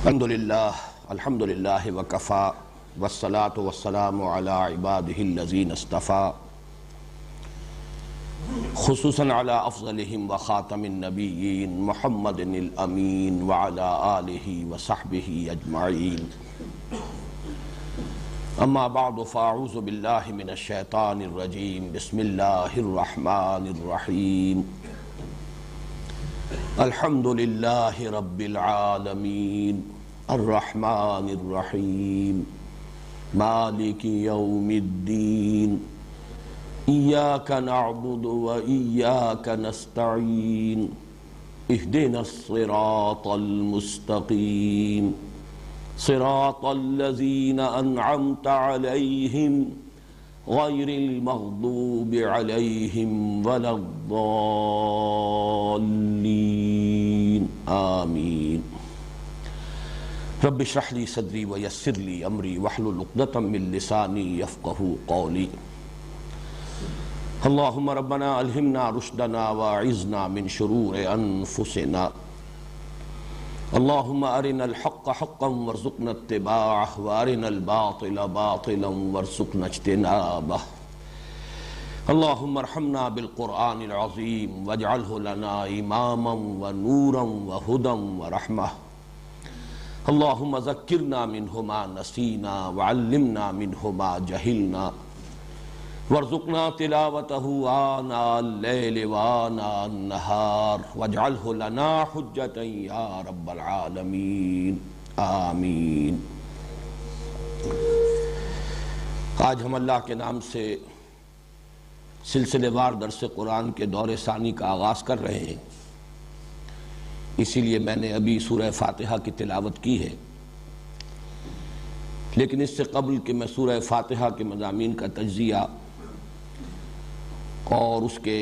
الحمدللہ وکفا والصلاة والسلام علی عبادہ الذین اصطفیٰ خصوصاً علی افضلہم وخاتم النبیین محمد الامین وعلی آلہ وصحبہ اجمعین اما بعد فاعوذ باللہ من الشیطان الرجیم بسم اللہ الرحمن الرحیم الحمدللہ رب العالمین الرحمن الرحیم مالک یوم الدین ایاک نعبد و ایاک نستعین اہدنا الصراط المستقیم صراط الذین انعمت علیہم غیر المغضوب علیہم ولا الضالین آمین رب اشرح لی صدری ویسر لی امری واحلل عقدۃ من لسانی یفقہوا قولی اللہم ربنا الہمنا رشدنا واعذنا من شرور انفسنا اللہم ارنا الحق حقا وارزقنا اتباعہ وارنا الباطل باطلا وارزقنا اجتنابہ اللہم ارحمنا بالقرآن العظیم واجعلہ لنا اماما ونورا وہدا ورحمہ اللہم ذکرنا منہ ما نسینا وعلمنا منہ ما جہلنا وارزقنا تلاوتہ آناء اللیل وآناء النہار واجعلہ لنا حجتا یا رب العالمین آمین۔ آج ہم اللہ کے نام سے سلسلے وار درس قرآن کے دور ثانی کا آغاز کر رہے ہیں، اسی لیے میں نے ابھی سورہ فاتحہ کی تلاوت کی ہے، لیکن اس سے قبل کہ میں سورہ فاتحہ کے مضامین کا تجزیہ اور اس کے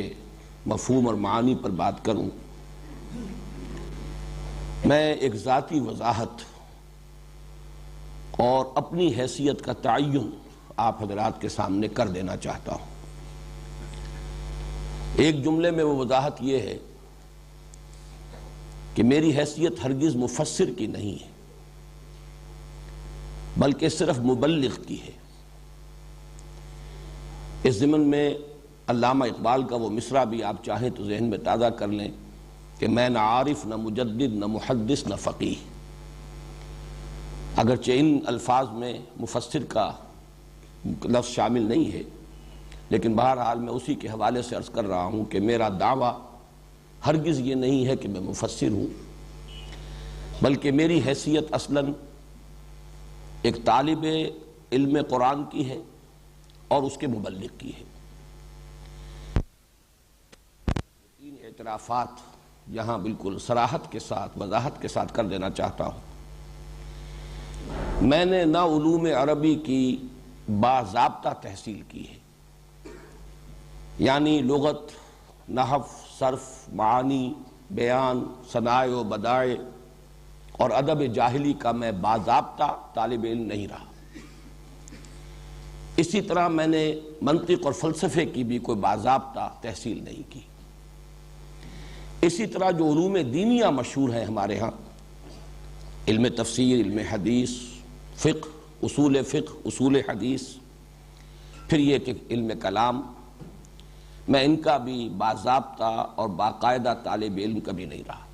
مفہوم اور معانی پر بات کروں، میں ایک ذاتی وضاحت اور اپنی حیثیت کا تعین آپ حضرات کے سامنے کر دینا چاہتا ہوں۔ ایک جملے میں وہ وضاحت یہ ہے کہ میری حیثیت ہرگز مفسر کی نہیں ہے، بلکہ صرف مبلغ کی ہے۔ اس ضمن میں علامہ اقبال کا وہ مصرع بھی آپ چاہیں تو ذہن میں تازہ کر لیں کہ میں نہ عارف نہ مجدد نہ محدث نہ فقیہ، اگرچہ ان الفاظ میں مفسر کا لفظ شامل نہیں ہے، لیکن بہرحال میں اسی کے حوالے سے عرض کر رہا ہوں کہ میرا دعویٰ ہرگز یہ نہیں ہے کہ میں مفسر ہوں، بلکہ میری حیثیت اصلاً ایک طالب علم قرآن کی ہے اور اس کے مبلغ کی ہے۔ تین اعترافات یہاں بالکل صراحت کے ساتھ وضاحت کے ساتھ کر دینا چاہتا ہوں۔ میں نے نہ علوم عربی کی باضابطہ تحصیل کی ہے، یعنی لغت، نحو، صرف، معانی، بیان، صنائع و بدائع اور ادب جاہلی کا میں باضابطہ طالب علم نہیں رہا۔ اسی طرح میں نے منطق اور فلسفے کی بھی کوئی باضابطہ تحصیل نہیں کی۔ اسی طرح جو علوم دینیہ مشہور ہیں ہمارے ہاں، علم تفسیر، علم حدیث، فقہ، اصول حدیث، پھر یہ کہ علم کلام، میں ان کا بھی باضابطہ اور باقاعدہ طالب علم کبھی نہیں رہا۔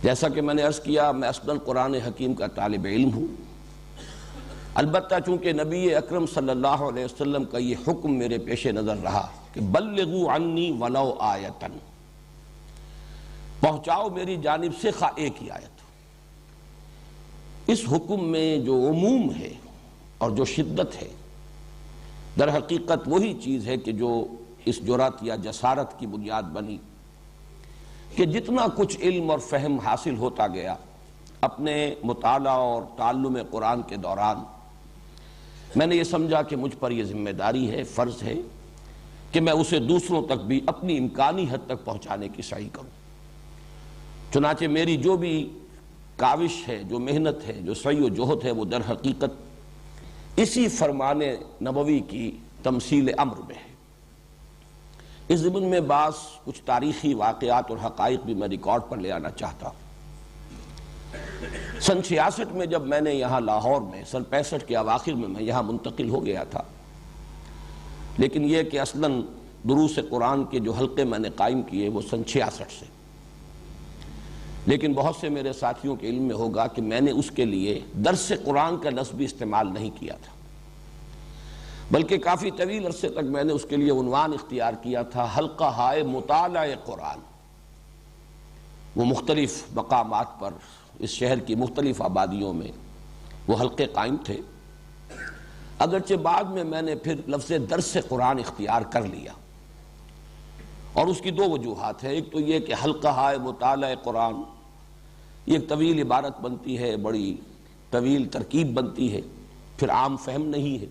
جیسا کہ میں نے عرض کیا، میں اصلاً قرآن حکیم کا طالب علم ہوں، البتہ چونکہ نبی اکرم صلی اللہ علیہ وسلم کا یہ حکم میرے پیش نظر رہا کہ بلغوا عنی ولو آیتن، پہنچاؤ میری جانب سے خواہ ایک ہی آیت۔ اس حکم میں جو عموم ہے اور جو شدت ہے، در حقیقت وہی چیز ہے کہ جو اس جرات یا جسارت کی بنیاد بنی کہ جتنا کچھ علم اور فہم حاصل ہوتا گیا اپنے مطالعہ اور تعلم قرآن کے دوران، میں نے یہ سمجھا کہ مجھ پر یہ ذمہ داری ہے، فرض ہے کہ میں اسے دوسروں تک بھی اپنی امکانی حد تک پہنچانے کی سعی کروں۔ چنانچہ میری جو بھی کاوش ہے، جو محنت ہے، جو سعی و جہد ہے، وہ در حقیقت اسی فرمان نبوی کی تمثیل امر میں ہے۔ اس ضمن میں بعض کچھ تاریخی واقعات اور حقائق بھی میں ریکارڈ پر لے آنا چاہتا ہوں۔ سن 66 میں جب میں نے یہاں لاہور میں سن 65 کے اواخر میں یہاں منتقل ہو گیا تھا، لیکن یہ کہ اصلاً دروس قرآن کے جو حلقے میں نے قائم کیے وہ سن 66 سے، لیکن بہت سے میرے ساتھیوں کے علم میں ہوگا کہ میں نے اس کے لیے درس قرآن کا لفظ بھی استعمال نہیں کیا تھا، بلکہ کافی طویل عرصے تک میں نے اس کے لیے عنوان اختیار کیا تھا حلقہ ہائے مطالعہ قرآن۔ وہ مختلف مقامات پر اس شہر کی مختلف آبادیوں میں وہ حلقے قائم تھے، اگرچہ بعد میں نے پھر لفظ درس قرآن اختیار کر لیا، اور اس کی دو وجوہات ہیں۔ ایک تو یہ کہ حلقہ ہائے مطالعہ قرآن یہ ایک طویل عبارت بنتی ہے، بڑی طویل ترکیب بنتی ہے، پھر عام فہم نہیں ہے۔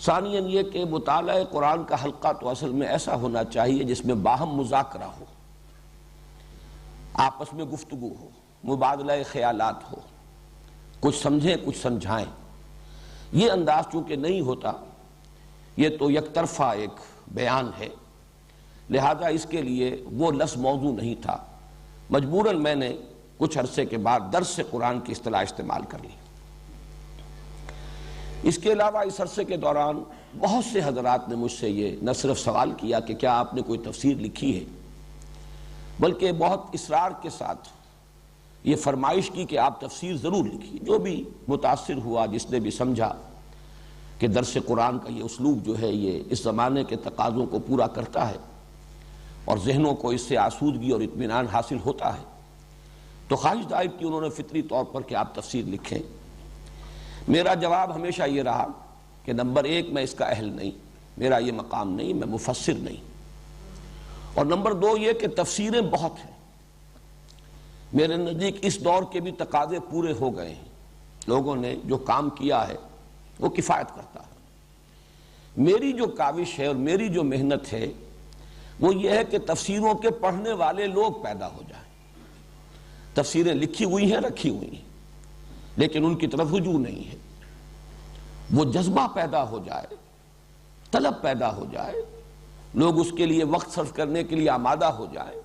ثانیاً یہ کہ مطالعہ قرآن کا حلقہ تو اصل میں ایسا ہونا چاہیے جس میں باہم مذاکرہ ہو، آپس میں گفتگو ہو، مبادلہ خیالات ہو، کچھ سمجھیں کچھ سمجھائیں۔ یہ انداز چونکہ نہیں ہوتا، یہ تو یک طرفہ ایک بیان ہے، لہذا اس کے لیے وہ لفظ موضوع نہیں تھا، مجبوراً میں نے کچھ عرصے کے بعد درس قرآن کی اصطلاح استعمال کر لی۔ اس کے علاوہ اس عرصے کے دوران بہت سے حضرات نے مجھ سے یہ نہ صرف سوال کیا کہ کیا آپ نے کوئی تفسیر لکھی ہے، بلکہ بہت اصرار کے ساتھ یہ فرمائش کی کہ آپ تفسیر ضرور لکھیے۔ جو بھی متاثر ہوا، جس نے بھی سمجھا کہ درس قرآن کا یہ اسلوب جو ہے یہ اس زمانے کے تقاضوں کو پورا کرتا ہے اور ذہنوں کو اس سے آسودگی اور اطمینان حاصل ہوتا ہے، تو خواہش ظاہر کی انہوں نے فطری طور پر کہ آپ تفسیر لکھیں۔ میرا جواب ہمیشہ یہ رہا کہ نمبر ایک میں اس کا اہل نہیں، میرا یہ مقام نہیں، میں مفسر نہیں، اور نمبر دو یہ کہ تفسیریں بہت ہیں، میرے نزدیک اس دور کے بھی تقاضے پورے ہو گئے ہیں، لوگوں نے جو کام کیا ہے وہ کفایت کرتا ہے۔ میری جو کاوش ہے اور میری جو محنت ہے وہ یہ ہے کہ تفسیروں کے پڑھنے والے لوگ پیدا ہو جائیں۔ تفسیریں لکھی ہوئی ہیں، رکھی ہوئی ہیں، لیکن ان کی طرف رجوع نہیں ہے، وہ جذبہ پیدا ہو جائے، طلب پیدا ہو جائے، لوگ اس کے لیے وقت صرف کرنے کے لیے آمادہ ہو جائے،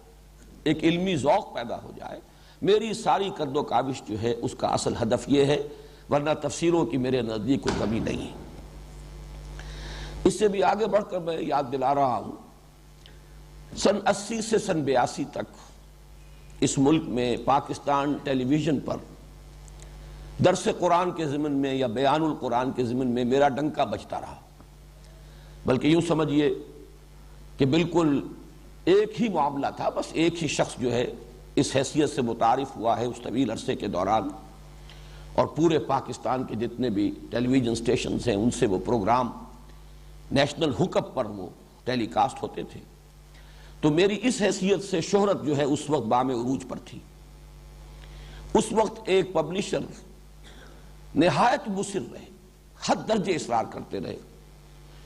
ایک علمی ذوق پیدا ہو جائے۔ میری ساری قد و کاوش جو ہے اس کا اصل ہدف یہ ہے، ورنہ تفسیروں کی میرے نزدیک کوئی کمی نہیں ہے۔ اس سے بھی آگے بڑھ کر میں یاد دلا رہا ہوں، سن 80 سے سن 82 تک اس ملک میں پاکستان ٹیلی ویژن پر درس قرآن کے ضمن میں یا بیان القرآن کے ضمن میں میرا ڈنکا بجتا رہا، بلکہ یوں سمجھیے کہ بالکل ایک ہی معاملہ تھا، بس ایک ہی شخص جو ہے اس حیثیت سے متعارف ہوا ہے اس طویل عرصے کے دوران، اور پورے پاکستان کے جتنے بھی ٹیلی ویژن سٹیشنز ہیں ان سے وہ پروگرام نیشنل ہک اپ پر وہ ٹیلی کاسٹ ہوتے تھے۔ تو میری اس حیثیت سے شہرت جو ہے اس وقت بام عروج پر تھی۔ اس وقت ایک پبلشر نہایت مصر رہے، حد درجے اصرار کرتے رہے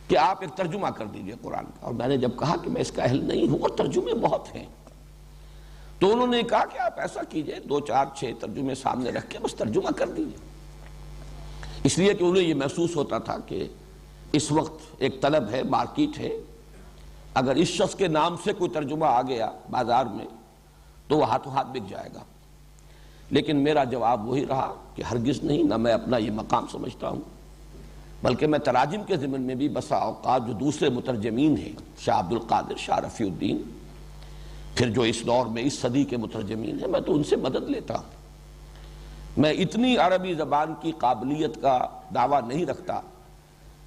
کہ آپ ایک ترجمہ کر دیجئے قرآن کا، اور میں نے جب کہا کہ میں اس کا اہل نہیں ہوں اور ترجمے بہت ہیں، تو انہوں نے کہا کہ آپ ایسا کیجئے 2 4 6 ترجمے سامنے رکھ کے بس ترجمہ کر دیجئے، اس لیے کہ انہیں یہ محسوس ہوتا تھا کہ اس وقت ایک طلب ہے، مارکیٹ ہے، اگر اس شخص کے نام سے کوئی ترجمہ آ گیا بازار میں تو وہ ہاتھوں ہاتھ بک جائے گا۔ لیکن میرا جواب وہی رہا کہ ہرگز نہیں، نہ میں اپنا یہ مقام سمجھتا ہوں، بلکہ میں تراجم کے ضمن میں بھی بسا اوقات جو دوسرے مترجمین ہیں، شاہ عبد القادر، شاہ رفیع الدین، پھر جو اس دور میں اس صدی کے مترجمین ہیں، میں تو ان سے مدد لیتا ہوں۔ میں اتنی عربی زبان کی قابلیت کا دعویٰ نہیں رکھتا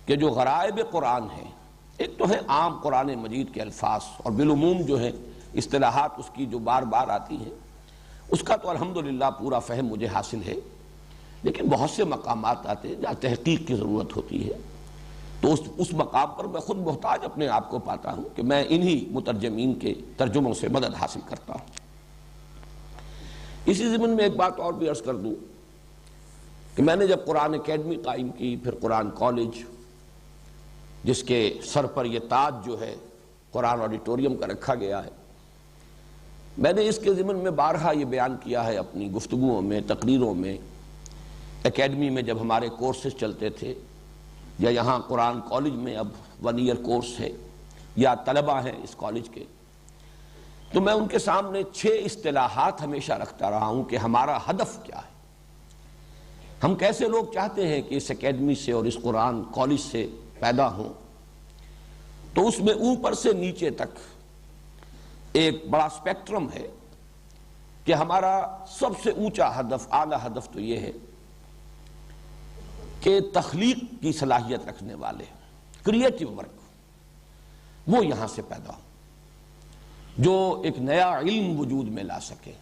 کہ جو غرائب قرآن ہیں، ایک تو ہے عام قرآن مجید کے الفاظ اور بالعموم جو ہے اصطلاحات اس کی جو بار بار آتی ہیں، اس کا تو الحمدللہ پورا فہم مجھے حاصل ہے، لیکن بہت سے مقامات آتے ہیں جہاں تحقیق کی ضرورت ہوتی ہے، تو اس مقام پر میں خود محتاج اپنے آپ کو پاتا ہوں کہ میں انہی مترجمین کے ترجموں سے مدد حاصل کرتا ہوں۔ اسی ضمن میں ایک بات اور بھی عرض کر دوں کہ میں نے جب قرآن اکیڈمی قائم کی، پھر قرآن کالج، جس کے سر پر یہ تاج جو ہے قرآن آڈیٹوریم کا رکھا گیا ہے، میں نے اس کے ضمن میں بارہا یہ بیان کیا ہے اپنی گفتگوؤں میں، تقریروں میں، اکیڈمی میں جب ہمارے کورسز چلتے تھے، یا یہاں قرآن کالج میں اب 1 ایئر کورس ہے، یا طلبہ ہیں اس کالج کے، تو میں ان کے سامنے 6 اصطلاحات ہمیشہ رکھتا رہا ہوں کہ ہمارا ہدف کیا ہے. ہم کیسے لوگ چاہتے ہیں کہ اس اکیڈمی سے اور اس قرآن کالج سے پیدا ہوں. تو اس میں اوپر سے نیچے تک ایک بڑا اسپیکٹرم ہے کہ ہمارا سب سے اونچا ہدف، اعلیٰ ہدف تو یہ ہے کہ تخلیق کی صلاحیت رکھنے والے، کریٹیو ورک، وہ یہاں سے پیدا ہو، جو ایک نیا علم وجود میں لا سکے،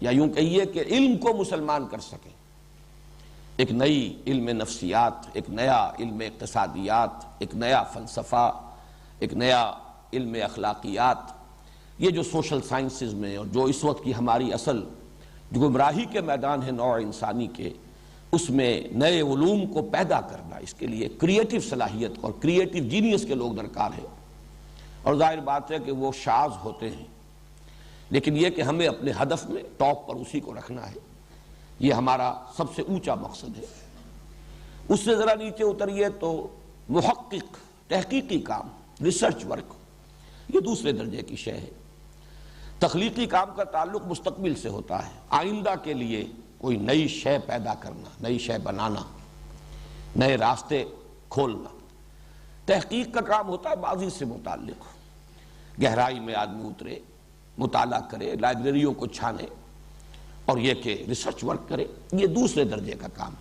یا یوں کہیے کہ علم کو مسلمان کر سکے. ایک نئی علم نفسیات، ایک نیا علم اقتصادیات، ایک نیا فلسفہ، ایک نیا علم اخلاقیات. یہ جو سوشل سائنسز میں اور جو اس وقت کی ہماری اصل جو گمراہی کے میدان ہے نوع انسانی کے، اس میں نئے علوم کو پیدا کرنا، اس کے لیے کریٹیو صلاحیت اور کریٹیو جینیس کے لوگ درکار ہیں. اور ظاہر بات ہے کہ وہ شاذ ہوتے ہیں، لیکن یہ کہ ہمیں اپنے ہدف میں ٹاپ پر اسی کو رکھنا ہے. یہ ہمارا سب سے اونچا مقصد ہے. اس سے ذرا نیچے اتریے تو محقق، تحقیقی کام، ریسرچ ورک، یہ دوسرے درجے کی شے ہے. تخلیقی کام کا تعلق مستقبل سے ہوتا ہے، آئندہ کے لیے کوئی نئی شے پیدا کرنا، نئی شے بنانا، نئے راستے کھولنا. تحقیق کا کام ہوتا ہے ماضی سے متعلق، گہرائی میں آدمی اترے، مطالعہ کرے، لائبریریوں کو چھانے، اور یہ کہ ریسرچ ورک کرے. یہ دوسرے درجے کا کام.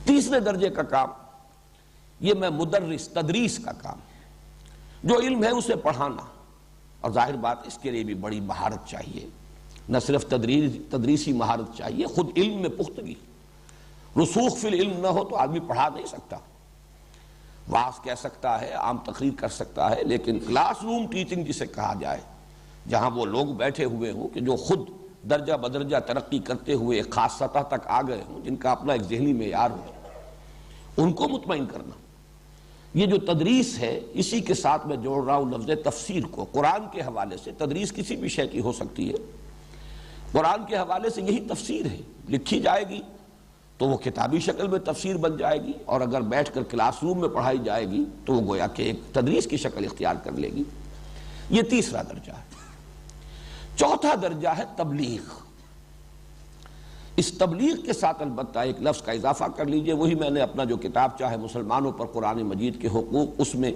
تیسرے درجے کا کام یہ میں مدرس، تدریس کا کام، جو علم ہے اسے پڑھانا. اور ظاہر بات اس کے لیے بھی بڑی مہارت چاہیے، نہ صرف تدریسی مہارت چاہیے، خود علم میں پختگی. رسوخ فی العلم نہ ہو تو آدمی پڑھا نہیں سکتا. واعظ کہہ سکتا ہے، عام تقریر کر سکتا ہے، لیکن کلاس روم ٹیچنگ جسے کہا جائے، جہاں وہ لوگ بیٹھے ہوئے ہوں کہ جو خود درجہ بدرجہ ترقی کرتے ہوئے ایک خاص سطح تک آ گئے ہوں، جن کا اپنا ایک ذہنی معیار ہو، ان کو مطمئن کرنا. یہ جو تدریس ہے، اسی کے ساتھ میں جوڑ رہا ہوں لفظ تفسیر کو. قرآن کے حوالے سے تدریس کسی بھی شے کی ہو سکتی ہے. قرآن کے حوالے سے یہی تفسیر ہے. لکھی جائے گی تو وہ کتابی شکل میں تفسیر بن جائے گی، اور اگر بیٹھ کر کلاس روم میں پڑھائی جائے گی تو وہ گویا کہ ایک تدریس کی شکل اختیار کر لے گی. یہ تیسرا درجہ ہے. چوتھا درجہ ہے تبلیغ. اس تبلیغ کے ساتھ البتہ ایک لفظ کا اضافہ کر لیجئے. وہی میں نے اپنا جو کتاب چاہے مسلمانوں پر قرآن مجید کے حقوق، اس میں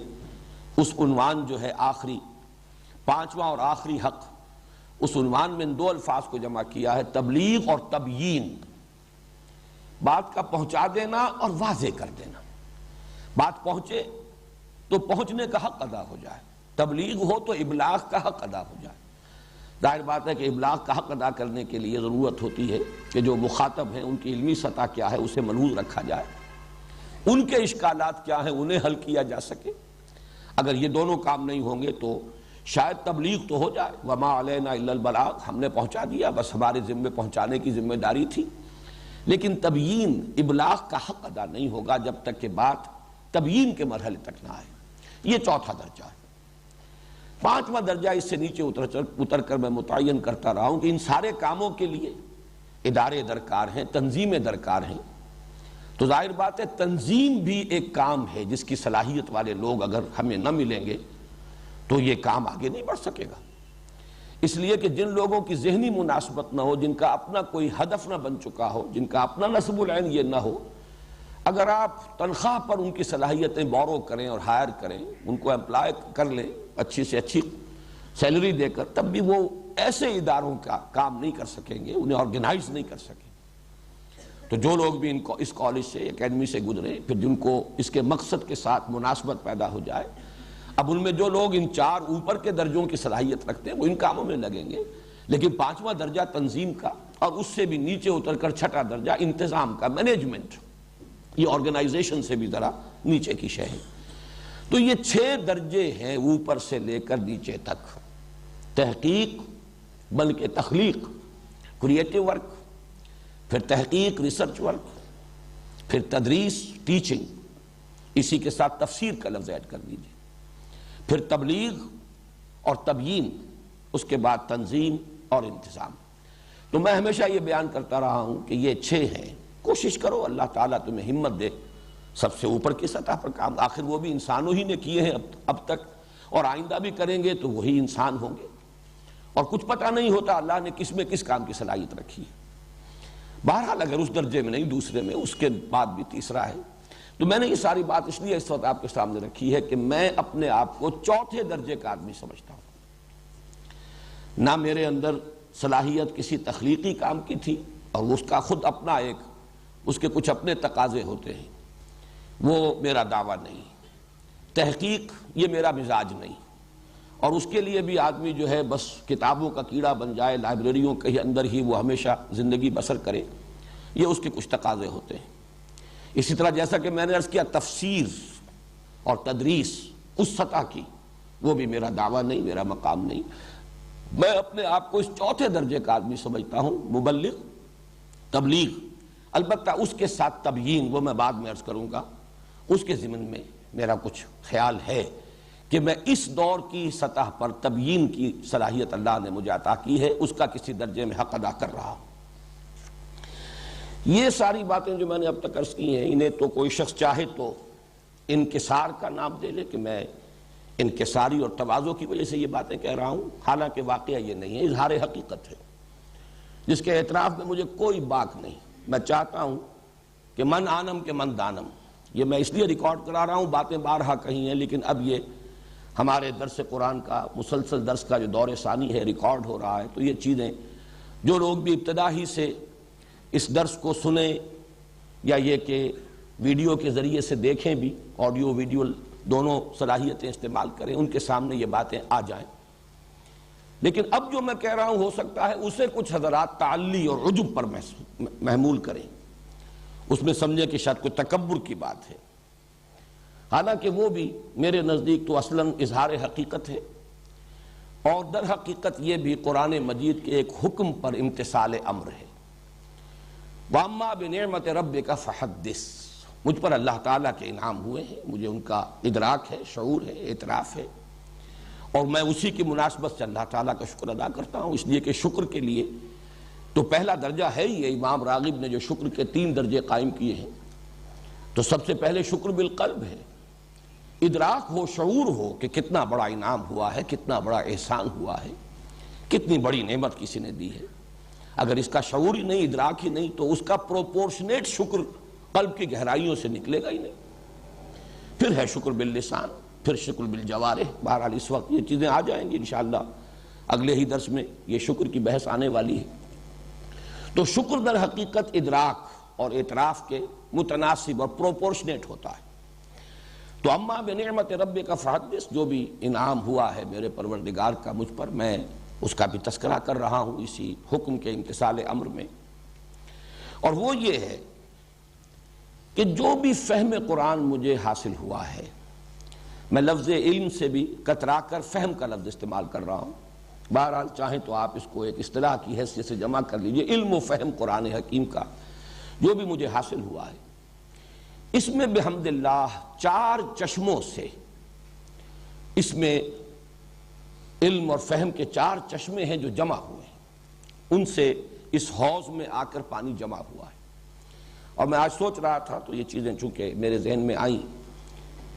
اس عنوان جو ہے آخری، 5واں اور آخری حق، اس عنوان میں ان 2 الفاظ کو جمع کیا ہے، تبلیغ اور تبیین. بات کا پہنچا دینا اور واضح کر دینا. بات پہنچے تو پہنچنے کا حق ادا ہو جائے، تبلیغ ہو تو ابلاغ کا حق ادا ہو جائے. ظاہر بات ہے کہ ابلاغ کا حق ادا کرنے کے لیے ضرورت ہوتی ہے کہ جو مخاطب ہیں ان کی علمی سطح کیا ہے اسے ملحوظ رکھا جائے، ان کے اشکالات کیا ہیں انہیں حل کیا جا سکے. اگر یہ دونوں کام نہیں ہوں گے تو شاید تبلیغ تو ہو جائے، وما علینا الا البلاغ، ہم نے پہنچا دیا، بس ہمارے ذمے پہنچانے کی ذمہ داری تھی. لیکن تبیین، ابلاغ کا حق ادا نہیں ہوگا جب تک کہ بات تبیین کے مرحلے تک نہ آئے. یہ چوتھا درجہ ہے. 5واں درجہ اس سے نیچے اتر کر میں متعین کرتا رہا ہوں کہ ان سارے کاموں کے لیے ادارے درکار ہیں، تنظیمیں درکار ہیں. تو ظاہر بات ہے تنظیم بھی ایک کام ہے جس کی صلاحیت والے لوگ اگر ہمیں نہ ملیں گے تو یہ کام آگے نہیں بڑھ سکے گا. اس لیے کہ جن لوگوں کی ذہنی مناسبت نہ ہو، جن کا اپنا کوئی ہدف نہ بن چکا ہو، جن کا اپنا نصب العین یہ نہ ہو، اگر آپ تنخواہ پر ان کی صلاحیتیں بورو کریں اور ہائر کریں، ان کو امپلائی کر لیں اچھی سے اچھی سیلری دے کر، تب بھی وہ ایسے اداروں کا کام نہیں کر سکیں گے، انہیں آرگنائز نہیں کر سکیں. تو جو لوگ بھی اس کالج سے، اکیڈمی سے گزریں، پھر جن کو اس کے مقصد کے ساتھ مناسبت پیدا ہو جائے، اب ان میں جو لوگ ان 4 اوپر کے درجوں کی صلاحیت رکھتے ہیں وہ ان کاموں میں لگیں گے. لیکن 5واں درجہ تنظیم کا، اور اس سے بھی نیچے اتر کر 6واں درجہ انتظام کا، مینجمنٹ، یہ آرگنائزیشن سے بھی ذرا نیچے کی شے ہے. تو یہ 6 درجے ہیں اوپر سے لے کر نیچے تک. تحقیق بلکہ تخلیق، کریٹیو ورک، پھر تحقیق، ریسرچ ورک، پھر تدریس، ٹیچنگ، اسی کے ساتھ تفسیر کا لفظ ایڈ کر دیجیے، پھر تبلیغ اور تبیین، اس کے بعد تنظیم اور انتظام. تو میں ہمیشہ یہ بیان کرتا رہا ہوں کہ یہ 6 ہیں. کوشش کرو، اللہ تعالیٰ تمہیں ہمت دے سب سے اوپر کی سطح پر کام. آخر وہ بھی انسانوں ہی نے کیے ہیں اب تک، اور آئندہ بھی کریں گے تو وہی انسان ہوں گے. اور کچھ پتہ نہیں ہوتا اللہ نے کس میں کس کام کی صلاحیت رکھی ہے۔ بہرحال اگر اس درجے میں نہیں دوسرے میں، اس کے بعد بھی تیسرا ہے۔ تو میں نے یہ ساری بات اس لیے اس وقت آپ کے سامنے رکھی ہے کہ میں اپنے آپ کو چوتھے درجے کا آدمی سمجھتا ہوں۔ نہ میرے اندر صلاحیت کسی تخلیقی کام کی تھی، اور اس کا خود اپنا اس کے کچھ اپنے تقاضے ہوتے ہیں، وہ میرا دعویٰ نہیں۔ تحقیق یہ میرا مزاج نہیں، اور اس کے لیے بھی آدمی جو ہے بس کتابوں کا کیڑا بن جائے، لائبریریوں کے اندر ہی وہ ہمیشہ زندگی بسر کرے، یہ اس کے کچھ تقاضے ہوتے ہیں۔ اسی طرح جیسا کہ میں نے عرض کیا، تفسیر اور تدریس اس سطح کی، وہ بھی میرا دعویٰ نہیں، میرا مقام نہیں۔ میں اپنے آپ کو اس چوتھے درجے کا آدمی سمجھتا ہوں، مبلغ، تبلیغ، البتہ اس کے ساتھ تبیین، وہ میں بعد میں عرض کروں گا۔ اس کے ضمن میں میرا کچھ خیال ہے کہ میں اس دور کی سطح پر تبیین کی صلاحیت اللہ نے مجھے عطا کی ہے، اس کا کسی درجے میں حق ادا کر رہا ہوں۔ یہ ساری باتیں جو میں نے اب تک عرض کی ہیں، انہیں تو کوئی شخص چاہے تو انکسار کا نام دے لے کہ میں انکساری اور تواضع کی وجہ سے یہ باتیں کہہ رہا ہوں، حالانکہ واقعہ یہ نہیں ہے، اظہار حقیقت ہے جس کے اعتراف میں مجھے کوئی باک نہیں۔ میں چاہتا ہوں کہ من آنم کے من دانم، یہ میں اس لیے ریکارڈ کرا رہا ہوں، باتیں بارہا کہیں ہیں، لیکن اب یہ ہمارے درس قرآن کا مسلسل درس کا جو دور ثانی ہے، ریکارڈ ہو رہا ہے، تو یہ چیزیں جو لوگ بھی ابتدا ہی سے اس درس کو سنیں یا یہ کہ ویڈیو کے ذریعے سے دیکھیں بھی، آڈیو ویڈیو دونوں صلاحیتیں استعمال کریں، ان کے سامنے یہ باتیں آ جائیں۔ لیکن اب جو میں کہہ رہا ہوں ہو سکتا ہے اسے کچھ حضرات تعلی اور عجب پر محمول کریں، اس میں سمجھیں کہ شاید کوئی تکبر کی بات ہے، حالانکہ وہ بھی میرے نزدیک تو اصلاً اظہار حقیقت ہے، اور در حقیقت یہ بھی قرآن مجید کے ایک حکم پر امتثال امر ہے۔ وَأَمَّا بِنِعْمَةِ رَبِّكَ فَحَدِّثْ، مجھ پر اللہ تعالیٰ کے انعام ہوئے ہیں، مجھے ان کا ادراک ہے، شعور ہے، اعتراف ہے، اور میں اسی کی مناسبت سے اللہ تعالیٰ کا شکر ادا کرتا ہوں، اس لیے کہ شکر کے لیے تو پہلا درجہ ہے ہی، امام راغب نے جو شکر کے 3 درجے قائم کیے ہیں، تو سب سے پہلے شکر بالقلب ہے، ادراک ہو، شعور ہو کہ کتنا بڑا انعام ہوا ہے، کتنا بڑا احسان ہوا ہے، کتنی بڑی نعمت کسی نے دی ہے۔ اگر اس کا شعور ہی نہیں، ادراک ہی نہیں، تو اس کا پروپورشنیٹ شکر قلب کی گہرائیوں سے نکلے گا ہی نہیں۔ پھر ہے شکر باللسان، پھر شکر بالجوارح۔ بہرحال اس وقت یہ چیزیں آ جائیں گی انشاءاللہ، اگلے ہی درس میں یہ شکر کی بحث آنے والی ہے۔ تو شکر در حقیقت ادراک اور اعتراف کے متناسب اور پروپورشنیٹ ہوتا ہے۔ تو اما بنعمت ربک فحدث، جو بھی انعام ہوا ہے میرے پروردگار کا مجھ پر، میں اس کا بھی تذکرہ کر رہا ہوں اسی حکم کے امتثال امر میں، اور وہ یہ ہے کہ جو بھی فہم قرآن مجھے حاصل ہوا ہے، میں لفظ علم سے بھی کترا کر فہم کا لفظ استعمال کر رہا ہوں، بہرحال چاہیں تو آپ اس کو ایک اصطلاح کی حیثیت سے جمع کر لیجئے، علم و فہم قرآن حکیم کا جو بھی مجھے حاصل ہوا ہے، اس میں بحمد اللہ 4 چشموں سے، اس میں علم اور فہم کے 4 چشمے ہیں جو جمع ہوئے ہیں، ان سے اس حوض میں آ کر پانی جمع ہوا ہے۔ اور میں آج سوچ رہا تھا، تو یہ چیزیں چونکہ میرے ذہن میں آئیں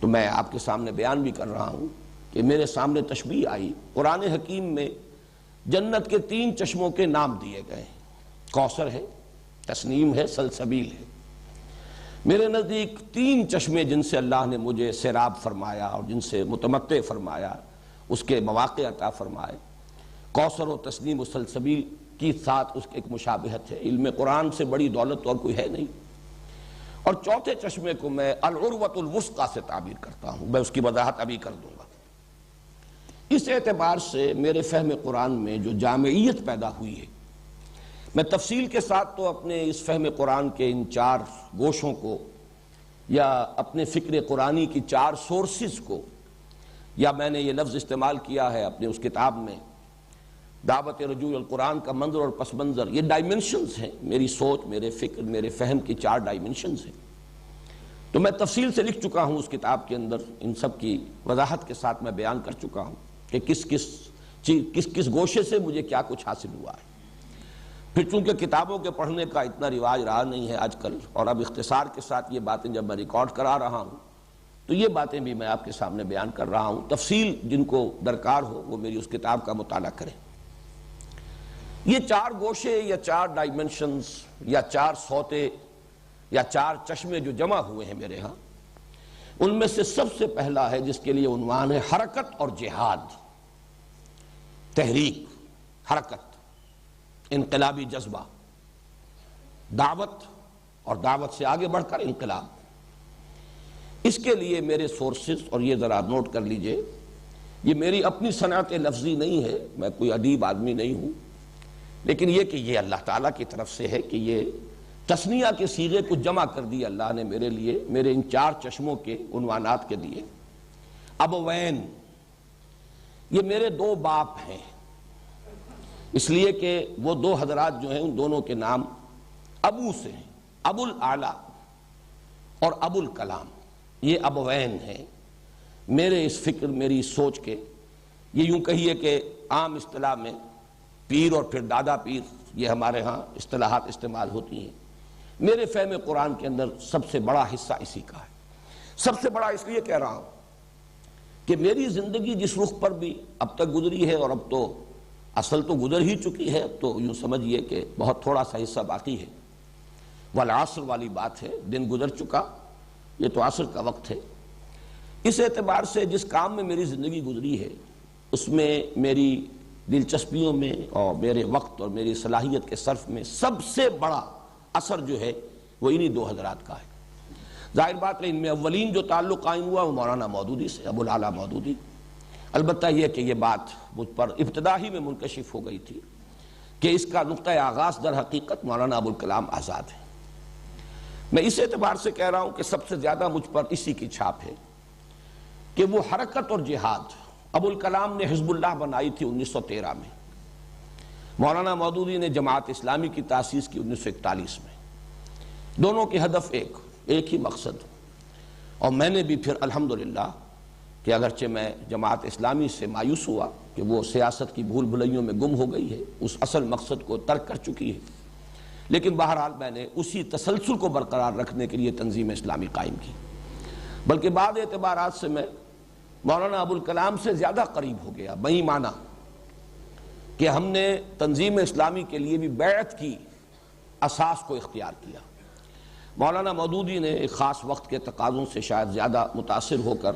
تو میں آپ کے سامنے بیان بھی کر رہا ہوں کہ میرے سامنے تشبیہ آئی، قرآن حکیم میں جنت کے 3 چشموں کے نام دیے گئے، کوثر ہے، تسنیم ہے، سلسبیل ہے۔ میرے نزدیک 3 چشمے جن سے اللہ نے مجھے سیراب فرمایا اور جن سے متمتع فرمایا، اس کے مواقع عطا فرمائے، کوثر و تسنیم و سلسبیل کی ساتھ اس کے ایک مشابہت ہے، علم قرآن سے بڑی دولت اور کوئی ہے نہیں۔ اور چوتھے چشمے کو میں العروۃ الوثقی سے تعبیر کرتا ہوں، میں اس کی وضاحت ابھی کر دوں گا۔ اس اعتبار سے میرے فہم قرآن میں جو جامعیت پیدا ہوئی ہے، میں تفصیل کے ساتھ تو اپنے اس فہم قرآن کے ان 4 گوشوں کو، یا اپنے فکر قرآنی کی 4 سورسز کو، یا میں نے یہ لفظ استعمال کیا ہے اپنے اس کتاب میں دعوت رجوع القرآن کا منظر اور پس منظر، یہ ڈائمنشنز ہیں، میری سوچ، میرے فکر، میرے فہم کی 4 ڈائمنشنز ہیں۔ تو میں تفصیل سے لکھ چکا ہوں اس کتاب کے اندر، ان سب کی وضاحت کے ساتھ میں بیان کر چکا ہوں کہ کس گوشے سے مجھے کیا کچھ حاصل ہوا ہے۔ پھر چونکہ کتابوں کے پڑھنے کا اتنا رواج رہا نہیں ہے آج کل، اور اب اختصار کے ساتھ یہ باتیں جب میں ریکارڈ کرا رہا ہوں تو یہ باتیں بھی میں آپ کے سامنے بیان کر رہا ہوں، تفصیل جن کو درکار ہو وہ میری اس کتاب کا مطالعہ کریں۔ یہ چار گوشے یا چار ڈائمنشنز یا چار سوتے یا چار چشمے جو جمع ہوئے ہیں میرے ہاں، ان میں سے سب سے پہلا ہے جس کے لیے عنوان ہے حرکت اور جہاد، تحریک، حرکت، انقلابی جذبہ، دعوت اور دعوت سے آگے بڑھ کر انقلاب۔ اس کے لیے میرے سورسز، اور یہ ذرا نوٹ کر لیجئے، یہ میری اپنی صنعت لفظی نہیں ہے، میں کوئی ادیب آدمی نہیں ہوں، لیکن یہ کہ یہ اللہ تعالیٰ کی طرف سے ہے کہ یہ تثنیہ کے صیغے کو جمع کر دیا اللہ نے میرے لیے، میرے ان چار چشموں کے عنوانات کے لیے۔ ابوین، یہ میرے دو باپ ہیں، اس لیے کہ وہ دو حضرات جو ہیں ان دونوں کے نام ابو سے ہیں، ابو الاعلیٰ اور ابو الکلام، یہ ابوین ہیں میرے اس فکر، میری اس سوچ کے۔ یہ یوں کہیے کہ عام اصطلاح میں پیر اور پھر دادا پیر، یہ ہمارے ہاں اصطلاحات استعمال ہوتی ہیں۔ میرے فہم قرآن کے اندر سب سے بڑا حصہ اسی کا ہے۔ سب سے بڑا اس لیے کہہ رہا ہوں کہ میری زندگی جس رخ پر بھی اب تک گزری ہے، اور اب تو اصل تو گزر ہی چکی ہے، اب تو یوں سمجھیے کہ بہت تھوڑا سا حصہ باقی ہے، والعصر والی بات ہے، دن گزر چکا، یہ تو عصر کا وقت ہے۔ اس اعتبار سے جس کام میں میری زندگی گزری ہے اس میں میری دلچسپیوں میں اور میرے وقت اور میری صلاحیت کے صرف میں سب سے بڑا اثر جو ہے وہ انہی دو حضرات کا ہے۔ ظاہر بات ہے ان میں اولین جو تعلق قائم ہوا وہ مولانا مودودی سے، ابو الاعلیٰ مودودی۔ البتہ یہ کہ یہ بات مجھ پر ابتدا ہی میں منکشف ہو گئی تھی کہ اس کا نقطہ آغاز در حقیقت مولانا ابو الکلام آزاد ہے۔ میں اس اعتبار سے کہہ رہا ہوں کہ سب سے زیادہ مجھ پر اسی کی چھاپ ہے کہ وہ حرکت اور جہاد، ابو الکلام نے حزب اللہ بنائی تھی 1913 میں، مولانا مودودی نے جماعت اسلامی کی تاسیس کی 1941 میں، دونوں کے ہدف ایک ہی مقصد۔ اور میں نے بھی پھر الحمدللہ کہ اگرچہ میں جماعت اسلامی سے مایوس ہوا کہ وہ سیاست کی بھول بھلائیوں میں گم ہو گئی ہے، اس اصل مقصد کو ترک کر چکی ہے، لیکن بہرحال میں نے اسی تسلسل کو برقرار رکھنے کے لیے تنظیم اسلامی قائم کی، بلکہ بعض اعتبارات سے میں مولانا ابو الکلام سے زیادہ قریب ہو گیا، بہی معنی کہ ہم نے تنظیم اسلامی کے لیے بھی بیعت کی اساس کو اختیار کیا۔ مولانا مودودی نے ایک خاص وقت کے تقاضوں سے شاید زیادہ متاثر ہو کر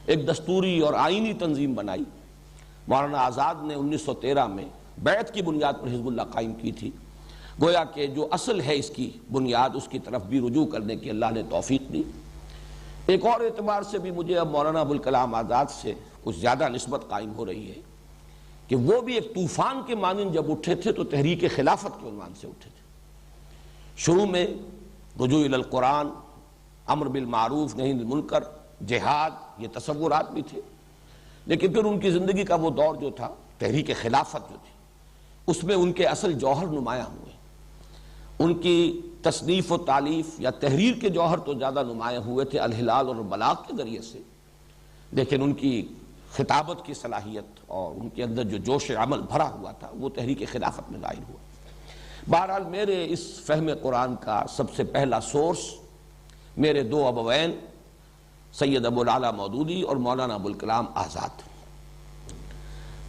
ایک دستوری اور آئینی تنظیم بنائی۔ مولانا آزاد نے 1913 میں بیعت کی بنیاد پر حزب اللہ قائم کی تھی، گویا کہ جو اصل ہے اس کی بنیاد، اس کی طرف بھی رجوع کرنے کی اللہ نے توفیق دی۔ ایک اور اعتبار سے بھی مجھے اب مولانا ابو الکلام آزاد سے کچھ زیادہ نسبت قائم ہو رہی ہے کہ وہ بھی ایک طوفان کے مانند جب اٹھے تھے تو تحریک خلافت کے عنوان سے اٹھے تھے۔ شروع میں رجوع الی القرآن، امر بالمعروف نہی عن المنکر، جہاد، یہ تصورات بھی تھے، لیکن پھر ان کی زندگی کا وہ دور جو تھا تحریک خلافت جو تھی، اس میں ان کے اصل جوہر نمایاں ہوئے۔ ان کی تصنیف و تالیف یا تحریر کے جوہر تو زیادہ نمایاں ہوئے تھے الہلال اور البلاغ کے ذریعے سے، لیکن ان کی خطابت کی صلاحیت اور ان کے اندر جو جوش عمل بھرا ہوا تھا وہ تحریک خلافت میں ظاہر ہوا۔ بہرحال میرے اس فہم قرآن کا سب سے پہلا سورس میرے دو ابوین سید ابو الاعلیٰ مودودی اور مولانا ابو الکلام آزاد۔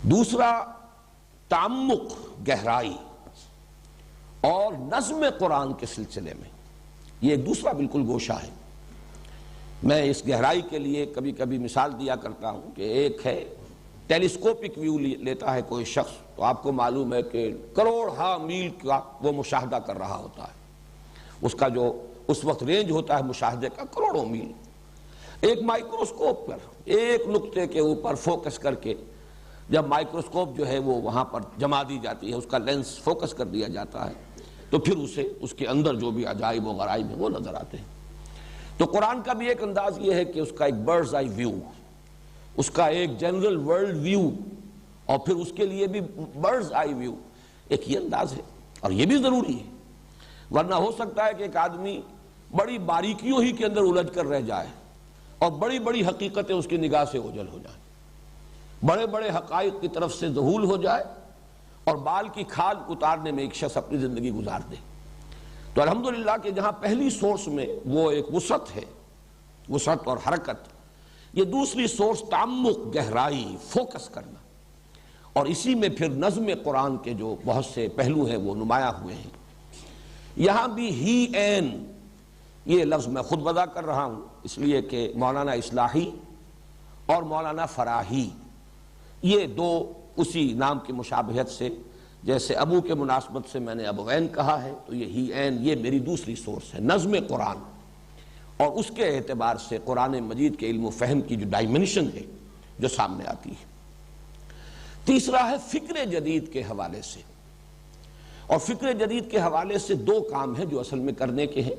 دوسرا تعمق، گہرائی اور نظم قرآن کے سلسلے میں، یہ ایک دوسرا بالکل گوشہ ہے۔ میں اس گہرائی کے لیے کبھی کبھی مثال دیا کرتا ہوں کہ ایک ہے ٹیلیسکوپک ویو لیتا ہے کوئی شخص، تو آپ کو معلوم ہے کہ کروڑ ہا میل کا وہ مشاہدہ کر رہا ہوتا ہے، اس کا جو اس وقت رینج ہوتا ہے مشاہدے کا کروڑوں میل۔ ایک مائکروسکوپ پر ایک نقطے کے اوپر فوکس کر کے جب مائکروسکوپ جو ہے وہ وہاں پر جما دی جاتی ہے، اس کا لینس فوکس کر دیا جاتا ہے، تو پھر اسے اس کے اندر جو بھی عجائب و غرائب ہیں وہ نظر آتے ہیں۔ تو قرآن کا بھی ایک انداز یہ ہے کہ اس کا ایک برڈز آئی ویو، اس کا ایک جنرل ورلڈ ویو، اور پھر اس کے لیے بھی برڈز آئی ویو، ایک یہ انداز ہے، اور یہ بھی ضروری ہے، ورنہ ہو سکتا ہے کہ ایک آدمی بڑی باریکیوں ہی کے اندر الجھ کر رہ جائے اور بڑی بڑی حقیقتیں اس کی نگاہ سے اوجھل ہو جائیں، بڑے بڑے حقائق کی طرف سے ذہول ہو جائے اور بال کی کھال اتارنے میں ایک شخص اپنی زندگی گزار دے۔ تو الحمدللہ کہ جہاں پہلی سورس میں وہ ایک وسعت ہے، وسعت اور حرکت، یہ دوسری سورس تعمق، گہرائی، فوکس کرنا، اور اسی میں پھر نظم قرآن کے جو بہت سے پہلو ہیں وہ نمایاں ہوئے ہیں۔ یہاں بھی ہی این، یہ لفظ میں خود وضع کر رہا ہوں اس لیے کہ مولانا اصلاحی اور مولانا فراحی یہ دو اسی نام کی مشابہت سے، جیسے ابو کے مناسبت سے میں نے ابوین کہا ہے، تو یہ ہی این یہ میری دوسری سورس ہے، نظم قرآن، اور اس کے اعتبار سے قرآن مجید کے علم و فہم کی جو ڈائمنشن ہے جو سامنے آتی ہے۔ تیسرا ہے فکر جدید کے حوالے سے، اور فکر جدید کے حوالے سے دو کام ہیں جو اصل میں کرنے کے ہیں،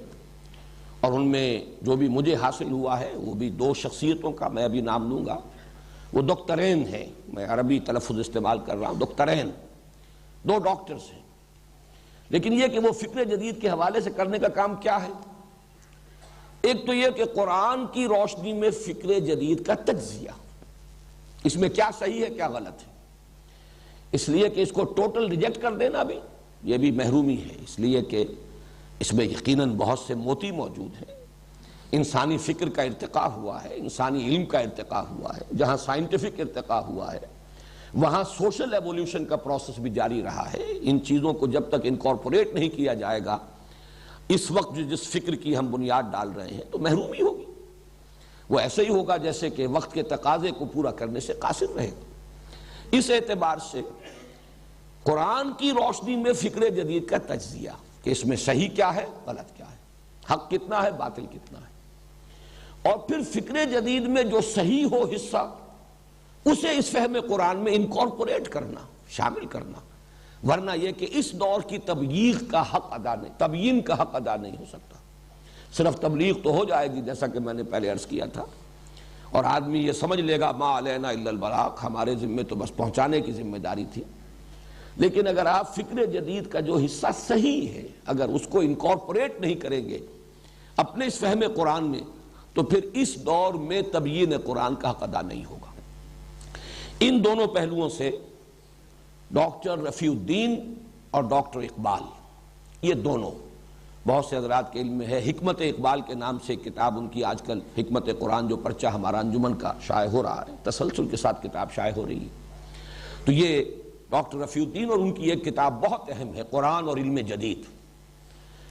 اور ان میں جو بھی مجھے حاصل ہوا ہے وہ بھی دو شخصیتوں کا میں ابھی نام لوں گا، وہ دکترین ہیں، میں عربی تلفظ استعمال کر رہا ہوں، دکترین، دو ڈاکٹرز ہیں، لیکن یہ کہ وہ فکر جدید کے حوالے سے کرنے کا کام کیا ہے؟ ایک تو یہ کہ قرآن کی روشنی میں فکر جدید کا تجزیہ، اس میں کیا صحیح ہے کیا غلط ہے، اس لیے کہ اس کو ٹوٹل ریجیکٹ کر دینا بھی یہ بھی محرومی ہے، اس لیے کہ اس میں یقیناً بہت سے موتی موجود ہیں، انسانی فکر کا ارتقاء ہوا ہے، انسانی علم کا ارتقاء ہوا ہے، جہاں سائنٹیفک ارتقاء ہوا ہے وہاں سوشل ایولیوشن کا پروسیس بھی جاری رہا ہے۔ ان چیزوں کو جب تک انکارپوریٹ نہیں کیا جائے گا اس وقت جس فکر کی ہم بنیاد ڈال رہے ہیں تو محرومی ہوگی، وہ ایسے ہی ہوگا جیسے کہ وقت کے تقاضے کو پورا کرنے سے قاصر رہے گا۔ اس اعتبار سے قرآن کی روشنی میں فکر جدید کا تجزیہ کہ اس میں صحیح کیا ہے غلط کیا ہے، حق کتنا ہے باطل کتنا ہے، اور پھر فکر جدید میں جو صحیح ہو حصہ اسے اس فہم قرآن میں انکارپوریٹ کرنا، شامل کرنا، ورنہ یہ کہ اس دور کی تبلیغ کا حق ادا نہیں، تبیین کا حق ادا نہیں ہو سکتا۔ صرف تبلیغ تو ہو جائے گی جیسا کہ میں نے پہلے عرض کیا تھا، اور آدمی یہ سمجھ لے گا ما علینا الا البلاغ، ہمارے ذمے تو بس پہنچانے کی ذمہ داری تھی، لیکن اگر آپ فکر جدید کا جو حصہ صحیح ہے اگر اس کو انکارپوریٹ نہیں کریں گے اپنے اس فہم قرآن میں تو پھر اس دور میں تبیین قرآن کا حق ادا نہیں ہوگا۔ ان دونوں پہلوؤں سے ڈاکٹر رفیع الدین اور ڈاکٹر اقبال، یہ دونوں بہت سے حضرات کے علم میں ہے، حکمت اقبال کے نام سے کتاب ان کی آج کل حکمت قرآن جو پرچہ ہمارا انجمن کا شائع ہو رہا ہے، تسلسل کے ساتھ کتاب شائع ہو رہی ہے، تو یہ ڈاکٹر رفیع الدین اور ان کی ایک کتاب بہت اہم ہے، قرآن اور علم جدید۔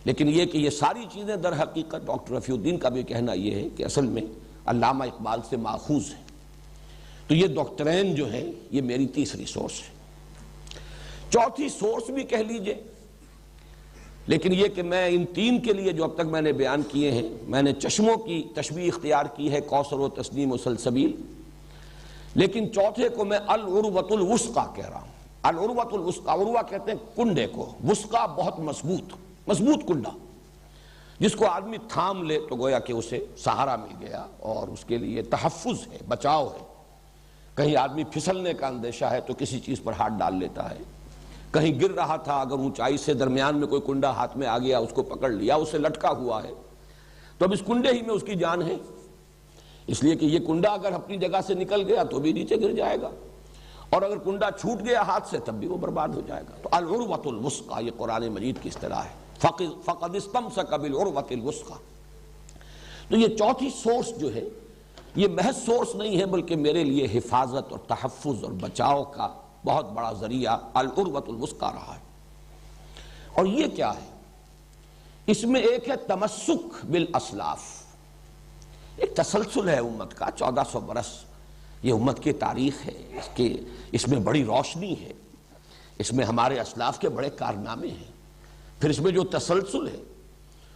لیکن یہ کہ یہ ساری چیزیں در حقیقت ڈاکٹر رفیع الدین کا بھی کہنا یہ ہے کہ اصل میں علامہ اقبال سے ماخوذ ہے، تو یہ ڈاکٹرین جو ہے یہ میری تیسری سورس ہے۔ چوتھی سورس بھی کہہ لیجئے، لیکن یہ کہ میں ان تین کے لیے جو اب تک میں نے بیان کیے ہیں، میں نے چشموں کی تشبیہ اختیار کی ہے، کوثر و تسنیم و سلسبیل، لیکن چوتھے کو میں العروۃ الوثقی کہہ رہا ہوں۔ العروۃ الوثقی، عروہ کہتے ہیں کنڈے کو، وثقی بہت مضبوط کنڈا، جس کو آدمی تھام لے تو گویا کہ اسے سہارا مل گیا اور اس کے لیے تحفظ ہے، بچاؤ ہے۔ کہیں آدمی پھسلنے کا اندیشہ ہے تو کسی چیز پر ہاتھ ڈال لیتا ہے، کہیں گر رہا تھا اگر اونچائی سے درمیان میں کوئی کنڈا ہاتھ میں آ گیا اس کو پکڑ لیا، اسے لٹکا ہوا ہے تو اب اس کنڈے ہی میں اس کی جان ہے، اس لیے کہ یہ کنڈا اگر اپنی جگہ سے نکل گیا تو بھی نیچے گر جائے گا، اور اگر کنڈا چھوٹ گیا ہاتھ سے تب بھی وہ برباد ہو جائے گا۔ تو العروۃ الوثقی یہ قرآن مجید کی اصطلاح ہے، فقد استمسک بالعروۃ الوثقی۔ تو یہ چوتھی سورس جو ہے یہ محض سورس نہیں ہے بلکہ میرے لیے حفاظت اور تحفظ اور بچاؤ کا بہت بڑا ذریعہ العروۃ الوثقی رہا ہے۔ اور یہ کیا ہے؟ اس میں ایک ہے تمسک بالاسلاف، ایک تسلسل ہے امت کا، 1400 برس یہ امت کی تاریخ ہے، اس میں بڑی روشنی ہے، اس میں ہمارے اسلاف کے بڑے کارنامے ہیں، پھر اس میں جو تسلسل ہے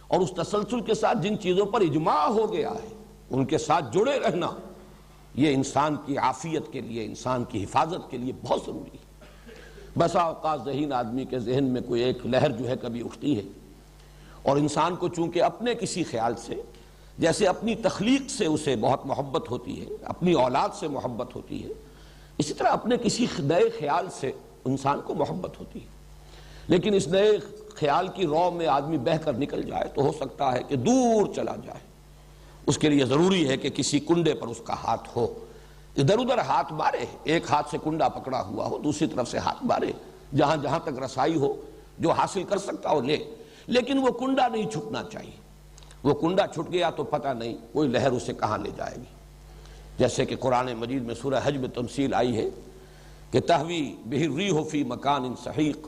اور اس تسلسل کے ساتھ جن چیزوں پر اجماع ہو گیا ہے ان کے ساتھ جڑے رہنا، یہ انسان کی عافیت کے لیے، انسان کی حفاظت کے لیے بہت ضروری ہے۔ بسا اوقات ذہین آدمی کے ذہن میں کوئی ایک لہر جو ہے کبھی اٹھتی ہے، اور انسان کو چونکہ اپنے کسی خیال سے، جیسے اپنی تخلیق سے اسے بہت محبت ہوتی ہے، اپنی اولاد سے محبت ہوتی ہے، اسی طرح اپنے کسی نئے خیال سے انسان کو محبت ہوتی ہے، لیکن اس نئے خیال کی رو میں آدمی بہہ کر نکل جائے تو ہو سکتا ہے کہ دور چلا جائے، اس کے لیے ضروری ہے کہ کسی کنڈے پر اس کا ہاتھ ہو، ادھر ادھر ہاتھ مارے، ایک ہاتھ سے کنڈا پکڑا ہوا ہو، دوسری طرف سے ہاتھ مارے، جہاں جہاں تک رسائی ہو، جو حاصل کر سکتا ہو لے، لیکن وہ کنڈا نہیں چھٹنا چاہیے۔ وہ کنڈا چھٹ گیا تو پتہ نہیں کوئی لہر اسے کہاں لے جائے گی، جیسے کہ قرآن مجید میں سورہ حج میں تمثیل آئی ہے کہ تہوی بہ الریح فی مکان سحیق،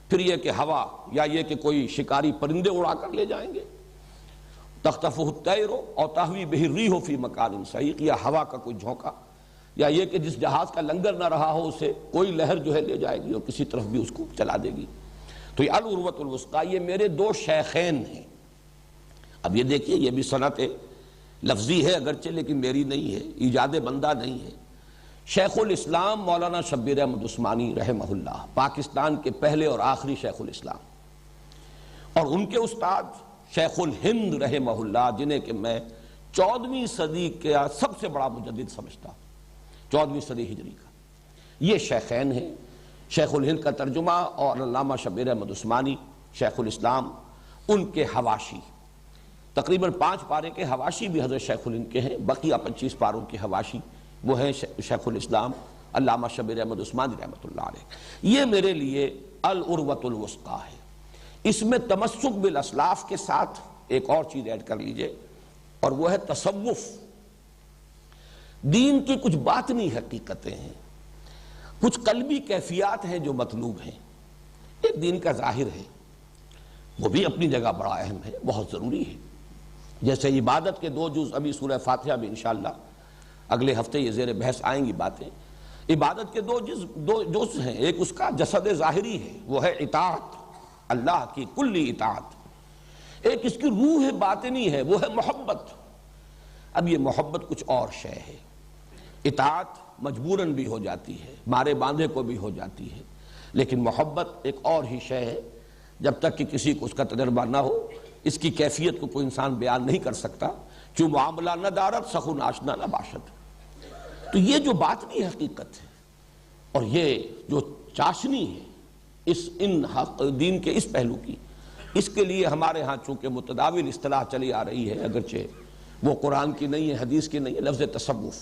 پھر یہ کہ ہوا یا یہ کہ کوئی شکاری پرندے اڑا کر لے جائیں گے، تخطفہ الطیر اور تہوی بہ الریح فی مکان سحیق، یا ہوا کا کوئی جھونکا، یا یہ کہ جس جہاز کا لنگر نہ رہا ہو اسے کوئی لہر جو ہے لے جائے گی اور کسی طرف بھی اس کو چلا دے گی۔ تو یہ العروۃ الوثقیٰ، یہ میرے دو شیخین ہیں۔ اب یہ دیکھیے، یہ بھی صنعت لفظی ہے اگرچہ، لیکن میری نہیں ہے، ایجاد بندہ نہیں ہے۔ شیخ الاسلام مولانا شبیر احمد عثمانی رحمہ اللہ، پاکستان کے پہلے اور آخری شیخ الاسلام، اور ان کے استاد شیخ الہند رحمہ اللہ، جنہیں کہ میں 14ویں صدی کا سب سے بڑا مجدد سمجھتا ہوں، 14ویں صدی ہجری کا۔ یہ شیخین ہیں، شیخ الہند کا ترجمہ اور علامہ شبیر احمد عثمانی شیخ الاسلام، ان کے حواشی، تقریباً 5 پارے کے حواشی بھی حضرت شیخ الہند کے ہیں، بقیہ 25 پاروں کے حواشی وہ ہیں شیخ الاسلام علامہ شبیر احمد عثمانی رحمۃ اللہ علیہ۔ یہ میرے لیے العروۃ الوثقیٰ ہے۔ اس میں تمسک بالاسلاف کے ساتھ ایک اور چیز ایڈ کر لیجئے، اور وہ ہے تصوف۔ دین کی کچھ باطنی حقیقتیں ہیں، کچھ قلبی کیفیات ہیں جو مطلوب ہیں۔ ایک دین کا ظاہر ہے، وہ بھی اپنی جگہ بڑا اہم ہے، بہت ضروری ہے، جیسے عبادت کے 2 جز ابھی سورہ فاتحہ میں انشاءاللہ اگلے ہفتے یہ زیر بحث آئیں گی باتیں۔ عبادت کے 2 جز ہیں، ایک اس کا جسد ظاہری ہے، وہ ہے اطاعت، اللہ کی کلی اطاعت، ایک اس کی روح باطنی ہے، وہ ہے محبت۔ اب یہ محبت کچھ اور شے ہے، اطاعت مجبوراً بھی ہو جاتی ہے، مارے باندھے کو بھی ہو جاتی ہے، لیکن محبت ایک اور ہی شے ہے، جب تک کہ کسی کو اس کا تجربہ نہ ہو، اس کی کیفیت کو کوئی انسان بیان نہیں کر سکتا۔ چوں معاملہ نہ دارت سخن آشنا نہ باشد۔ تو یہ جو باطنی حقیقت ہے اور یہ جو چاشنی ہے ان دین کے اس پہلو کی، اس کے لیے ہمارے ہاں چونکہ متداول اصطلاح چلی آ رہی ہے، اگرچہ وہ قرآن کی نہیں ہے، حدیث کی نہیں ہے، لفظ تصوف۔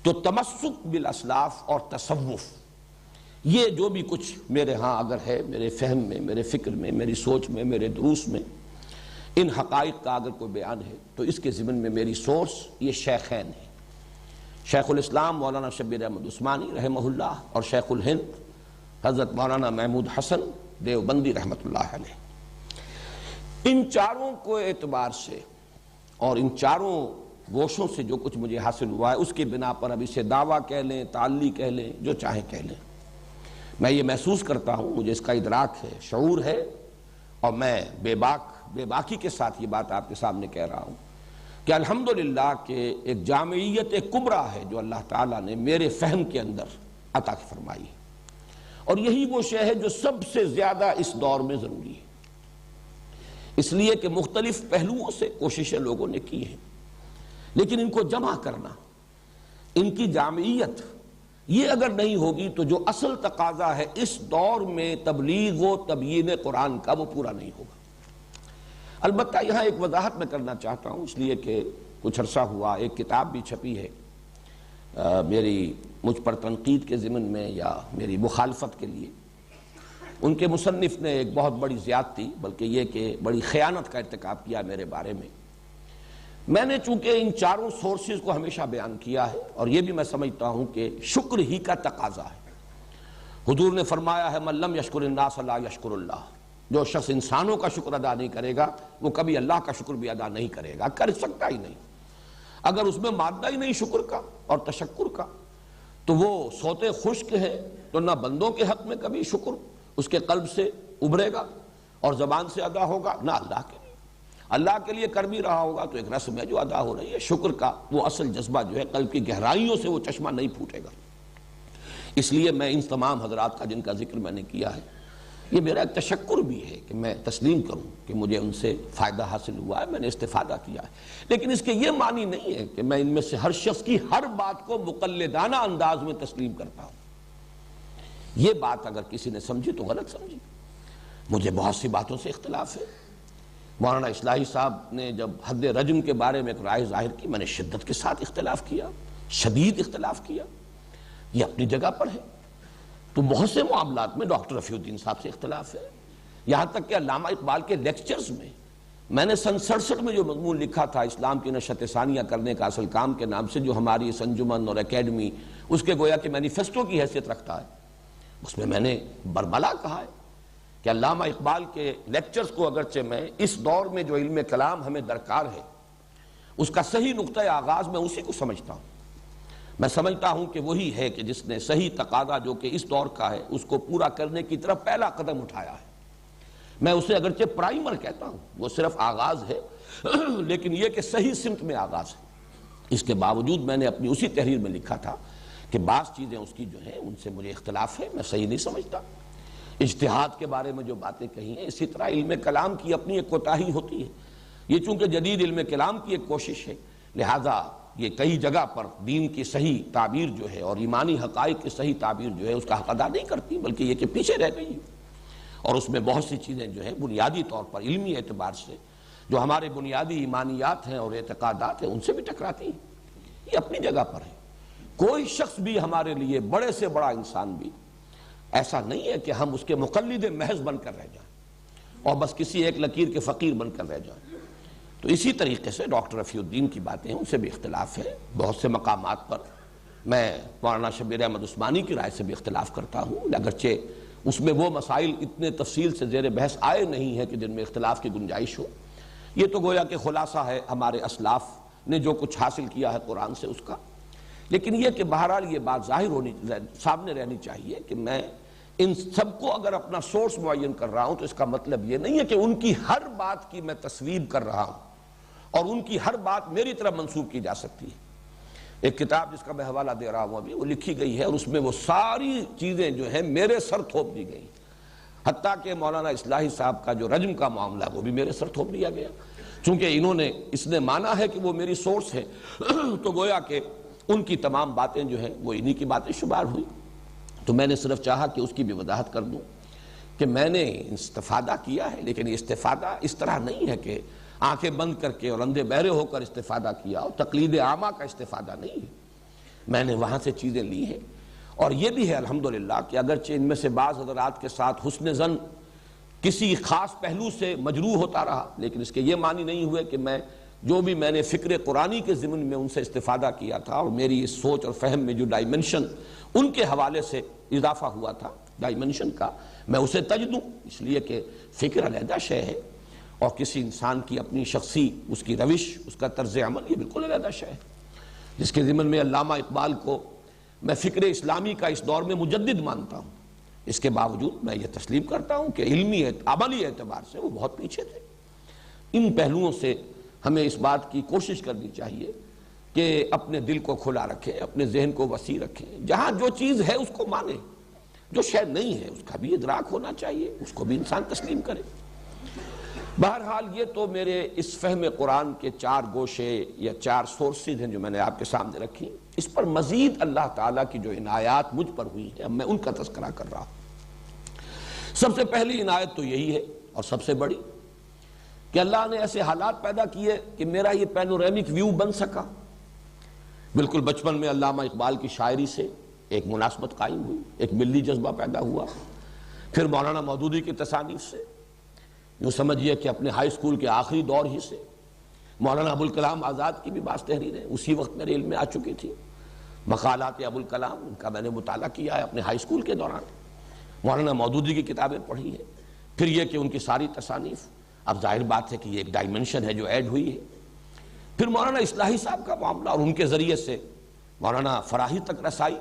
تو تمسک بالاسلاف اور تصوف، یہ جو بھی کچھ میرے ہاں اگر ہے، میرے فہم میں، میرے فکر میں، میری سوچ میں، میرے دروس میں، ان حقائق کا اگر کوئی بیان ہے تو اس کے ضمن میں میری سورس یہ شیخین ہیں، شیخ الاسلام مولانا شبیر احمد عثمانی رحمہ اللہ اور شیخ الہند حضرت مولانا محمود حسن دیوبندی رحمۃ اللہ علیہ۔ ان چاروں کو اعتبار سے اور ان چاروں گوشوں سے جو کچھ مجھے حاصل ہوا ہے، اس کی بنا پر اب اسے دعویٰ کہہ لیں، تعلی کہہ لیں، جو چاہیں کہہ لیں، میں یہ محسوس کرتا ہوں، مجھے اس کا ادراک ہے، شعور ہے، اور میں بے باکی کے ساتھ یہ بات آپ کے سامنے کہہ رہا ہوں کہ الحمدللہ کہ ایک جامعیت کبریٰ ہے جو اللہ تعالیٰ نے میرے فہم کے اندر عطا فرمائی ہے، اور یہی وہ شے ہے جو سب سے زیادہ اس دور میں ضروری ہے، اس لیے کہ مختلف پہلوؤں سے کوششیں لوگوں نے کی ہیں، لیکن ان کو جمع کرنا، ان کی جامعیت، یہ اگر نہیں ہوگی تو جو اصل تقاضا ہے اس دور میں تبلیغ و تبیین قرآن کا، وہ پورا نہیں ہوگا۔ البتہ یہاں ایک وضاحت میں کرنا چاہتا ہوں، اس لیے کہ کچھ عرصہ ہوا ایک کتاب بھی چھپی ہے مجھ پر تنقید کے ضمن میں یا میری مخالفت کے لیے۔ ان کے مصنف نے ایک بہت بڑی زیادتی، بلکہ یہ کہ بڑی خیانت کا ارتکاب کیا میرے بارے میں۔ میں نے چونکہ ان چاروں سورسز کو ہمیشہ بیان کیا ہے، اور یہ بھی میں سمجھتا ہوں کہ شکر ہی کا تقاضا ہے۔ حضور نے فرمایا ہے من لم یشکر الناس لا یشکر اللہ، جو شخص انسانوں کا شکر ادا نہیں کرے گا وہ کبھی اللہ کا شکر بھی ادا نہیں کرے گا، کر سکتا ہی نہیں۔ اگر اس میں مادہ ہی نہیں شکر کا اور تشکر کا تو وہ سوتے خشک ہے، تو نہ بندوں کے حق میں کبھی شکر اس کے قلب سے ابھرے گا اور زبان سے ادا ہوگا، نہ اللہ کے لیے۔ اللہ کے لیے کر بھی رہا ہوگا تو ایک رسم ہے جو ادا ہو رہی ہے، شکر کا وہ اصل جذبہ جو ہے قلب کی گہرائیوں سے وہ چشمہ نہیں پھوٹے گا۔ اس لیے میں ان تمام حضرات کا جن کا ذکر میں نے کیا ہے، یہ میرا ایک تشکر بھی ہے کہ میں تسلیم کروں کہ مجھے ان سے فائدہ حاصل ہوا ہے، میں نے استفادہ کیا ہے، لیکن اس کے یہ معنی نہیں ہے کہ میں ان میں سے ہر شخص کی ہر بات کو مقلدانہ انداز میں تسلیم کرتا ہوں۔ یہ بات اگر کسی نے سمجھی تو غلط سمجھی، مجھے بہت سی باتوں سے اختلاف ہے۔ مولانا اصلاحی صاحب نے جب حد رجم کے بارے میں ایک رائے ظاہر کی، میں نے شدت کے ساتھ اختلاف کیا، شدید اختلاف کیا، یہ اپنی جگہ پر ہے۔ تو بہت سے معاملات میں ڈاکٹر رفیع الدین صاحب سے اختلاف ہے، یہاں تک کہ علامہ اقبال کے لیکچرز میں میں نے سن 67 میں جو مضمون لکھا تھا اسلام کی نشت ثانیہ کرنے کا اصل کام کے نام سے، جو ہماری اس انجمن اور اکیڈمی اس کے گویا کہ مینیفیسٹو کی حیثیت رکھتا ہے، اس میں نے برملا کہا ہے کہ علامہ اقبال کے لیکچرز کو اگرچہ میں اس دور میں جو علم کلام ہمیں درکار ہے اس کا صحیح نقطۂ آغاز میں اسی کو سمجھتا ہوں۔ میں سمجھتا ہوں کہ وہی ہے کہ جس نے صحیح تقاضا جو کہ اس دور کا ہے اس کو پورا کرنے کی طرف پہلا قدم اٹھایا ہے۔ میں اسے اگرچہ پرائمر کہتا ہوں، وہ صرف آغاز ہے، لیکن یہ کہ صحیح سمت میں آغاز ہے۔ اس کے باوجود میں نے اپنی اسی تحریر میں لکھا تھا کہ بعض چیزیں اس کی جو ہیں ان سے مجھے اختلاف ہے، میں صحیح نہیں سمجھتا۔ اجتہاد کے بارے میں جو باتیں کہی ہیں، اسی طرح علم کلام کی اپنی ایک کوتاہی ہوتی ہے۔ یہ چونکہ جدید علم کلام کی ایک کوشش ہے، لہذا یہ کئی جگہ پر دین کی صحیح تعبیر جو ہے اور ایمانی حقائق کی صحیح تعبیر جو ہے اس کا حق ادا نہیں کرتی، بلکہ یہ کہ پیچھے رہ گئی ہے، اور اس میں بہت سی چیزیں جو ہیں بنیادی طور پر علمی اعتبار سے جو ہمارے بنیادی ایمانیات ہیں اور اعتقادات ہیں ان سے بھی ٹکراتی ہیں۔ یہ اپنی جگہ پر ہے۔ کوئی شخص بھی ہمارے لیے، بڑے سے بڑا انسان بھی، ایسا نہیں ہے کہ ہم اس کے مقلد محض بن کر رہ جائیں اور بس کسی ایک لکیر کے فقیر بن کر رہ جائیں۔ تو اسی طریقے سے ڈاکٹر رفیع الدین کی باتیں ہیں، ان سے بھی اختلاف ہے۔ بہت سے مقامات پر میں مولانا شبیر احمد عثمانی کی رائے سے بھی اختلاف کرتا ہوں، اگرچہ اس میں وہ مسائل اتنے تفصیل سے زیر بحث آئے نہیں ہیں کہ جن میں اختلاف کی گنجائش ہو۔ یہ تو گویا کہ خلاصہ ہے ہمارے اسلاف نے جو کچھ حاصل کیا ہے قرآن سے اس کا۔ لیکن یہ کہ بہرحال یہ بات سامنے رہنی چاہیے کہ میں ان سب کو اگر اپنا سورس معین کر رہا ہوں تو اس کا مطلب یہ نہیں ہے کہ ان کی ہر بات کی میں تصویب کر رہا ہوں اور ان کی ہر بات میری طرف منسوب کی جا سکتی ہے۔ ایک کتاب جس کا میں حوالہ دے رہا ہوں ابھی، وہ لکھی گئی ہے اور اس میں وہ ساری چیزیں جو ہیں میرے سر تھوپ دی گئی، حتیٰ کہ مولانا اصلاحی صاحب کا جو رجم کا معاملہ وہ بھی میرے سر تھوپ دیا گیا، چونکہ انہوں نے اس نے مانا ہے کہ وہ میری سورس ہے تو گویا کہ ان کی تمام باتیں جو ہیں وہ انہی کی باتیں شمار ہوئی۔ تو میں نے صرف چاہا کہ اس کی بھی وضاحت کر دوں کہ میں نے استفادہ کیا ہے، لیکن یہ استفادہ اس طرح نہیں ہے کہ آنکھیں بند کر کے اور اندھے بہرے ہو کر استفادہ کیا، اور تقلید عامہ کا استفادہ نہیں ہے۔ میں نے وہاں سے چیزیں لی ہیں، اور یہ بھی ہے الحمدللہ کہ اگرچہ ان میں سے بعض حضرات کے ساتھ حسن ظن کسی خاص پہلو سے مجروح ہوتا رہا، لیکن اس کے یہ معنی نہیں ہوئے کہ میں نے فکر قرآنی کے ضمن میں ان سے استفادہ کیا تھا، اور میری اس سوچ اور فہم میں جو ڈائمنشن ان کے حوالے سے اضافہ ہوا تھا ڈائمنشن کا، میں اسے تج دوں، اس لیے کہ فکر علیحدہ شے ہے اور کسی انسان کی اپنی شخصی اس کی روش، اس کا طرز عمل، یہ بالکل علیحدہ شے ہے، جس کے ضمن میں علامہ اقبال کو میں فکر اسلامی کا اس دور میں مجدد مانتا ہوں۔ اس کے باوجود میں یہ تسلیم کرتا ہوں کہ علمی عملی اعتبار سے وہ بہت پیچھے تھے۔ ان پہلوؤں سے ہمیں اس بات کی کوشش کرنی چاہیے کہ اپنے دل کو کھلا رکھیں، اپنے ذہن کو وسیع رکھیں، جہاں جو چیز ہے اس کو مانیں، جو شے نہیں ہے اس کا بھی ادراک ہونا چاہیے، اس کو بھی انسان تسلیم کرے۔ بہرحال یہ تو میرے اس فہم قرآن کے 4 گوشے یا 4 سورسز ہیں جو میں نے آپ کے سامنے رکھی۔ اس پر مزید اللہ تعالیٰ کی جو عنایات مجھ پر ہوئی ہیں، اب میں ان کا تذکرہ کر رہا ہوں۔ سب سے پہلی عنایت تو یہی ہے اور سب سے بڑی کہ اللہ نے ایسے حالات پیدا کیے کہ میرا یہ پینورامک ویو بن سکا۔ بالکل بچپن میں علامہ اقبال کی شاعری سے ایک مناسبت قائم ہوئی، ایک ملی جذبہ پیدا ہوا، پھر مولانا مودودی کی تصانیف سے، یوں سمجھیے کہ اپنے ہائی اسکول کے آخری دور ہی سے مولانا ابوالکلام آزاد کی بھی بعض تحریریں اسی وقت میرے علم میں آ چکی تھی، مقالات ابوالکلام ان کا میں نے مطالعہ کیا ہے اپنے ہائی اسکول کے دوران، مولانا مودودی کی کتابیں پڑھی ہیں، پھر یہ کہ ان کی ساری تصانیف، اب ظاہر بات ہے کہ یہ ایک ڈائمنشن ہے جو ایڈ ہوئی ہے، پھر مولانا اصلاحی صاحب کا معاملہ اور ان کے ذریعے سے مولانا فراہی تک رسائی۔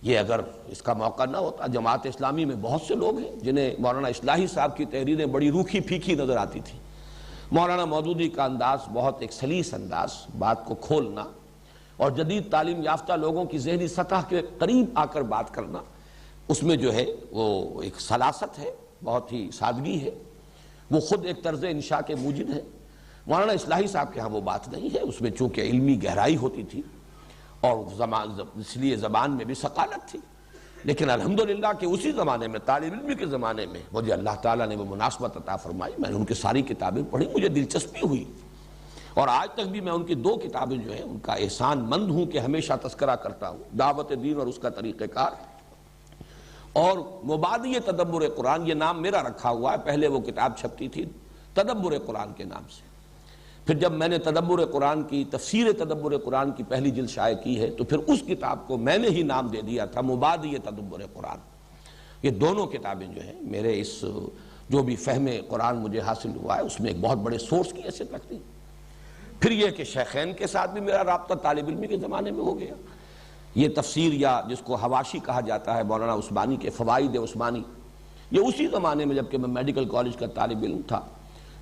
یہ اگر اس کا موقع نہ ہوتا، جماعت اسلامی میں بہت سے لوگ ہیں جنہیں مولانا اصلاحی صاحب کی تحریریں بڑی روکھی پھیکی نظر آتی تھی، مولانا مودودی کا انداز بہت ایک سلیس انداز، بات کو کھولنا اور جدید تعلیم یافتہ لوگوں کی ذہنی سطح کے قریب آ کر بات کرنا، اس میں جو ہے وہ ایک سلاست ہے، بہت ہی سادگی ہے، وہ خود ایک طرز انشاء کے موجب ہے۔ مولانا اصلاحی صاحب کے ہاں وہ بات نہیں ہے، اس میں چونکہ علمی گہرائی ہوتی تھی اور اس لیے زبان میں بھی ثقالت تھی، لیکن الحمدللہ کہ اسی زمانے میں، طالب علمی کے زمانے میں مجھے اللہ تعالیٰ نے وہ مناسبت عطا فرمائی، میں نے ان کی ساری کتابیں پڑھی، مجھے دلچسپی ہوئی، اور آج تک بھی میں ان کی 2 کتابیں جو ہیں ان کا احسان مند ہوں کہ ہمیشہ تذکرہ کرتا ہوں، دعوت دین اور اس کا طریقہ کار، اور مبادی تدبر قرآن، یہ نام میرا رکھا ہوا ہے، پہلے وہ کتاب چھپتی تھی تدبر قرآن کے نام سے۔ پھر جب میں نے تدبر قرآن کی تفسیر تدبر قرآن کی پہلی جلد شائع کی ہے تو پھر اس کتاب کو میں نے ہی نام دے دیا تھا مبادی تدبر قرآن۔ یہ دونوں کتابیں جو ہیں میرے اس جو بھی فہم قرآن مجھے حاصل ہوا ہے اس میں ایک بہت بڑے سورس کی حیثیت رکھتی ہے۔ پھر یہ کہ شیخین کے ساتھ بھی میرا رابطہ طالب علمی کے زمانے میں ہو گیا۔ یہ تفسیر یا جس کو حواشی کہا جاتا ہے مولانا عثمانی کے فوائد عثمانی، یہ اسی زمانے میں جبکہ میں میڈیکل کالج کا طالب علم تھا،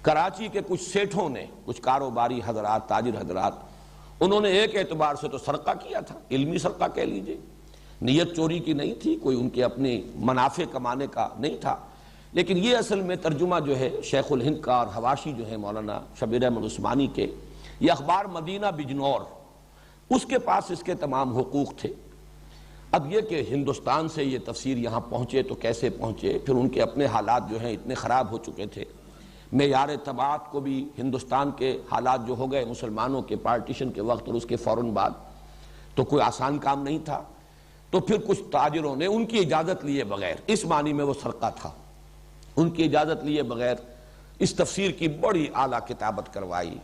کراچی کے کچھ سیٹھوں نے، کچھ کاروباری حضرات، تاجر حضرات، انہوں نے ایک اعتبار سے تو سرقہ کیا تھا، علمی سرقہ کہہ لیجئے، نیت چوری کی نہیں تھی، کوئی ان کے اپنے منافع کمانے کا نہیں تھا، لیکن یہ اصل میں ترجمہ جو ہے شیخ الہند کا اور حواشی جو ہے مولانا شبیر احمد عثمانی کے، یہ اخبار مدینہ بجنور، اس کے پاس اس کے تمام حقوق تھے۔ اب یہ کہ ہندوستان سے یہ تفسیر یہاں پہنچے تو کیسے پہنچے، پھر ان کے اپنے حالات جو ہیں اتنے خراب ہو چکے تھے، معیار طباعت کو بھی ہندوستان کے حالات جو ہو گئے مسلمانوں کے پارٹیشن کے وقت اور اس کے فوراً بعد، تو کوئی آسان کام نہیں تھا، تو پھر کچھ تاجروں نے ان کی اجازت لیے بغیر، اس معنی میں وہ سرقہ تھا، ان کی اجازت لیے بغیر اس تفسیر کی بڑی اعلیٰ کتابت کروائی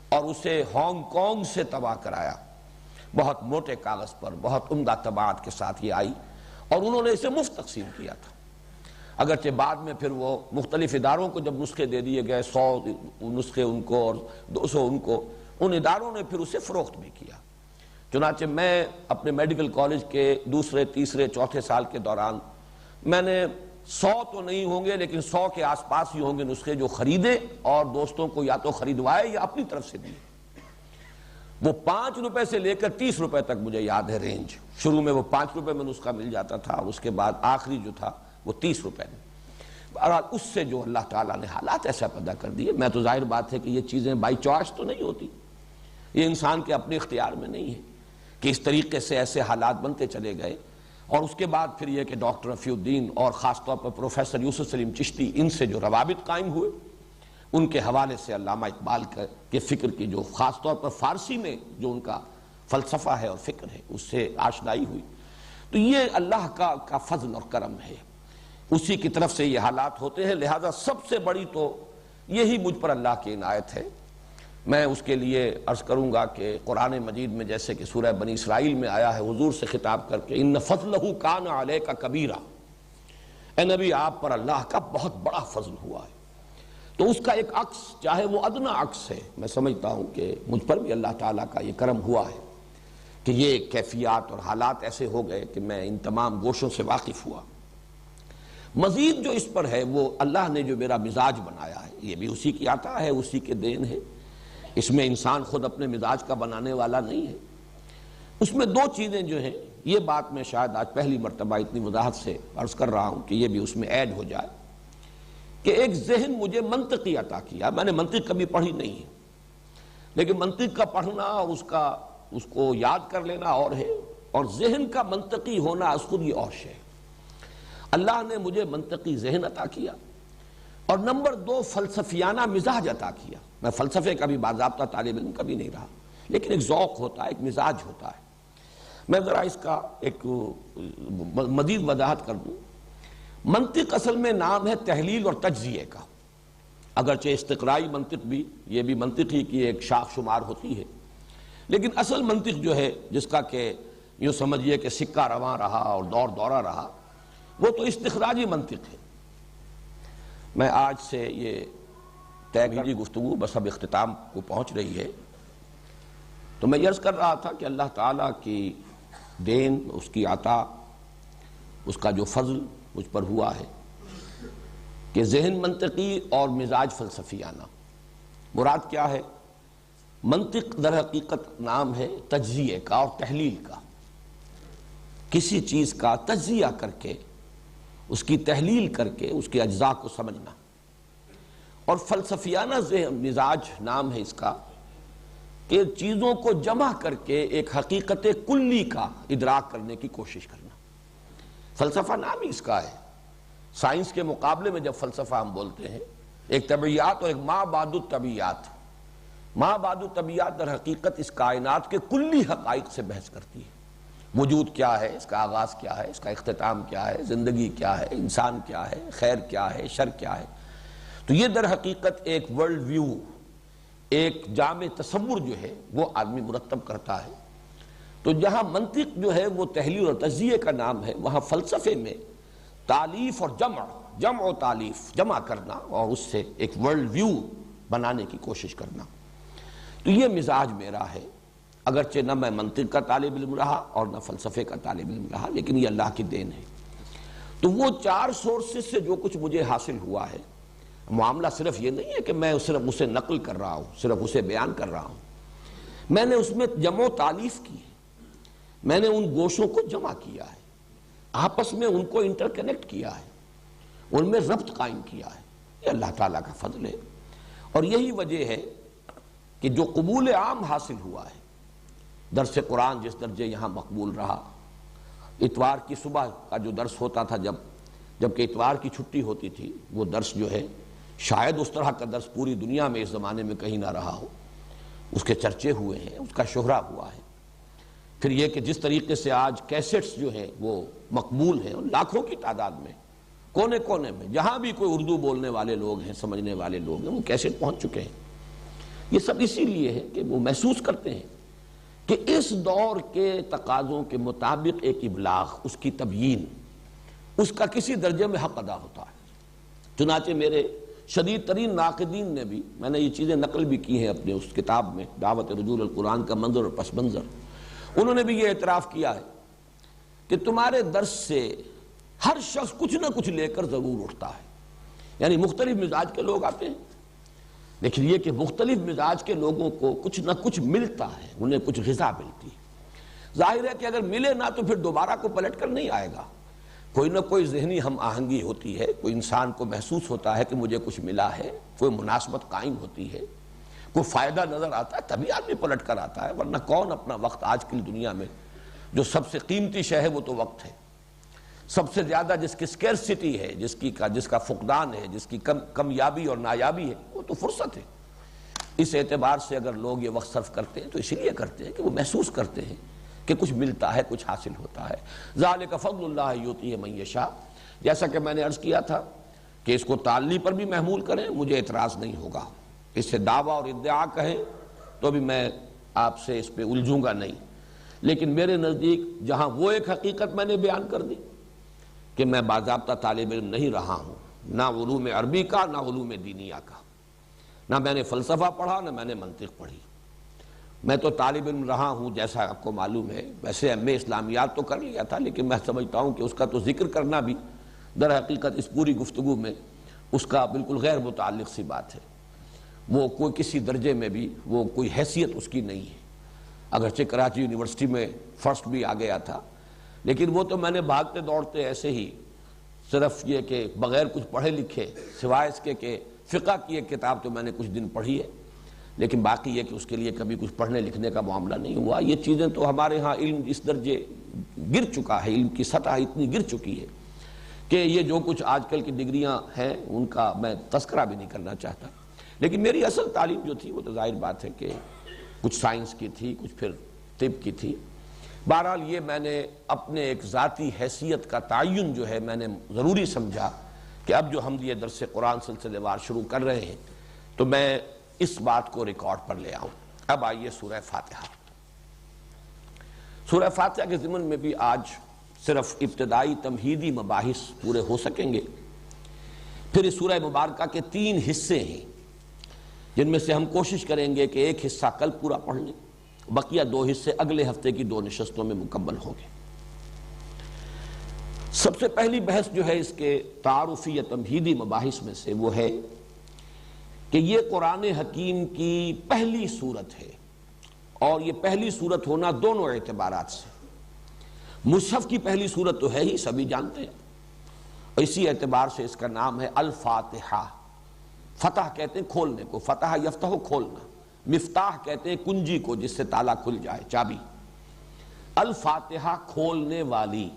اور اسے ہانگ کانگ سے طبع کرایا، بہت موٹے کاغذ پر بہت عمدہ طباعت کے ساتھ یہ آئی، اور انہوں نے اسے مفت تقسیم کیا تھا۔ اگرچہ بعد میں پھر وہ مختلف اداروں کو جب نسخے دے دیے گئے، 100 نسخے ان کو اور 200 ان کو، ان اداروں نے پھر اسے فروخت بھی کیا۔ چنانچہ میں اپنے میڈیکل کالج کے دوسرے، تیسرے، چوتھے سال کے دوران میں نے 100 تو نہیں ہوں گے لیکن 100 کے آس پاس ہی ہوں گے نسخے جو خریدے اور دوستوں کو یا تو خریدوائے یا اپنی طرف سے دیے۔ وہ 5 روپے سے لے کر 30 روپے تک مجھے یاد ہے رینج، شروع میں وہ 5 روپے میں نسخہ مل جاتا تھا اور اس کے بعد آخری جو تھا وہ 30 روپے میں۔ بہرحال اس سے جو اللہ تعالیٰ نے حالات ایسا پیدا کر دیے، میں تو ظاہر بات ہے کہ یہ چیزیں بائی چوائس تو نہیں ہوتی، یہ انسان کے اپنے اختیار میں نہیں ہے کہ اس طریقے سے ایسے حالات بنتے چلے گئے۔ اور اس کے بعد پھر یہ کہ ڈاکٹر رفیع الدین اور خاص طور پر پروفیسر یوسف سلیم چشتی، ان سے جو روابط قائم ہوئے، ان کے حوالے سے علامہ اقبال کے فکر کی جو خاص طور پر فارسی میں جو ان کا فلسفہ ہے اور فکر ہے اس سے آشنائی ہوئی، تو یہ اللہ کا فضل اور کرم ہے، اسی کی طرف سے یہ حالات ہوتے ہیں۔ لہذا سب سے بڑی تو یہی مجھ پر اللہ کی عنایت ہے۔ میں اس کے لیے عرض کروں گا کہ قرآن مجید میں جیسے کہ سورہ بنی اسرائیل میں آیا ہے حضور سے خطاب کر کے، ان فضلہ کان علیک کبیرا، اے نبی آپ پر اللہ کا بہت بڑا فضل ہوا ہے۔ تو اس کا ایک عکس، چاہے وہ ادنا عکس ہے، میں سمجھتا ہوں کہ مجھ پر بھی اللہ تعالیٰ کا یہ کرم ہوا ہے کہ یہ کیفیات اور حالات ایسے ہو گئے کہ میں ان تمام گوشوں سے واقف ہوا۔ مزید جو اس پر ہے وہ اللہ نے جو میرا مزاج بنایا ہے، یہ بھی اسی کی عطا ہے، اسی کے دین ہے، اس میں انسان خود اپنے مزاج کا بنانے والا نہیں ہے۔ اس میں 2 چیزیں جو ہیں، یہ بات میں شاید آج پہلی مرتبہ اتنی وضاحت سے عرض کر رہا ہوں کہ یہ بھی اس میں ایڈ ہو جائے، کہ ایک ذہن مجھے منطقی عطا کیا۔ میں نے منطق کبھی پڑھی نہیں ہے، لیکن منطق کا پڑھنا اور اس کو یاد کر لینا اور ہے، اور ذہن کا منطقی ہونا از خود یہ اور ہے۔ اللہ نے مجھے منطقی ذہن عطا کیا، اور نمبر 2 فلسفیانہ مزاج عطا کیا۔ میں فلسفے کا بھی باضابطہ طالب علم کبھی نہیں رہا، لیکن ایک ذوق ہوتا ہے، ایک مزاج ہوتا ہے۔ میں ذرا اس کا ایک مزید وضاحت کر دوں۔ منطق اصل میں نام ہے تحلیل اور تجزیے کا، اگرچہ استقرائی منطق بھی، یہ بھی منطق ہی کی ایک شاخ شمار ہوتی ہے، لیکن اصل منطق جو ہے جس کا کہ یوں سمجھیے کہ سکہ رواں رہا اور دور دورہ رہا، وہ تو استخراجی منطق ہے۔ میں آج سے یہ طے کیجیے گفتگو بس اب اختتام کو پہنچ رہی ہے، تو میں عرض کر رہا تھا کہ اللہ تعالیٰ کی دین، اس کی عطا، اس کا جو فضل مجھ پر ہوا ہے کہ ذہن منطقی اور مزاج فلسفیانہ۔ مراد کیا ہے؟ منطق در حقیقت نام ہے تجزیے کا اور تحلیل کا، کسی چیز کا تجزیہ کر کے، اس کی تحلیل کر کے اس کے اجزاء کو سمجھنا، اور فلسفیانہ مزاج نام ہے اس کا کہ چیزوں کو جمع کر کے ایک حقیقت کلی کا ادراک کرنے کی کوشش کرنا۔ فلسفہ نام ہی اس کا ہے۔ سائنس کے مقابلے میں جب فلسفہ ہم بولتے ہیں، ایک طبیعیات اور ایک ما بعد الطبیعات، ما بعد الطبیعات در حقیقت اس کائنات کے کلی حقائق سے بحث کرتی ہے۔ وجود کیا ہے، اس کا آغاز کیا ہے، اس کا اختتام کیا ہے، زندگی کیا ہے، انسان کیا ہے، خیر کیا ہے، شر کیا ہے۔ تو یہ در حقیقت ایک ورلڈ ویو، ایک جامع تصور جو ہے وہ آدمی مرتب کرتا ہے۔ تو جہاں منطق جو ہے وہ تحلیل اور تجزیے کا نام ہے، وہاں فلسفے میں تالیف اور جمع و تالیف، جمع کرنا اور اس سے ایک ورلڈ ویو بنانے کی کوشش کرنا۔ تو یہ مزاج میرا ہے، اگرچہ نہ میں منطق کا طالب علم رہا اور نہ فلسفے کا طالب علم رہا، لیکن یہ اللہ کی دین ہے۔ تو وہ 4 سورسز سے جو کچھ مجھے حاصل ہوا ہے، معاملہ صرف یہ نہیں ہے کہ میں صرف اسے نقل کر رہا ہوں، صرف اسے بیان کر رہا ہوں، میں نے اس میں جمع و تالیف کی ہے، میں نے ان گوشوں کو جمع کیا ہے، آپس میں ان کو انٹر کنیکٹ کیا ہے، ان میں ربط قائم کیا ہے۔ یہ اللہ تعالیٰ کا فضل ہے، اور یہی وجہ ہے کہ جو قبول عام حاصل ہوا ہے، درس قرآن جس درجے یہاں مقبول رہا، اتوار کی صبح کا جو درس ہوتا تھا جبکہ اتوار کی چھٹی ہوتی تھی، وہ درس جو ہے شاید اس طرح کا درس پوری دنیا میں اس زمانے میں کہیں نہ رہا ہو، اس کے چرچے ہوئے ہیں، اس کا شہرہ ہوا ہے۔ پھر یہ کہ جس طریقے سے آج کیسٹس جو ہیں وہ مقبول ہیں، لاکھوں کی تعداد میں، کونے کونے میں جہاں بھی کوئی اردو بولنے والے لوگ ہیں، سمجھنے والے لوگ ہیں، وہ کیسٹ پہنچ چکے ہیں۔ یہ سب اسی لیے ہے کہ وہ محسوس کرتے ہیں کہ اس دور کے تقاضوں کے مطابق ایک ابلاغ، اس کی تبیین، اس کا کسی درجے میں حق ادا ہوتا ہے۔ چنانچہ میرے شدید ترین ناقدین نے بھی، میں نے یہ چیزیں نقل بھی کی ہیں اپنے اس کتاب میں، دعوت رجوع القرآن کا منظر اور پس منظر، انہوں نے بھی یہ اعتراف کیا ہے کہ تمہارے درس سے ہر شخص کچھ نہ کچھ لے کر ضرور اٹھتا ہے، یعنی مختلف مزاج کے لوگ آتے ہیں، لیکن یہ کہ مختلف مزاج کے لوگوں کو کچھ نہ کچھ ملتا ہے، انہیں کچھ غذا ملتی ہے۔ ظاہر ہے کہ اگر ملے نہ تو پھر دوبارہ کو پلٹ کر نہیں آئے گا، کوئی نہ کوئی ذہنی ہم آہنگی ہوتی ہے، کوئی انسان کو محسوس ہوتا ہے کہ مجھے کچھ ملا ہے، کوئی مناسبت قائم ہوتی ہے، کوئی فائدہ نظر آتا ہے، تبھی آدمی پلٹ کر آتا ہے، ورنہ کون اپنا وقت، آج کی دنیا میں جو سب سے قیمتی شے ہے وہ تو وقت ہے، سب سے زیادہ جس کی سکیرسٹی ہے، جس کا فقدان ہے، جس کی کمیابی اور نایابی ہے، وہ تو فرصت ہے۔ اس اعتبار سے اگر لوگ یہ وقت صرف کرتے ہیں تو اس لیے کرتے ہیں کہ وہ محسوس کرتے ہیں کہ کچھ ملتا ہے، کچھ حاصل ہوتا ہے۔ ذالک فضل اللہ یؤتیہ من یشاء، جیسا کہ میں نے عرض کیا تھا کہ اس کو تعلی پر بھی محمول کریں، مجھے اعتراض نہیں ہوگا، اس سے دعویٰ اور ادعا کہیں تو بھی میں آپ سے اس پہ الجھوں گا نہیں، لیکن میرے نزدیک جہاں وہ ایک حقیقت میں نے بیان کر دی کہ میں باضابطہ طالب علم نہیں رہا ہوں، نہ علوم عربی کا، نہ علوم دینیہ کا، نہ میں نے فلسفہ پڑھا، نہ میں نے منطق پڑھی، میں تو طالب علم رہا ہوں جیسا آپ کو معلوم ہے، ویسے ایم اے اسلامیات تو کر لیا تھا، لیکن میں سمجھتا ہوں کہ اس کا تو ذکر کرنا بھی در حقیقت اس پوری گفتگو میں اس کا بالکل غیر متعلق سی بات ہے، وہ کوئی کسی درجے میں بھی وہ کوئی حیثیت اس کی نہیں ہے، اگرچہ کراچی یونیورسٹی میں فرسٹ بھی آ گیا تھا، لیکن وہ تو میں نے بھاگتے دوڑتے ایسے ہی، صرف یہ کہ بغیر کچھ پڑھے لکھے، سوائے اس کے کہ فقہ کی ایک کتاب تو میں نے کچھ دن پڑھی ہے، لیکن باقی یہ کہ اس کے لیے کبھی کچھ پڑھنے لکھنے کا معاملہ نہیں ہوا۔ یہ چیزیں تو ہمارے ہاں علم اس درجے گر چکا ہے، علم کی سطح اتنی گر چکی ہے کہ یہ جو کچھ آج کل کی ڈگریاں ہیں ان کا میں تذکرہ بھی نہیں کرنا چاہتا، لیکن میری اصل تعلیم جو تھی وہ تو ظاہر بات ہے کہ کچھ سائنس کی تھی، کچھ پھر طب کی تھی۔ بہرحال یہ میں نے اپنے ایک ذاتی حیثیت کا تعین جو ہے میں نے ضروری سمجھا کہ اب جو ہم یہ درس قرآن سلسلے وار شروع کر رہے ہیں تو میں اس بات کو ریکارڈ پر لے آؤں۔ اب آئیے سورہ فاتحہ۔ سورہ فاتحہ کے ضمن میں بھی آج صرف ابتدائی تمہیدی مباحث پورے ہو سکیں گے، پھر اس سورہ مبارکہ کے 3 حصے ہیں جن میں سے ہم کوشش کریں گے کہ ایک حصہ کل پورا پڑھ لیں، بقیہ 2 حصے اگلے ہفتے کی 2 نشستوں میں مکمل ہوں گے۔ سب سے پہلی بحث جو ہے اس کے تعارفی یا تمہیدی مباحث میں سے وہ ہے کہ یہ قرآن حکیم کی پہلی صورت ہے، اور یہ پہلی صورت ہونا دونوں اعتبارات سے، مصحف کی پہلی صورت تو ہے ہی، سبھی جانتے ہیں، اور اسی اعتبار سے اس کا نام ہے الفاتحہ۔ فتح کہتے ہیں کھولنے کو، فتح یفتح کھولنا، مفتاح کہتے ہیں کنجی کو جس سے تالا کھل جائے، چابی۔ الفاتحہ کھولنے والی،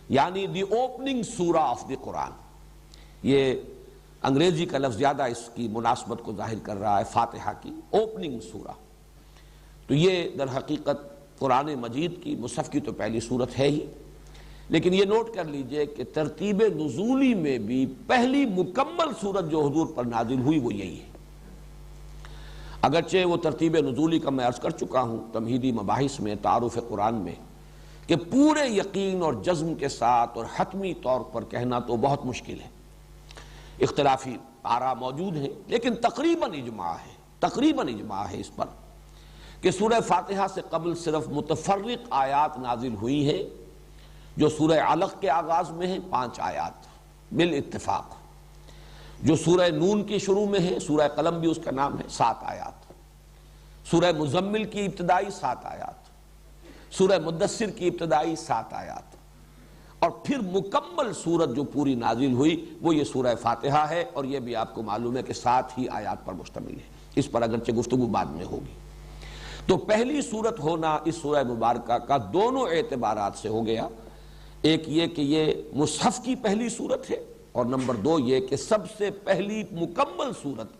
یعنی دی اوپننگ سورہ آف دی قرآن۔ یہ انگریزی کا لفظ زیادہ اس کی مناسبت کو ظاہر کر رہا ہے، فاتحہ کی اوپننگ سورہ۔ تو یہ در حقیقت قرآن مجید کی، مصحف کی تو پہلی صورت ہے ہی، لیکن یہ نوٹ کر لیجئے کہ ترتیب نزولی میں بھی پہلی مکمل سورت جو حضور پر نازل ہوئی وہ یہی ہے، اگرچہ وہ ترتیب نزولی کا میں عرض کر چکا ہوں تمہیدی مباحث میں، تعارف قرآن میں، کہ پورے یقین اور جزم کے ساتھ اور حتمی طور پر کہنا تو بہت مشکل ہے، اختلافی آراء موجود ہیں، لیکن تقریباً اجماع ہے اس پر کہ سورہ فاتحہ سے قبل صرف متفرق آیات نازل ہوئی ہیں، جو سورہ علق کے آغاز میں ہیں 5 آیات بالاتفاق، جو سورہ نون کی شروع میں ہے، سورہ قلم بھی اس کا نام ہے، 7 آیات، سورہ مزمل کی ابتدائی 7 آیات، سورہ مدثر کی ابتدائی 7 آیات، اور پھر مکمل سورت جو پوری نازل ہوئی وہ یہ سورہ فاتحہ ہے، اور یہ بھی آپ کو معلوم ہے کہ 7 ہی آیات پر مشتمل ہے، اس پر اگرچہ گفتگو بعد میں ہوگی۔ تو پہلی سورت ہونا اس سورہ مبارکہ کا دونوں اعتبارات سے ہو گیا، ایک یہ کہ یہ مصحف کی پہلی سورت ہے، اور نمبر 2 یہ کہ سب سے پہلی مکمل سورت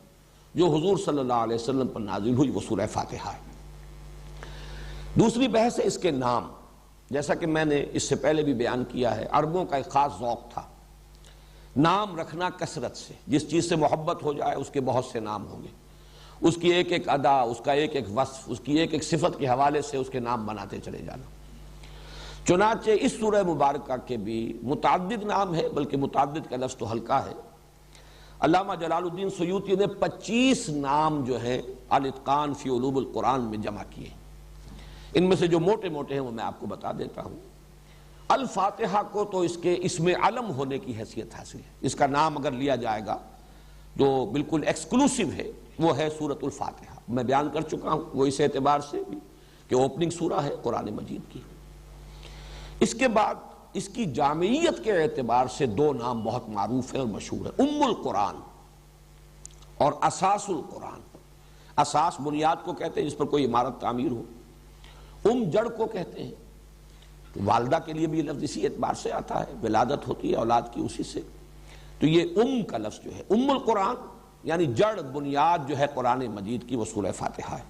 جو حضور صلی اللہ علیہ وسلم پر نازل ہوئی وہ سورہ فاتحہ ہے۔ دوسری بحث ہے اس کے نام، جیسا کہ میں نے اس سے پہلے بھی بیان کیا ہے، عربوں کا ایک خاص ذوق تھا نام رکھنا کثرت سے، جس چیز سے محبت ہو جائے اس کے بہت سے نام ہوں گے، اس کی ایک ایک ادا، اس کا ایک ایک وصف، اس کی ایک ایک صفت کے حوالے سے اس کے نام بناتے چلے جانا۔ چنانچہ اس سورہ مبارکہ کے بھی متعدد نام ہے، بلکہ متعدد کا لفظ تو ہلکا ہے۔ علامہ جلال الدین سیوطی نے 25 نام جو ہے الاتقان فی علوم القرآن میں جمع کیے، ان میں سے جو موٹے موٹے ہیں وہ میں آپ کو بتا دیتا ہوں۔ الفاتحہ کو تو اس کے اسم علم ہونے کی حیثیت حاصل ہے، اس کا نام اگر لیا جائے گا جو بالکل ایکسکلوسیو ہے وہ ہے سورۃ الفاتحہ، میں بیان کر چکا ہوں وہ اس اعتبار سے بھی کہ اوپننگ سورہ ہے قرآن مجید کی۔ اس کے بعد اس کی جامعیت کے اعتبار سے 2 نام بہت معروف ہیں اور مشہور ہیں، ام القرآن اور اساس القرآن۔ اساس بنیاد کو کہتے ہیں جس پر کوئی عمارت تعمیر ہو، جڑ کو کہتے ہیں، والدہ کے لیے بھی یہ لفظ اسی اعتبار سے آتا ہے، ولادت ہوتی ہے اولاد کی اسی سے، تو یہ کا لفظ جو ہے ام القرآن یعنی جڑ بنیاد جو ہے قرآن مجید کی وہ سورہ فاتحہ ہے۔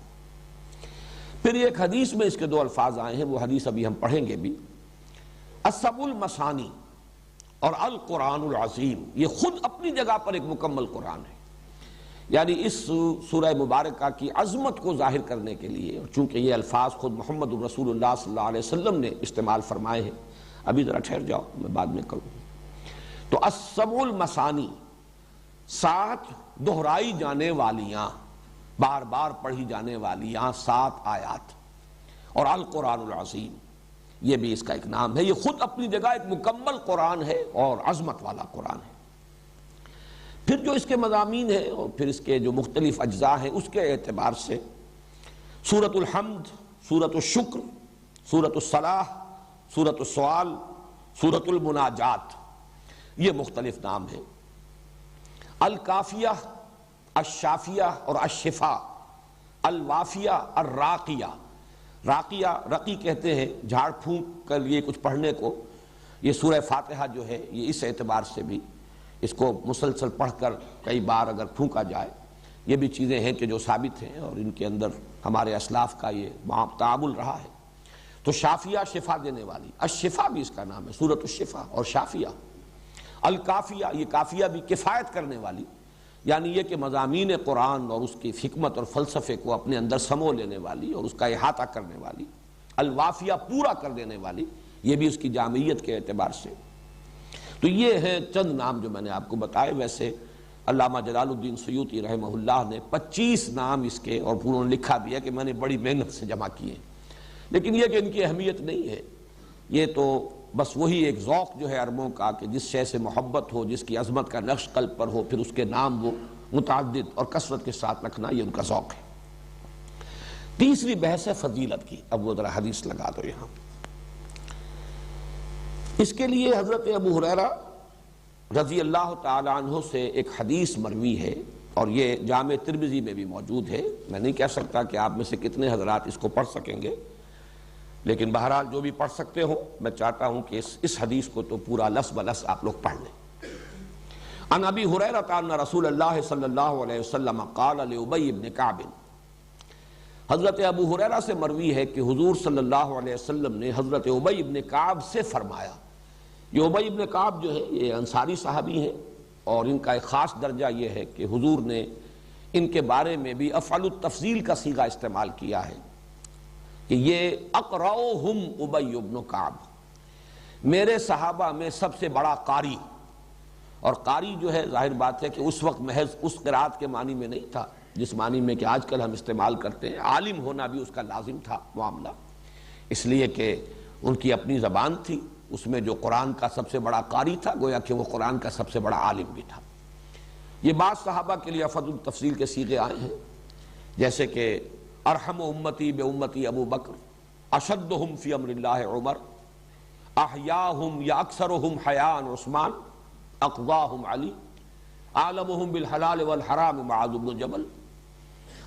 پھر ایک حدیث میں اس کے 2 الفاظ آئے ہیں، وہ حدیث ابھی ہم پڑھیں گے بھی، السبع المثانی اور القرآن العظیم، یہ خود اپنی جگہ پر ایک مکمل قرآن ہے، یعنی اس سورہ مبارکہ کی عظمت کو ظاہر کرنے کے لیے، اور چونکہ یہ الفاظ خود محمد رسول اللہ صلی اللہ علیہ وسلم نے استعمال فرمائے ہیں، ابھی ذرا ٹھہر جاؤ میں بعد میں کروں، تو السبع المثانی 7 دہرائی جانے والیاں، بار بار پڑھی جانے والیاں 7 آیات، اور القرآن العظیم یہ بھی اس کا ایک نام ہے، یہ خود اپنی جگہ ایک مکمل قرآن ہے اور عظمت والا قرآن ہے۔ پھر جو اس کے مضامین ہیں اور پھر اس کے جو مختلف اجزاء ہیں اس کے اعتبار سے سورۃ الحمد، سورۃ الشکر، سورۃ الصلاح، سورۃ السؤال، سورۃ المناجات، یہ مختلف نام ہیں۔ الکافیہ، الشافیہ اور الشفا، الوافیہ، الراقیہ، راقیہ رقی کہتے ہیں جھاڑ پھونک کر لیے کچھ پڑھنے کو، یہ سورہ فاتحہ جو ہے یہ اس اعتبار سے بھی اس کو مسلسل پڑھ کر کئی بار اگر پھونکا جائے، یہ بھی چیزیں ہیں کہ جو ثابت ہیں اور ان کے اندر ہمارے اسلاف کا یہ تعامل رہا ہے۔ تو شافیہ شفا دینے والی، الشفا بھی اس کا نام ہے، سورۃ الشفا اور شافیہ۔ الکافیہ، یہ کافیہ بھی کفایت کرنے والی، یعنی یہ کہ مضامین قرآن اور اس کی حکمت اور فلسفے کو اپنے اندر سمو لینے والی اور اس کا احاطہ کرنے والی۔ الوافیہ، پورا کر دینے والی، یہ بھی اس کی جامعیت کے اعتبار سے۔ تو یہ ہیں چند نام جو میں نے آپ کو بتائے۔ ویسے علامہ جلال الدین سیوطی رحمہ اللہ نے 25 نام اس کے، اور انہوں نے لکھا بھی ہے کہ میں نے بڑی محنت سے جمع کیے، لیکن یہ کہ ان کی اہمیت نہیں ہے، یہ تو بس وہی ایک ذوق جو ہے عربوں کا کہ جس شے سے محبت ہو، جس کی عظمت کا نقش قلب پر ہو، پھر اس کے نام وہ متعدد اور کثرت کے ساتھ رکھنا، یہ ان کا ذوق ہے۔ تیسری بحث ہے فضیلت کی، اب وہ ذرا حدیث لگا دو یہاں۔ اس کے لیے حضرت ابو ہریرہ رضی اللہ تعالی عنہ سے ایک حدیث مروی ہے، اور یہ جامع ترمذی میں بھی موجود ہے۔ میں نہیں کہہ سکتا کہ آپ میں سے کتنے حضرات اس کو پڑھ سکیں گے، لیکن بہرحال جو بھی پڑھ سکتے ہو میں چاہتا ہوں کہ اس حدیث کو تو پورا لفظ بلفظ آپ لوگ پڑھ لیں۔ عن ابی ہریرہ ان رسول اللہ صلی اللہ علیہ وسلم قال لابی بن کعب، حضرت ابو ہریرہ سے مروی ہے کہ حضور صلی اللہ علیہ وسلم نے حضرت ابی بن کعب سے فرمایا، یہ ابی بن کعب جو ہے یہ انصاری صحابی ہیں، اور ان کا ایک خاص درجہ یہ ہے کہ حضور نے ان کے بارے میں بھی افعل التفضیل کا صیغہ استعمال کیا ہے کہ یہ اقرؤہم ابی بن کعب، میرے صحابہ میں سب سے بڑا قاری. اور قاری جو ہے ظاہر بات ہے کہ اس وقت محض اس قرات کے معنی میں نہیں تھا جس معنی میں کہ آج کل ہم استعمال کرتے ہیں، عالم ہونا بھی اس کا لازم تھا معاملہ، اس لیے کہ ان کی اپنی زبان تھی، اس میں جو قرآن کا سب سے بڑا قاری تھا گویا کہ وہ قرآن کا سب سے بڑا عالم بھی تھا. یہ بعض صحابہ کے لیے افضل التفضیل کے صیغے آئے ہیں، جیسے کہ ارحم امتی بے امتی ابو بکر، اشدہم فی امر اللہ عمر، احیاہم یا اکثرہم حیاء عثمان، اقضاہم علی، عالمہم بالحلال والحرام معاذ بن جبل،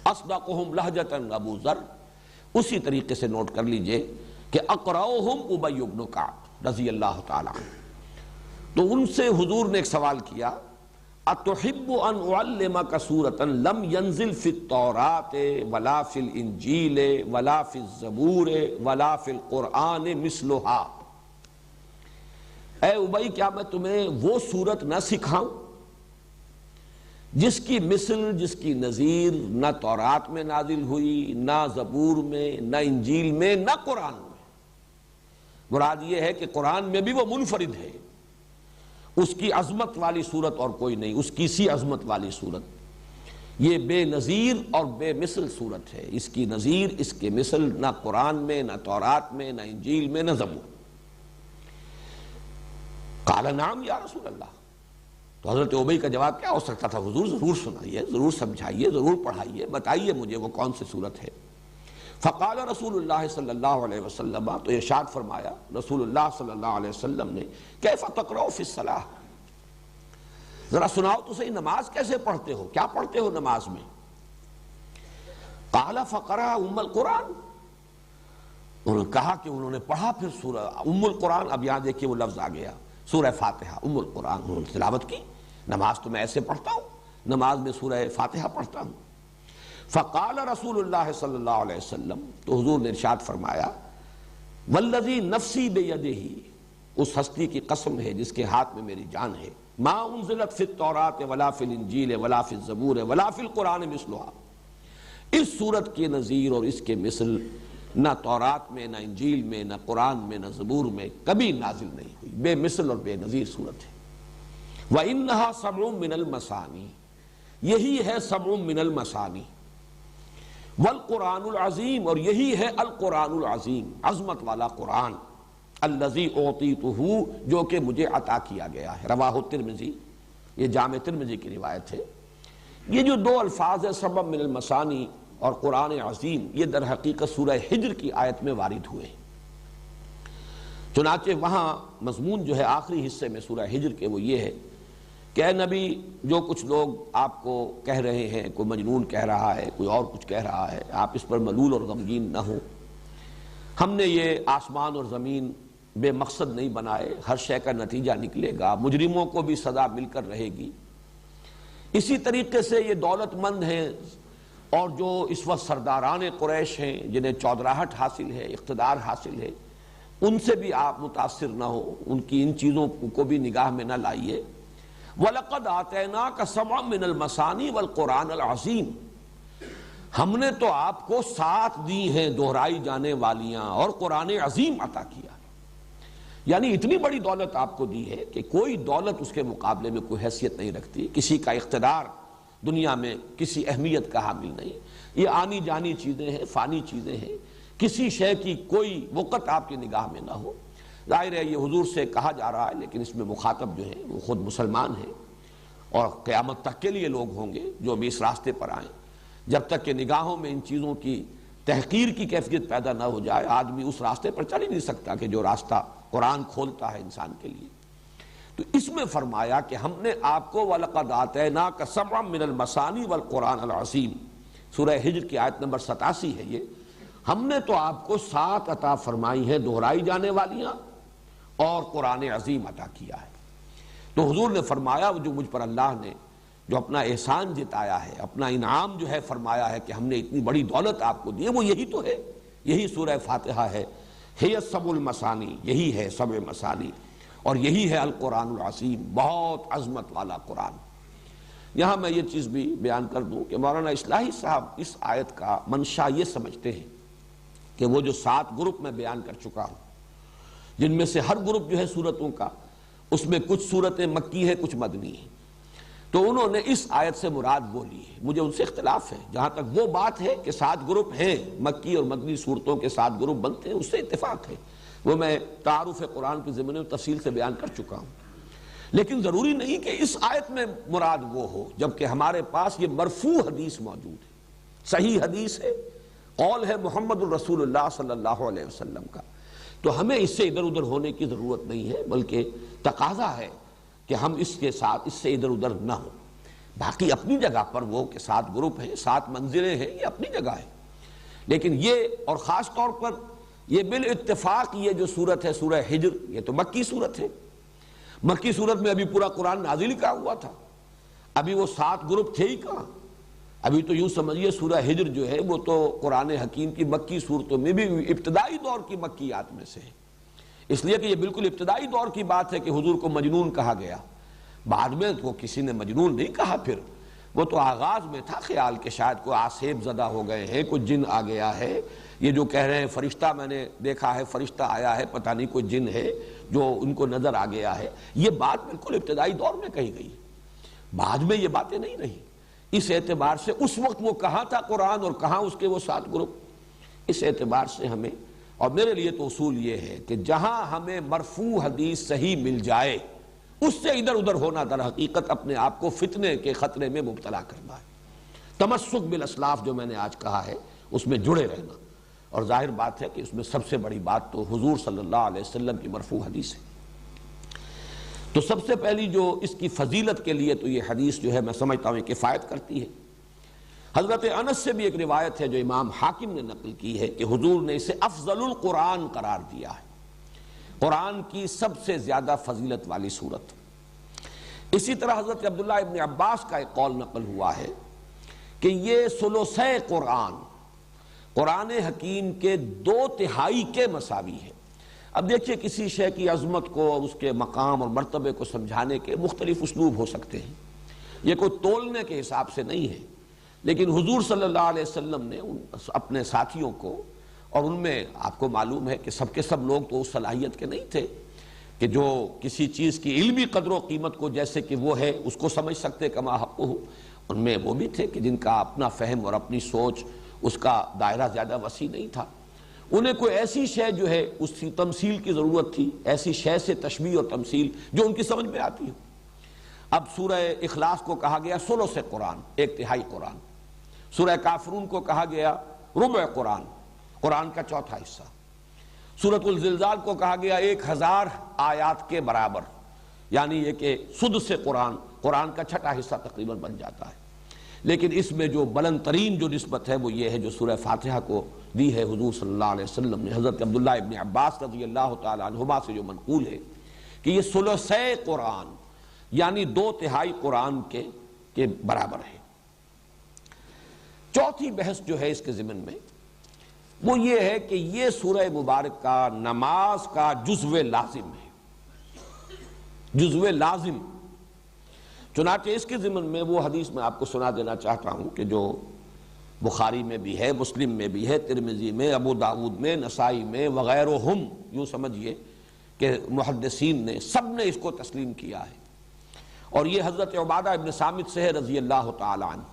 اصدقہم لہجۃ ابو ذر. اسی طریقے سے نوٹ کر لیجئے کہ اقرؤہم ابی بن کعب رضی اللہ تعالی عنہ. تو ان سے حضور نے ایک سوال کیا، اتحب ان اعلمک سورۃ لم ینزل فی التوراۃ ولا فی الانجیل ولا فی الزبور ولا فی القرآن مثلھا. اے ابی کیا میں تمہیں وہ سورت نہ سکھاؤں جس کی مثل، جس کی نظیر نہ تورات میں نازل ہوئی، نہ زبور میں، نہ انجیل میں، نہ قرآن میں. مراد یہ ہے کہ قرآن میں بھی وہ منفرد ہے، اس کی عظمت والی صورت اور کوئی نہیں، اس کی سی عظمت والی صورت. یہ بے نظیر اور بے مثل صورت ہے، اس کی نظیر، اس کے مثل نہ قرآن میں، نہ تورات میں، نہ انجیل میں، نہ زبور. قال نعم یا رسول اللہ. تو حضرت ابی کا جواب کیا ہو سکتا تھا؟ حضور ضرور سنائیے، ضرور سمجھائیے، ضرور پڑھائیے، بتائیے مجھے وہ کون سی صورت ہے. فقال رسول اللہ صلی اللہ علیہ وسلم، تو ارشاد فرمایا رسول اللہ صلی اللہ علیہ وسلم نے، کیف تقرؤ فی الصلاۃ، ذرا سناؤ تو صحیح نماز کیسے پڑھتے ہو، کیا پڑھتے ہو نماز میں. قال فقرأ ام القرآن، انہوں نے کہا کہ انہوں نے پڑھا پھر سورہ ام القرآن. اب یہاں دیکھیے وہ لفظ آ گیا، سورہ فاتحہ، ام القرآن انہوں نے تلاوت کی. نماز تو میں ایسے پڑھتا ہوں، نماز میں سورہ فاتحہ پڑھتا ہوں. فقال رسول اللہ صلی اللہ علیہ وسلم، تو حضور نے ارشاد فرمایا، والذی نفسی بیدہ، اس ہستی کی قسم ہے جس کے ہاتھ میں میری جان ہے، ما انزلت فی التوراۃ ولا فی الانجیل ولا فی الزبور ولا فی القرآن مثلھا. اس صورت کے نظیر اور اس کے مثل نہ تورات میں، نہ انجیل میں، نہ قرآن میں، نہ زبور میں کبھی نازل نہیں ہوئی. بے مثل اور بے نظیر صورت ہے. وَإِنَّهَا سَبْعٌ مِّنَ الْمَثَانِي، یہی ہے سبع من المثانی. والقرآن العظیم، اور یہی ہے القرآن العظیم، عظمت والا قرآن. الذی اعطیتہ، جو کہ مجھے عطا کیا گیا ہے. رواہ ترمذی، یہ جامع ترمذی کی روایت ہے. یہ جو دو الفاظ ہیں سبع من المثانی اور قرآن عظیم، یہ در حقیقت سورہ حجر کی آیت میں وارد ہوئے. چنانچہ وہاں مضمون جو ہے آخری حصے میں سورہ حجر کے وہ یہ ہے کہ اے نبی، جو کچھ لوگ آپ کو کہہ رہے ہیں، کوئی مجنون کہہ رہا ہے، کوئی اور کچھ کہہ رہا ہے، آپ اس پر ملول اور غمگین نہ ہوں. ہم نے یہ آسمان اور زمین بے مقصد نہیں بنائے، ہر شے کا نتیجہ نکلے گا، مجرموں کو بھی سزا مل کر رہے گی. اسی طریقے سے یہ دولت مند ہیں اور جو اس وقت سرداران قریش ہیں جنہیں چودراہٹ حاصل ہے، اقتدار حاصل ہے، ان سے بھی آپ متاثر نہ ہو، ان کی ان چیزوں کو بھی نگاہ میں نہ لائیے. وَلَقَدْ آتَيْنَاكَ سَبْعًا مِّنَ الْمَثَانِي وَالْقُرْآنَ الْعَظِيمِ، ہم نے تو آپ کو 7 دی ہیں دہرائی جانے والیاں اور قرآن عظیم عطا کیا. یعنی اتنی بڑی دولت آپ کو دی ہے کہ کوئی دولت اس کے مقابلے میں کوئی حیثیت نہیں رکھتی. کسی کا اقتدار دنیا میں کسی اہمیت کا حامل نہیں. یہ آنی جانی چیزیں ہیں، فانی چیزیں ہیں، کسی شے کی کوئی وقت آپ کی نگاہ میں نہ ہو. ظاہر ہے یہ حضور سے کہا جا رہا ہے، لیکن اس میں مخاطب جو ہیں وہ خود مسلمان ہیں، اور قیامت تک کے لیے لوگ ہوں گے جو بھی اس راستے پر آئیں. جب تک کہ نگاہوں میں ان چیزوں کی تحقیر کی کیفیت پیدا نہ ہو جائے، آدمی اس راستے پر چل ہی نہیں سکتا کہ جو راستہ قرآن کھولتا ہے انسان کے لیے. تو اس میں فرمایا کہ ہم نے آپ کو وَلَقَدْ آتَيْنَاكَ سَبْعًا مِّنَ الْمَثَانِي وَالْقُرْآنَ الْعَظِيمِ، سورہ حجر کی آیت نمبر 87 ہے یہ. ہم نے تو آپ کو 7 عطا فرمائی ہیں دہرائی جانے والیاں اور قرآن عظیم عطا کیا ہے. تو حضور نے فرمایا جو مجھ پر اللہ نے جو اپنا احسان جتایا ہے، اپنا انعام جو ہے فرمایا ہے کہ ہم نے اتنی بڑی دولت آپ کو دی ہے، وہ یہی تو ہے، یہی سورہ فاتحہ ہے. ہی سبع المثانی، یہی ہے سبع مثانی. اور یہی ہے القرآن العظیم، بہت عظمت والا قرآن۔ یہاں میں یہ چیز بھی بیان کر دوں کہ مولانا اصلاحی صاحب اس آیت کا منشا یہ سمجھتے ہیں کہ وہ جو 7 گروپ میں بیان کر چکا ہوں، جن میں سے ہر گروپ جو ہے سورتوں کا، اس میں کچھ سورتیں مکی ہیں، کچھ مدنی ہیں، تو انہوں نے اس آیت سے مراد وہ لی ہے۔ مجھے ان سے اختلاف ہے، جہاں تک وہ بات ہے کہ 7 گروپ ہیں، مکی اور مدنی صورتوں کے 7 گروپ بنتے ہیں، اس سے اتفاق ہے، وہ میں تعارف قرآن کے ضمن میں تفصیل سے بیان کر چکا ہوں۔ لیکن ضروری نہیں کہ اس آیت میں مراد وہ ہو، جبکہ ہمارے پاس یہ مرفوع حدیث موجود ہے، صحیح حدیث ہے، قول ہے محمد الرسول اللہ صلی اللہ علیہ وسلم کا، تو ہمیں اس سے ادھر ادھر ہونے کی ضرورت نہیں ہے، بلکہ تقاضا ہے کہ ہم اس کے ساتھ اس سے ادھر ادھر نہ ہوں۔ باقی اپنی جگہ پر وہ کہ 7 گروپ ہیں، 7 منزلیں ہیں، یہ اپنی جگہ ہے، لیکن یہ اور خاص طور پر یہ بالاتفاق یہ جو صورت ہے سورہ ہجر، یہ تو مکی صورت ہے۔ مکی صورت میں ابھی پورا قرآن نازل ہی کہا ہوا تھا، ابھی وہ 7 گروپ تھے ہی کہاں۔ ابھی تو یوں سمجھیے سورہ ہجر جو ہے وہ تو قرآن حکیم کی مکی صورتوں میں بھی ابتدائی دور کی مکیات میں سے ہے، اس لیے کہ یہ بالکل ابتدائی دور کی بات ہے کہ حضور کو مجنون کہا گیا۔ بعد میں تو کسی نے مجنون نہیں کہا، پھر وہ تو آغاز میں تھا خیال کہ شاید کوئی آسیب زدہ ہو گئے ہیں، کوئی جن آ گیا ہے، یہ جو کہہ رہے ہیں فرشتہ میں نے دیکھا ہے، فرشتہ آیا ہے، پتہ نہیں کوئی جن ہے جو ان کو نظر آ گیا ہے، یہ بات بالکل ابتدائی دور میں کہی گئی، بعد میں یہ باتیں نہیں رہی۔ اس اعتبار سے اس وقت وہ کہاں تھا قرآن اور کہاں اس کے وہ 7 گروپ، اس اعتبار سے ہمیں، اور میرے لیے تو اصول یہ ہے کہ جہاں ہمیں مرفوع حدیث صحیح مل جائے اس سے ادھر ادھر ہونا در حقیقت اپنے آپ کو فتنے کے خطرے میں مبتلا کرنا ہے۔ تمسک بالاسلاف جو میں نے آج کہا ہے اس میں جڑے رہنا، اور ظاہر بات ہے کہ اس میں سب سے بڑی بات تو حضور صلی اللہ علیہ وسلم کی مرفوع حدیث ہے۔ تو سب سے پہلی جو اس کی فضیلت کے لیے تو یہ حدیث جو ہے میں سمجھتا ہوں کفایت کرتی ہے۔ حضرت انس سے بھی ایک روایت ہے جو امام حاکم نے نقل کی ہے کہ حضور نے اسے افضل القرآن قرار دیا ہے، قرآن کی سب سے زیادہ فضیلت والی صورت۔ اسی طرح حضرت عبداللہ ابن عباس کا ایک قول نقل ہوا ہے کہ یہ ثلث قرآن، قرآن حکیم کے 2/3 کے مساوی ہے۔ اب دیکھیے کسی شے کی عظمت کو اور اس کے مقام اور مرتبے کو سمجھانے کے مختلف اسلوب ہو سکتے ہیں، یہ کوئی تولنے کے حساب سے نہیں ہے، لیکن حضور صلی اللہ علیہ وسلم نے اپنے ساتھیوں کو، اور ان میں آپ کو معلوم ہے کہ سب کے سب لوگ تو اس صلاحیت کے نہیں تھے کہ جو کسی چیز کی علمی قدر و قیمت کو جیسے کہ وہ ہے اس کو سمجھ سکتے کما حق ہو، ان میں وہ بھی تھے کہ جن کا اپنا فہم اور اپنی سوچ اس کا دائرہ زیادہ وسیع نہیں تھا، انہیں کوئی ایسی شے جو ہے اس کی تمثیل کی ضرورت تھی، ایسی شے سے تشبیہ اور تمثیل جو ان کی سمجھ میں آتی ہو۔ اب سورہ اخلاص کو کہا گیا ثلث قرآن، 1/3 قرآن، سورہ کافرون کو کہا گیا ربع قرآن، قرآن کا 1/4 حصہ، سورۃ الزلزال کو کہا گیا 1000 آیات کے برابر، یعنی یہ کہ سدس قرآن، قرآن کا 6واں حصہ تقریباً بن جاتا ہے۔ لیکن اس میں جو بلند ترین جو نسبت ہے وہ یہ ہے جو سورہ فاتحہ کو دی ہے حضور صلی اللہ علیہ وسلم نے حضرت عبداللہ ابن عباس رضی اللہ تعالی عنہما سے جو منقول ہے کہ یہ ثلث قرآن یعنی 2/3 قرآن کے برابر ہے۔ چوتھی بحث جو ہے اس کے ضمن میں وہ یہ ہے کہ یہ سورہ مبارک کا نماز کا جزو لازم ہے، جزو لازم۔ چنانچہ اس کے ضمن میں وہ حدیث میں آپ کو سنا دینا چاہتا ہوں کہ جو بخاری میں بھی ہے، مسلم میں بھی ہے، ترمذی میں، ابو داؤد میں، نسائی میں وغیرہم، یوں سمجھیے کہ محدثین نے سب نے اس کو تسلیم کیا ہے، اور یہ حضرت عبادہ ابن صامت سے ہے رضی اللہ تعالی عنہ۔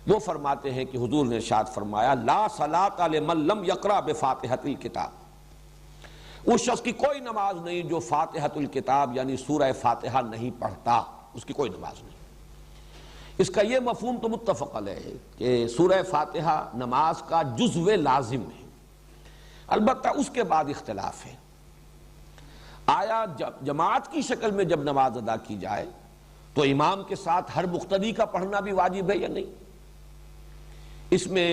وہ فرماتے ہیں کہ حضور نے ارشاد فرمایا لا صلاۃ لمن لم یقرأ بفاتحۃ الکتاب، اس شخص کی کوئی نماز نہیں جو فاتحۃ الکتاب یعنی سورہ فاتحہ نہیں پڑھتا، اس کی کوئی نماز نہیں۔ اس کا یہ مفہوم تو متفق علیہ ہے کہ سورہ فاتحہ نماز کا جزو لازم ہے، البتہ اس کے بعد اختلاف ہے، آیا جماعت کی شکل میں جب نماز ادا کی جائے تو امام کے ساتھ ہر مقتدی کا پڑھنا بھی واجب ہے یا نہیں؟ اس میں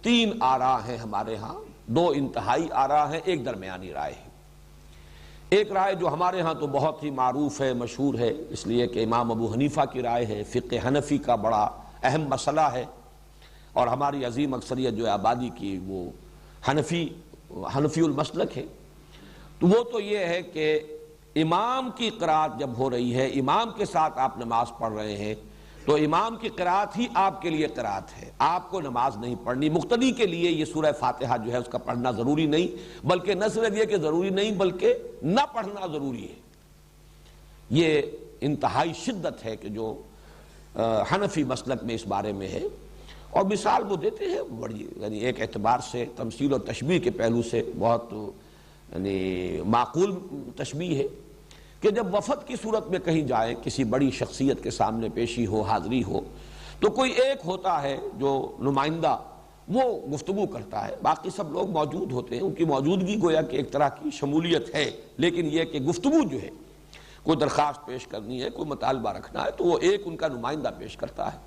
3 آراء ہیں ہمارے ہاں، 2 انتہائی آراء ہیں، ایک درمیانی رائے ہے۔ ایک رائے جو ہمارے ہاں تو بہت ہی معروف ہے، مشہور ہے، اس لیے کہ امام ابو حنیفہ کی رائے ہے، فقہ حنفی کا بڑا اہم مسئلہ ہے، اور ہماری عظیم اکثریت جو ہے آبادی کی وہ حنفی المسلک ہے، تو وہ تو یہ ہے کہ امام کی قرات جب ہو رہی ہے، امام کے ساتھ آپ نماز پڑھ رہے ہیں، تو امام کی قرات ہی آپ کے لیے قرات ہے، آپ کو نماز نہیں پڑھنی۔ مقتدی کے لیے یہ سورہ فاتحہ جو ہے اس کا پڑھنا ضروری نہیں، بلکہ نہ صرف یہ کہ ضروری نہیں بلکہ نہ پڑھنا ضروری ہے۔ یہ انتہائی شدت ہے کہ جو حنفی مسلک میں اس بارے میں ہے، اور مثال وہ دیتے ہیں بڑی، یعنی ایک اعتبار سے تمثیل و تشبیہ کے پہلو سے بہت یعنی معقول تشبیہ ہے کہ جب وفد کی صورت میں کہیں جائے، کسی بڑی شخصیت کے سامنے پیشی ہو، حاضری ہو، تو کوئی ایک ہوتا ہے جو نمائندہ، وہ گفتگو کرتا ہے، باقی سب لوگ موجود ہوتے ہیں، ان کی موجودگی گویا کہ ایک طرح کی شمولیت ہے، لیکن یہ کہ گفتگو جو ہے، کوئی درخواست پیش کرنی ہے، کوئی مطالبہ رکھنا ہے، تو وہ ایک ان کا نمائندہ پیش کرتا ہے۔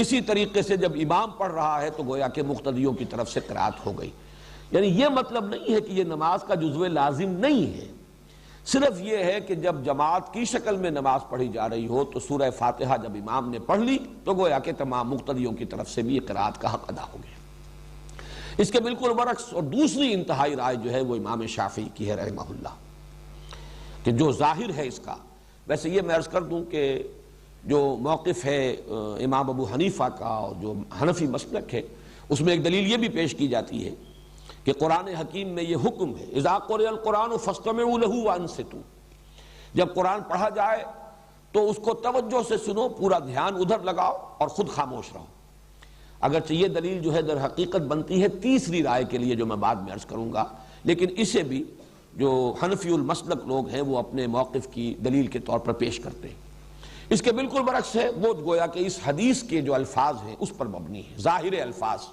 اسی طریقے سے جب امام پڑھ رہا ہے تو گویا کہ مقتدیوں کی طرف سے قرات ہو گئی۔ یعنی یہ مطلب نہیں ہے کہ یہ نماز کا جزو لازم نہیں ہے، صرف یہ ہے کہ جب جماعت کی شکل میں نماز پڑھی جا رہی ہو تو سورہ فاتحہ جب امام نے پڑھ لی تو گویا کہ تمام مقتدیوں کی طرف سے بھی یہ قرات کا حق ادا ہو گیا۔ اس کے بالکل برعکس اور دوسری انتہائی رائے جو ہے وہ امام شافعی کی ہے رحمہ اللہ، کہ جو ظاہر ہے اس کا، ویسے یہ میں عرض کر دوں کہ جو موقف ہے امام ابو حنیفہ کا اور جو حنفی مسلک ہے، اس میں ایک دلیل یہ بھی پیش کی جاتی ہے کہ قرآن حکیم میں یہ حکم ہے، اذا قرئ القرآن فاستمعوا له وانصتوا، جب قرآن پڑھا جائے تو اس کو توجہ سے سنو، پورا دھیان ادھر لگاؤ اور خود خاموش رہو۔ اگرچہ یہ دلیل جو ہے در حقیقت بنتی ہے تیسری رائے کے لیے جو میں بعد میں عرض کروں گا، لیکن اسے بھی جو حنفی المسلک لوگ ہیں وہ اپنے موقف کی دلیل کے طور پر پیش کرتے ہیں۔ اس کے بالکل برعکس ہے، وہ گویا کہ اس حدیث کے جو الفاظ ہیں اس پر مبنی ہے، ظاہر الفاظ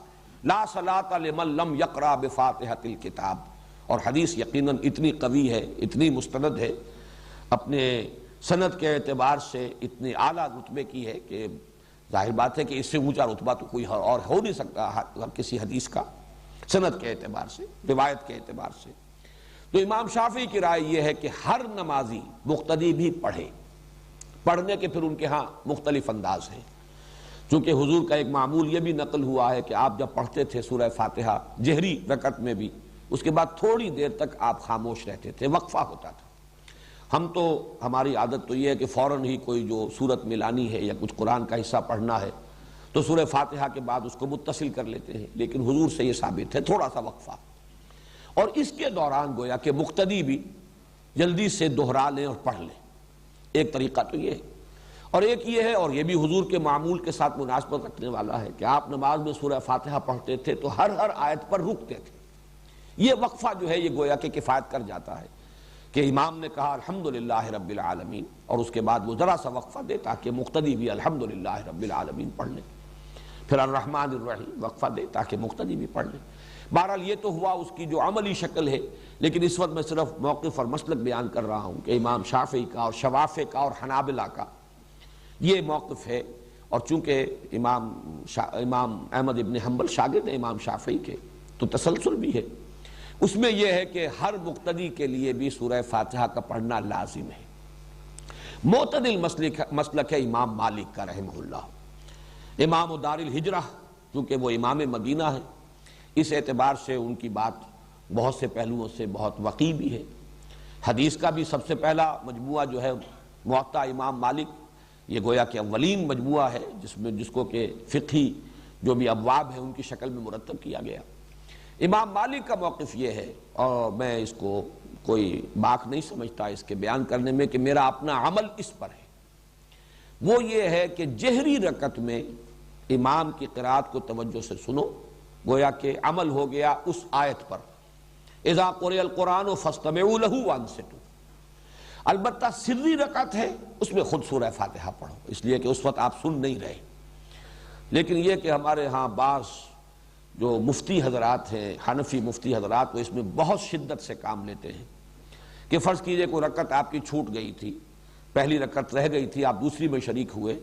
لا صلاۃ لمن لم یقرأ بفاتحۃ الکتاب، اور حدیث یقیناً اتنی قوی ہے، اتنی مستند ہے، اپنے سند کے اعتبار سے اتنی اعلیٰ رتبے کی ہے کہ ظاہر بات ہے کہ اس سے اونچا رتبہ تو کوئی اور ہو نہیں سکتا کسی حدیث کا، سند کے اعتبار سے، روایت کے اعتبار سے۔ تو امام شافعی کی رائے یہ ہے کہ ہر نمازی مقتدی بھی پڑھے، پڑھنے کے پھر ان کے ہاں مختلف انداز ہیں، چونکہ حضور کا ایک معمول یہ بھی نقل ہوا ہے کہ آپ جب پڑھتے تھے سورہ فاتحہ جہری رکعت میں بھی، اس کے بعد تھوڑی دیر تک آپ خاموش رہتے تھے، وقفہ ہوتا تھا۔ ہم تو ہماری عادت تو یہ ہے کہ فوراً ہی کوئی جو سورت ملانی ہے یا کچھ قرآن کا حصہ پڑھنا ہے تو سورہ فاتحہ کے بعد اس کو متصل کر لیتے ہیں، لیکن حضور سے یہ ثابت ہے تھوڑا سا وقفہ، اور اس کے دوران گویا کہ مقتدی بھی جلدی سے دہرا لیں اور پڑھ لیں۔ ایک طریقہ تو یہ ہے، اور ایک یہ ہے، اور یہ بھی حضور کے معمول کے ساتھ مناسبت رکھنے والا ہے، کہ آپ نماز میں سورہ فاتحہ پڑھتے تھے تو ہر آیت پر رکتے تھے۔ یہ وقفہ جو ہے یہ گویا کہ کفایت کر جاتا ہے کہ امام نے کہا الحمدللہ رب العالمین، اور اس کے بعد وہ ذرا سا وقفہ دے تاکہ مقتدی بھی الحمدللہ رب العالمین پڑھ لیں، پھر الرحمن الرحیم وقفہ دے تاکہ مقتدی بھی پڑھ لیں۔ بہرحال یہ تو ہوا اس کی جو عملی شکل ہے، لیکن اس وقت میں صرف موقف اور مسلک بیان کر رہا ہوں کہ امام شافعی کا اور شوافع کا اور حنابلہ کا یہ موقف ہے، اور چونکہ امام احمد ابن حنبل شاگرد ہیں امام شافعی کے، تو تسلسل بھی ہے اس میں، یہ ہے کہ ہر مقتدی کے لیے بھی سورہ فاتحہ کا پڑھنا لازم ہے۔ معتدل مسلک ہے امام مالک کا رحمہ اللہ، امام دار الہجرہ، چونکہ وہ امام مدینہ ہے، اس اعتبار سے ان کی بات بہت سے پہلوؤں سے بہت وقی بھی ہے۔ حدیث کا بھی سب سے پہلا مجموعہ جو ہے موطا امام مالک، یہ گویا کہ اولین مجموعہ ہے جس کو کہ فقہی جو بھی ابواب ہیں ان کی شکل میں مرتب کیا گیا۔ امام مالک کا موقف یہ ہے، اور میں اس کو کوئی باک نہیں سمجھتا اس کے بیان کرنے میں کہ میرا اپنا عمل اس پر ہے، وہ یہ ہے کہ جہری رکعت میں امام کی قرات کو توجہ سے سنو، گویا کہ عمل ہو گیا اس آیت پر، اذا قرئ القرآن فاستمعوا له وانصتوا۔ البتہ سری رکعت ہے، اس میں خود سورہ فاتحہ پڑھو، اس لیے کہ اس وقت آپ سن نہیں رہے۔ لیکن یہ کہ ہمارے ہاں بعض جو مفتی حضرات ہیں، حنفی مفتی حضرات، وہ اس میں بہت شدت سے کام لیتے ہیں کہ فرض کیجئے کوئی رکعت آپ کی چھوٹ گئی تھی، پہلی رکعت رہ گئی تھی، آپ دوسری میں شریک ہوئے،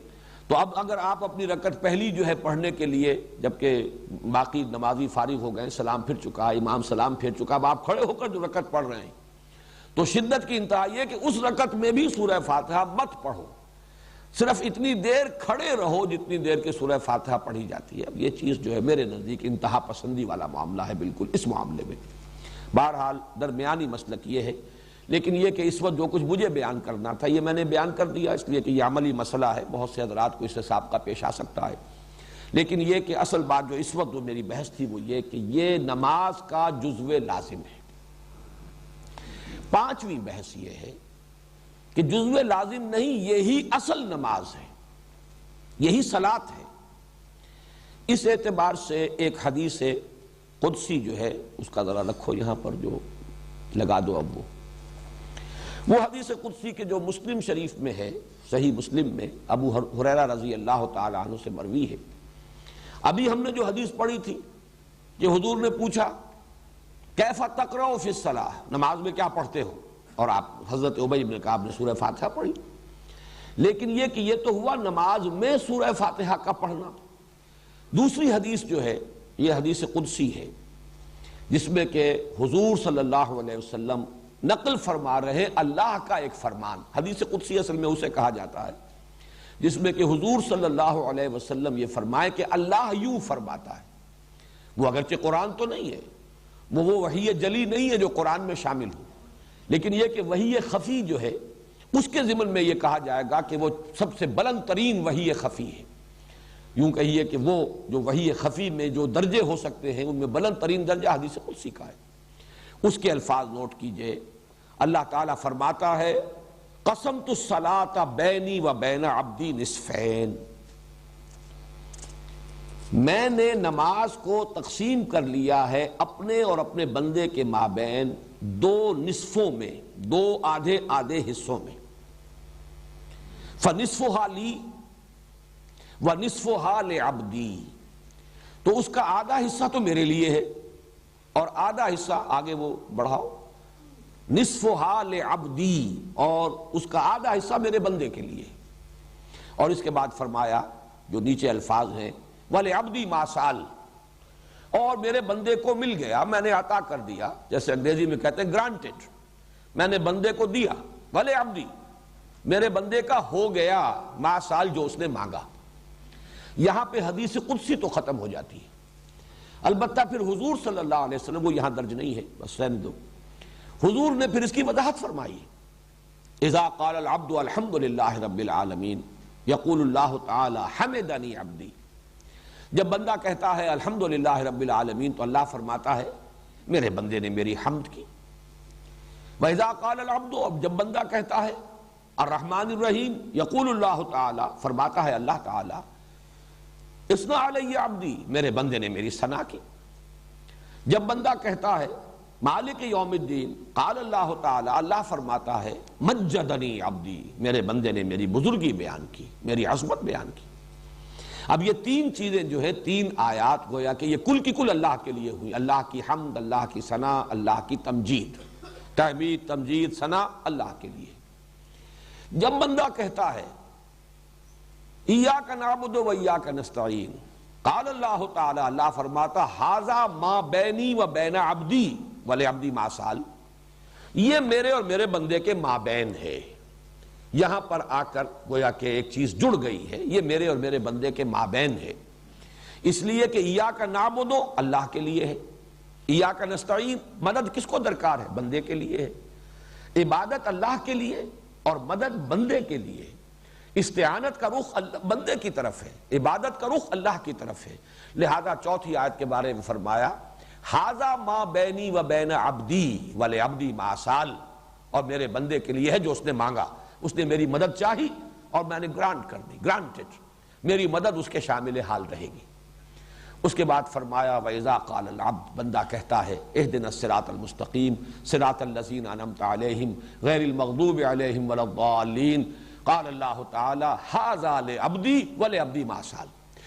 تو اب اگر آپ اپنی رکعت پہلی جو ہے پڑھنے کے لیے، جبکہ باقی نمازی فارغ ہو گئے، سلام پھر چکا، امام سلام پھر چکا، اب آپ کھڑے ہو کر جو رکعت پڑھ رہے ہیں، تو شدت کی انتہا یہ کہ اس رکعت میں بھی سورہ فاتحہ مت پڑھو، صرف اتنی دیر کھڑے رہو جتنی دیر کے سورہ فاتحہ پڑھی جاتی ہے۔ اب یہ چیز جو ہے میرے نزدیک انتہا پسندی والا معاملہ ہے بالکل اس معاملے میں۔ بہرحال درمیانی مسلک یہ ہے لیکن یہ کہ اس وقت جو کچھ مجھے بیان کرنا تھا یہ میں نے بیان کر دیا، اس لیے کہ یہ عملی مسئلہ ہے، بہت سے حضرات کو اس سے سابقہ پیش آ سکتا ہے، لیکن یہ کہ اصل بات جو اس وقت جو میری بحث تھی وہ یہ کہ یہ نماز کا جزو لازم ہے۔ پانچویں بحث یہ ہے کہ جزو لازم نہیں، یہی اصل نماز ہے، یہی صلاۃ ہے۔ اس اعتبار سے ایک حدیث قدسی جو ہے اس کا ذرا رکھو یہاں پر، جو لگا دو اب وہ حدیث قدسی کے جو مسلم شریف میں ہے، صحیح مسلم میں ابو ہریرہ رضی اللہ تعالی عنہ سے مروی ہے۔ ابھی ہم نے جو حدیث پڑھی تھی کہ حضور نے پوچھا کیف تقرؤ فی الصلاۃ، نماز میں کیا پڑھتے ہو، اور آپ حضرت ابی بن کعب نے سورہ فاتحہ پڑھی، لیکن یہ کہ یہ تو ہوا نماز میں سورہ فاتحہ کا پڑھنا۔ دوسری حدیث جو ہے یہ حدیث قدسی ہے، جس میں کہ حضور صلی اللہ علیہ وسلم نقل فرما رہے اللہ کا ایک فرمان۔ حدیث قدسی اصل میں اسے کہا جاتا ہے جس میں کہ حضور صلی اللہ علیہ وسلم یہ فرمائے کہ اللہ یوں فرماتا ہے۔ وہ اگرچہ قرآن تو نہیں ہے، وہ وحی جلی نہیں ہے جو قرآن میں شامل ہو، لیکن یہ کہ وحی خفی جو ہے اس کے ضمن میں یہ کہا جائے گا کہ وہ سب سے بلند ترین وحی خفی ہے۔ یوں کہیے کہ وہ جو وحی خفی میں جو درجے ہو سکتے ہیں ان میں بلند ترین درجہ حدیث قدسی کا ہے۔ اس کے الفاظ نوٹ کیجئے، اللہ تعالیٰ فرماتا ہے قسمت الصلاۃ بینی و بین عبدی نصفین، میں نے نماز کو تقسیم کر لیا ہے اپنے اور اپنے بندے کے مابین دو نصفوں میں، دو آدھے آدھے حصوں میں۔ فنصفها لی وَنِصْفُهَا لِعَبْدِي، تو اس کا آدھا حصہ تو میرے لیے ہے اور آدھا حصہ آگے وہ بڑھاؤ، نِصْفُهَا لِعَبْدِي، اور اس کا آدھا حصہ میرے بندے کے لیے۔ اور اس کے بعد فرمایا جو نیچے الفاظ ہیں وَلِعَبْدِي مَا سَأَلَ، اور میرے بندے کو مل گیا، میں نے عطا کر دیا، جیسے انگریزی میں کہتے ہیں گرانٹڈ، میں نے بندے کو دیا، وَلِعَبْدِي، میرے بندے کا ہو گیا ما سال جو اس نے مانگا۔ یہاں پہ حدیث قدسی تو ختم ہو جاتی ہے، البتہ پھر حضور صلی اللہ علیہ وسلم، وہ یہاں درج نہیں ہے بس رہنے دو، حضور نے پھر اس کی وضاحت فرمائی۔ اذا قال العبد الحمد للہ رب العالمین یقول اللہ تعالی حمدنی عبدی، جب بندہ کہتا ہے الحمد للہ رب العالمین تو اللہ فرماتا ہے میرے بندے نے میری حمد کی۔ وَإِذَا قَالَ الْعَبْدُ، اب جب بندہ کہتا ہے الرحمن الرحیم یقول اللہ تعالی، فرماتا ہے اللہ تعالی اثنا علی عبدی، میرے بندے نے میری ثنا کی۔ جب بندہ کہتا ہے مالک یوم الدین قال اللہ تعالی، اللہ فرماتا ہے مجدنی عبدی، میرے بندے نے میری بزرگی بیان کی، میری عظمت بیان کی۔ اب یہ تین چیزیں جو ہے، تین آیات گویا کہ یہ کل کی کل اللہ کے لیے ہوئی، اللہ کی حمد، اللہ کی ثنا، اللہ کی تمجید، تحمید تمجید ثنا اللہ کے لیے۔ جب بندہ کہتا ہے ایاک نعبد و ایاک نستعین قال اللہ تعالی، اللہ فرماتا ھذا ما بینی و بین عبدی ولعبدی ما سال، یہ میرے اور میرے بندے کے مابین ہے۔ یہاں پر آ کر گویا کہ ایک چیز جڑ گئی ہے، یہ میرے اور میرے بندے کے مابین ہے، اس لیے کہ ایاک نعبد اللہ کے لیے ہے، ایاک نستعین مدد کس کو درکار ہے، بندے کے لیے ہے، عبادت اللہ کے لیے اور مدد بندے کے لیے، استعانت کا رخ بندے کی طرف ہے، عبادت کا رخ اللہ کی طرف ہے۔ لہذا چوتھی آیت کے بارے میں فرمایا ھذا ما بینی و بین عبدی ولعبدی ما سال، اور میرے بندے کے لیے ہے جو اس نے مانگا، اس نے میری مدد چاہی اور میں نے گرانٹ کر دی، گرانٹڈ، میری مدد اس کے شامل حال رہے گی۔ اس کے بعد فرمایا وَإِذَا قَالَ الْعَبْدُ، بندہ کہتا ہے اهْدِنَا الصِّرَاطَ الْمُسْتَقِيمَ صِرَاطَ الَّذِينَ أَنْعَمْتَ عَلَيْهِمْ غَيْرِ الْمَغْضُوبِ عَلَيْهِمْ وَلَا الضَّالِّينَ قال اللہ تعالی ھذا لعبدی ولعبدی ما سال،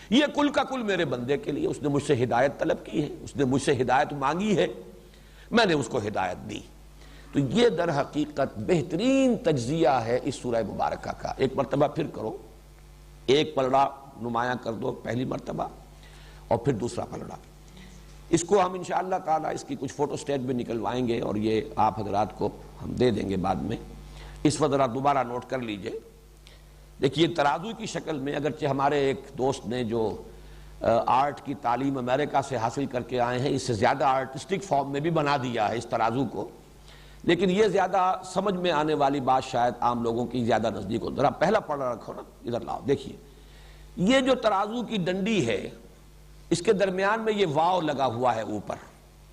یہ کل کا کل میرے بندے کے لیے، اس نے مجھ سے ہدایت طلب کی ہے، اس نے مجھ سے ہدایت مانگی ہے، میں نے اس کو ہدایت دی۔ تو یہ در حقیقت بہترین تجزیہ ہے اس سورہ مبارکہ کا۔ ایک مرتبہ پھر کرو، ایک پلڑا نمایاں کر دو پہلی مرتبہ اور پھر دوسرا پلڑا، اس کو ہم انشاءاللہ تعالی اس کی کچھ فوٹو سٹیٹ بھی نکلوائیں گے اور یہ آپ حضرات کو ہم دے دیں گے بعد میں۔ اس وقت ذرا دوبارہ نوٹ کر لیجئے، دیکھیے ترازو کی شکل میں، اگرچہ ہمارے ایک دوست نے جو آرٹ کی تعلیم امریکہ سے حاصل کر کے آئے ہیں، اس سے زیادہ آرٹسٹک فارم میں بھی بنا دیا ہے اس ترازو کو، لیکن یہ زیادہ سمجھ میں آنے والی بات شاید عام لوگوں کی زیادہ نزدیک ہو. ذرا پہلا پڑھا رکھو نا, ادھر لاؤ. دیکھیے یہ جو ترازو کی ڈنڈی ہے اس کے درمیان میں یہ واو لگا ہوا ہے اوپر.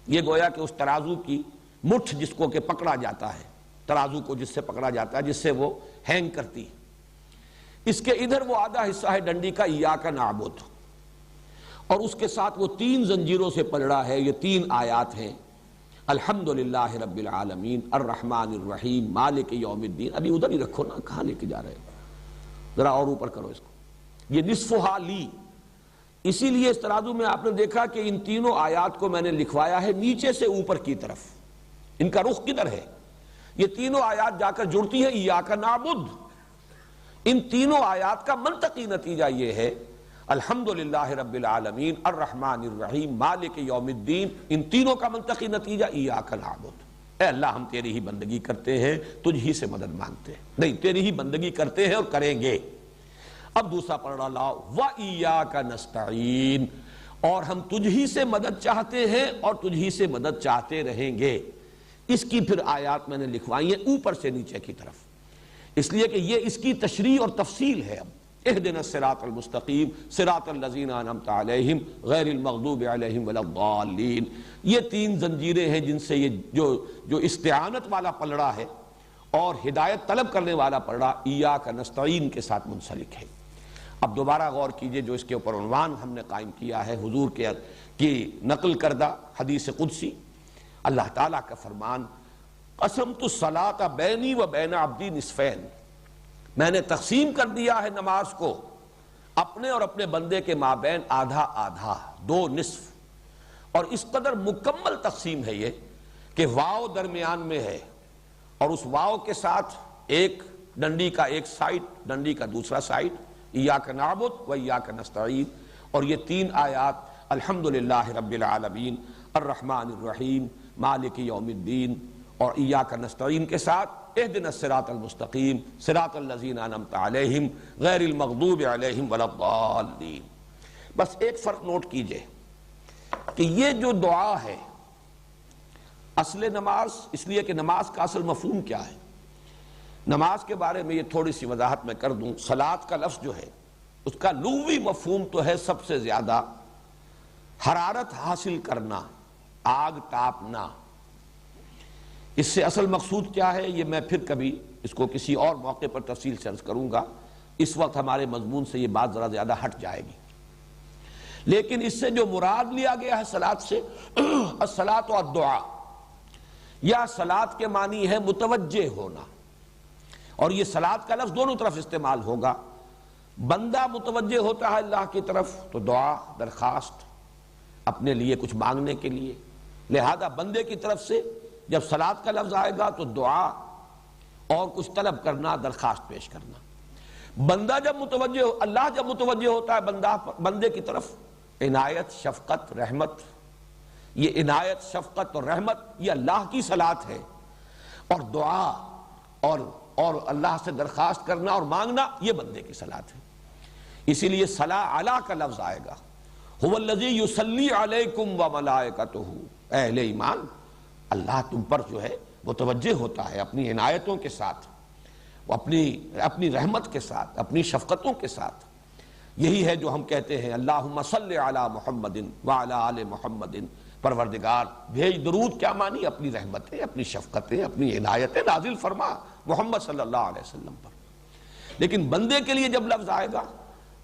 یہ گویا کہ اس ترازو کی مٹھ جس کو کہ پکڑا جاتا ہے, ترازو کو جس سے پکڑا جاتا ہے, جس سے وہ ہینگ کرتی ہے. اس کے ادھر وہ آدھا حصہ ہے ڈنڈی کا ایاک نعبد, اور اس کے ساتھ وہ 3 زنجیروں سے پلڑا ہے. یہ 3 آیات ہیں, الحمدللہ رب العالمین الرحمن الرحیم مالک یوم الدین. ابھی ادھر ہی رکھو نا, کہاں لے کے جا رہے ہو, ذرا اور اوپر کرو اس کو. یہ نصفہا لی, اسی لیے اس ترازو میں آپ نے دیکھا کہ ان تینوں آیات کو میں نے لکھوایا ہے نیچے سے اوپر کی طرف. ان کا رخ کدھر ہے؟ یہ تینوں آیات جا کر جڑتی ہیں ایاک نعبد. ان تینوں آیات کا منطقی نتیجہ یہ ہے الحمدللہ رب العالمین الرحمن الرحیم مالک یوم الدین. ان تینوں کا منطقی نتیجہ ایاک نعبد. اے اللہ ہم تیری ہی بندگی کرتے ہیں, تجھ ہی سے مدد مانگتے ہیں. نہیں, تیری ہی بندگی کرتے ہیں اور کریں گے. اب دوسرا پڑھا لاؤ, وَإِيَّاكَ نَسْتَعِينُ, اور ہم تجھ ہی سے مدد چاہتے ہیں اور تجھ ہی سے مدد چاہتے رہیں گے. اس کی پھر آیات میں نے لکھوائی ہیں اوپر سے نیچے کی طرف, اس لیے کہ یہ اس کی تشریح اور تفصیل ہے. اب اہدنا الصراط المستقیم صراط الذین انعمت علیہم غیر المغضوب علیہم ولا الضالین. یہ 3 زنجیریں ہیں جن سے یہ جو استعانت والا پلڑا ہے اور ہدایت طلب کرنے والا پلڑا ایاک نستعین کے ساتھ منسلک ہے. اب دوبارہ غور کیجئے, جو اس کے اوپر عنوان ہم نے قائم کیا ہے حضور کی نقل کردہ حدیث قدسی, اللہ تعالیٰ کا فرمان قسمت الصلاۃ بینی و بین عبدی نصفین, میں نے تقسیم کر دیا ہے نماز کو اپنے اور اپنے بندے کے مابین آدھا آدھا, 2 نصف. اور اس قدر مکمل تقسیم ہے یہ کہ واو درمیان میں ہے, اور اس واو کے ساتھ ایک ڈنڈی کا ایک سائڈ, ڈنڈی کا دوسرا سائڈ, ایاک نعبد و ایاک نستعین. اور یہ 3 آیات الحمدللہ رب العالمین الرحمن الرحیم مالک یوم الدین اور ایاک نستعین کے ساتھ اہدنا الصراط المستقیم صراط الذین انعمت علیہم غیر المغضوب علیہم ولا الضالین. بس ایک فرق نوٹ کیجئے کہ یہ جو دعا ہے اصل نماز, اس لیے کہ نماز کا اصل مفہوم کیا ہے, نماز کے بارے میں یہ تھوڑی سی وضاحت میں کر دوں. صلاۃ کا لفظ جو ہے اس کا لغوی مفہوم تو ہے سب سے زیادہ حرارت حاصل کرنا, آگ تاپنا. اس سے اصل مقصود کیا ہے یہ میں پھر کبھی اس کو کسی اور موقع پر تفصیل سے عرض کروں گا. اس وقت ہمارے مضمون سے یہ بات ذرا زیادہ ہٹ جائے گی. لیکن اس سے جو مراد لیا گیا ہے صلاۃ سے, الصلاۃ والدعاء, یا صلاۃ کے معنی ہے متوجہ ہونا. اور یہ صلاۃ کا لفظ دونوں طرف استعمال ہوگا. بندہ متوجہ ہوتا ہے اللہ کی طرف تو دعا, درخواست, اپنے لیے کچھ مانگنے کے لیے. لہذا بندے کی طرف سے جب صلاۃ کا لفظ آئے گا تو دعا اور کچھ طلب کرنا, درخواست پیش کرنا. بندہ جب متوجہ اللہ جب متوجہ ہوتا ہے بندے کی طرف, عنایت, شفقت, رحمت, یہ عنایت, شفقت اور رحمت یہ اللہ کی صلاۃ ہے. اور دعا اور اللہ سے درخواست کرنا اور مانگنا یہ بندے کی صلاۃ ہے. اسی لیے صلاۃ علی کا لفظ آئے گا, هو الذی یصلی علیکم وملائکتہ. اہل ایمان, اللہ تم پر جو ہے متوجہ ہوتا ہے اپنی عنایتوں کے ساتھ, اپنی رحمت کے ساتھ, اپنی شفقتوں کے ساتھ. یہی ہے جو ہم کہتے ہیں اللہم صلی علی محمد وعلی آل محمد. پروردگار بھیج درود, کیا معنی؟ اپنی رحمتیں, اپنی شفقتیں, اپنی عنایتیں نازل فرما محمد صلی اللہ علیہ وسلم پر. لیکن بندے کے لیے جب لفظ آئے گا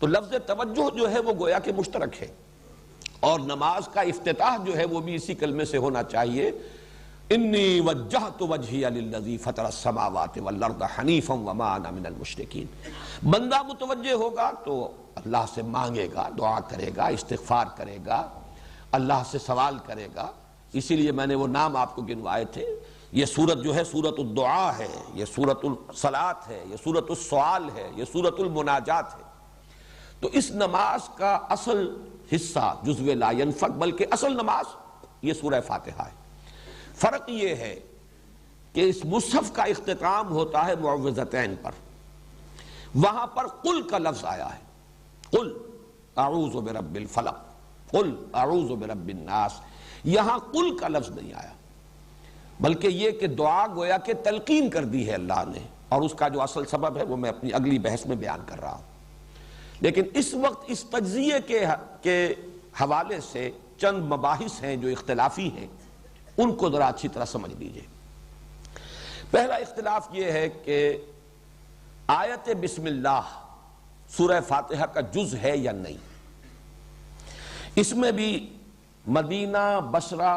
تو لفظ توجہ جو ہے وہ گویا کہ مشترک ہے. اور نماز کا افتتاح جو ہے وہ بھی اسی کلمے سے ہونا چاہیے, انی وجہت وجہی للذی فطر السماوات والارض حنیفا وما انا من المشرکین. بندہ متوجہ ہوگا تو اللہ سے مانگے گا, دعا کرے گا, استغفار کرے گا, اللہ سے سوال کرے گا. اسی لیے میں نے وہ نام آپ کو گنوائے تھے. یہ سورت جو ہے سورت الدعاء ہے, یہ سورت الصلاۃ ہے, یہ سورت السؤال ہے, یہ سورت المناجات ہے. تو اس نماز کا اصل حصہ جزو لا ینفک, بلکہ اصل نماز یہ سورہ فاتحہ ہے. فرق یہ ہے کہ اس مصحف کا اختتام ہوتا ہے معوذتین پر, وہاں پر قل کا لفظ آیا ہے, قل اعوذ برب الفلق, قل اعوذ برب الناس. یہاں قل کا لفظ نہیں آیا. بلکہ یہ کہ دعا گویا کہ تلقین کر دی ہے اللہ نے، اور اس کا جو اصل سبب ہے وہ میں اپنی اگلی بحث میں بیان کر رہا ہوں۔ لیکن اس وقت اس تجزیے کے حوالے سے چند مباحث ہیں جو اختلافی ہیں، ان کو ذرا اچھی طرح سمجھ لیجئے۔ پہلا اختلاف یہ ہے کہ آیت بسم اللہ سورہ فاتحہ کا جز ہے یا نہیں۔ اس میں بھی مدینہ، بصرہ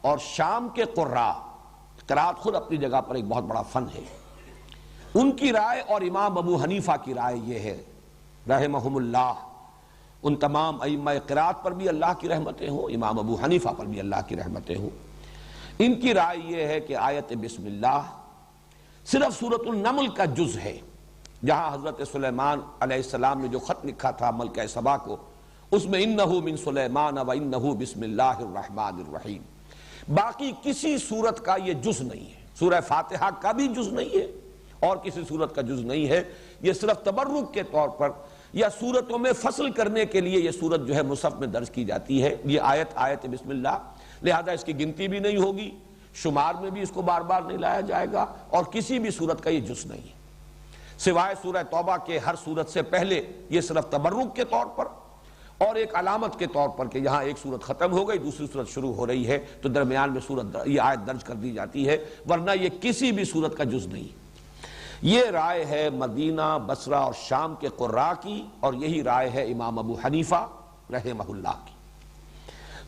اور شام کے قراء، قرات خود اپنی جگہ پر ایک بہت بڑا فن ہے، ان کی رائے اور امام ابو حنیفہ کی رائے یہ ہے رحمہم اللہ، ان تمام ائمہ قرات پر بھی اللہ کی رحمتیں ہوں، امام ابو حنیفہ پر بھی اللہ کی رحمتیں ہوں، ان کی رائے یہ ہے کہ آیت بسم اللہ صرف سورۃ النمل کا جز ہے، جہاں حضرت سلیمان علیہ السلام نے جو خط لکھا تھا ملکہ سبا کو، اس میں انہو من سلیمان و انہو بسم اللہ الرحمن الرحیم، باقی کسی سورت کا یہ جز نہیں ہے، سورہ فاتحہ کا بھی جز نہیں ہے اور کسی سورت کا جز نہیں ہے، یہ صرف تبرک کے طور پر یا سورتوں میں فصل کرنے کے لیے یہ سورت جو ہے مصحف میں درج کی جاتی ہے، یہ آیت بسم اللہ، لہذا اس کی گنتی بھی نہیں ہوگی، شمار میں بھی اس کو بار بار نہیں لایا جائے گا، اور کسی بھی سورت کا یہ جز نہیں ہے، سوائے سورہ توبہ کے ہر سورت سے پہلے یہ صرف تبرک کے طور پر اور ایک علامت کے طور پر کہ یہاں ایک سورت ختم ہو گئی دوسری سورت شروع ہو رہی ہے تو درمیان میں یہ آیت درج کر دی جاتی ہے، ورنہ یہ کسی بھی سورت کا جز نہیں۔ یہ رائے ہے مدینہ، بصرہ اور شام کے قراء کی، اور یہی رائے ہے امام ابو حنیفہ رحمہ اللہ کی۔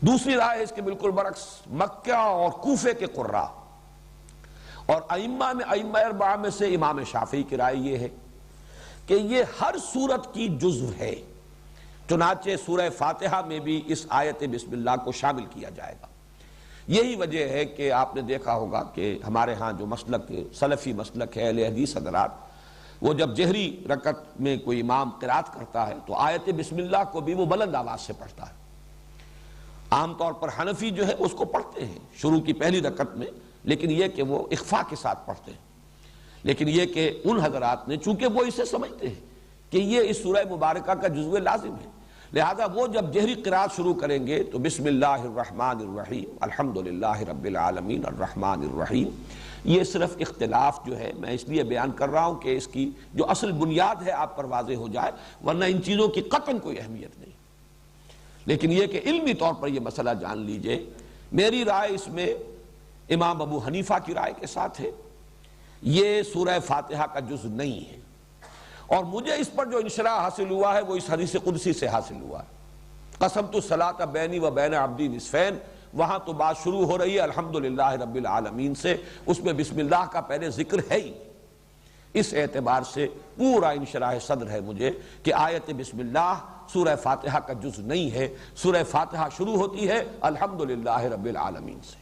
دوسری رائے ہے اس کے بالکل برعکس مکہ اور کوفے کے قراء، اور ائمہ اربعہ میں سے امام شافعی کی رائے یہ ہے کہ یہ ہر سورت کی جزو ہے، چنانچہ سورہ فاتحہ میں بھی اس آیت بسم اللہ کو شامل کیا جائے گا۔ یہی وجہ ہے کہ آپ نے دیکھا ہوگا کہ ہمارے ہاں جو مسلک سلفی مسلک ہے اہل حدیث حضرات، وہ جب جہری رکعت میں کوئی امام قرات کرتا ہے تو آیت بسم اللہ کو بھی وہ بلند آواز سے پڑھتا ہے۔ عام طور پر حنفی جو ہے اس کو پڑھتے ہیں شروع کی پہلی رکعت میں، لیکن یہ کہ وہ اخفاء کے ساتھ پڑھتے ہیں، لیکن یہ کہ ان حضرات نے چونکہ وہ اسے سمجھتے ہیں کہ یہ اس سورہ مبارکہ کا جزو لازم ہے، لہذا وہ جب جہری قرات شروع کریں گے تو بسم اللہ الرحمن الرحیم الحمدللہ رب العالمین الرحمن الرحیم، یہ صرف اختلاف جو ہے میں اس لیے بیان کر رہا ہوں کہ اس کی جو اصل بنیاد ہے آپ پر واضح ہو جائے، ورنہ ان چیزوں کی قطعاً کوئی اہمیت نہیں، لیکن یہ کہ علمی طور پر یہ مسئلہ جان لیجئے۔ میری رائے اس میں امام ابو حنیفہ کی رائے کے ساتھ ہے، یہ سورہ فاتحہ کا جز نہیں ہے، اور مجھے اس پر جو انشراح حاصل ہوا ہے وہ اس حدیث قدسی سے حاصل ہوا ہے، قسمت الصلاۃ بینی و بین عبدی نصفین، وہاں تو بات شروع ہو رہی ہے الحمدللہ رب العالمین سے، اس میں بسم اللہ کا پہلے ذکر ہے ہی، اس اعتبار سے پورا انشراح صدر ہے مجھے کہ آیت بسم اللہ سورہ فاتحہ کا جز نہیں ہے، سورہ فاتحہ شروع ہوتی ہے الحمدللہ رب العالمین سے۔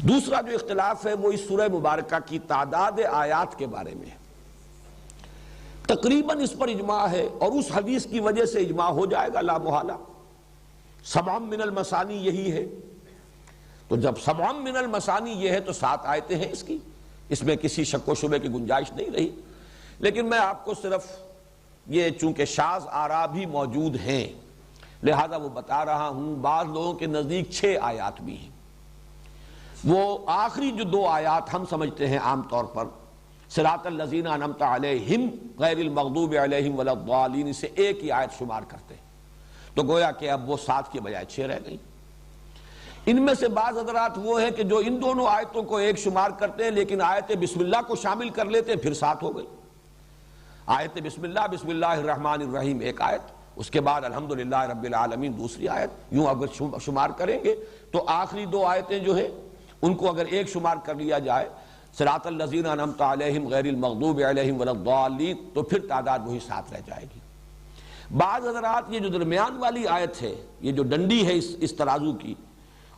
دوسرا جو اختلاف ہے وہ اس سورہ مبارکہ کی تعداد آیات کے بارے میں ہے، تقریباً اس پر اجماع ہے، اور اس حدیث کی وجہ سے اجماع ہو جائے گا لا محالہ، سبع من المثانی یہی ہے، تو جب سبع من المثانی یہ ہے تو 7 آیتیں ہیں اس میں کسی شک و شبے کی گنجائش نہیں رہی، لیکن میں آپ کو صرف یہ چونکہ شاذ آراء بھی موجود ہیں لہذا وہ بتا رہا ہوں، بعض لوگوں کے نزدیک 6 آیات بھی ہیں، وہ آخری جو 2 آیات ہم سمجھتے ہیں عام طور پر صراط الذین انعمت علیہم غیر المغضوب علیہم ولا الضالین سے ایک ہی آیت شمار کرتے ہیں، تو گویا کہ اب وہ 7 کے بجائے 6 رہ گئی۔ ان میں سے بعض حضرات وہ ہیں کہ جو ان دونوں آیتوں کو ایک شمار کرتے ہیں لیکن آیت بسم اللہ کو شامل کر لیتے ہیں، پھر 7 ہو گئی۔ آیت بسم اللہ الرحمن الرحیم ایک آیت، اس کے بعد الحمدللہ رب العالمین دوسری آیت، یوں اگر شمار کریں گے تو آخری 2 آیتیں جو ہیں ان کو اگر ایک شمار کر لیا جائے صراط الذین انعمت علیہم غیر المغضوب علیہم ولا الضالین، تو پھر تعداد وہی 7 رہ جائے گی۔ بعض حضرات یہ جو درمیان والی آیت ہے، یہ جو ڈنڈی ہے اس ترازو کی،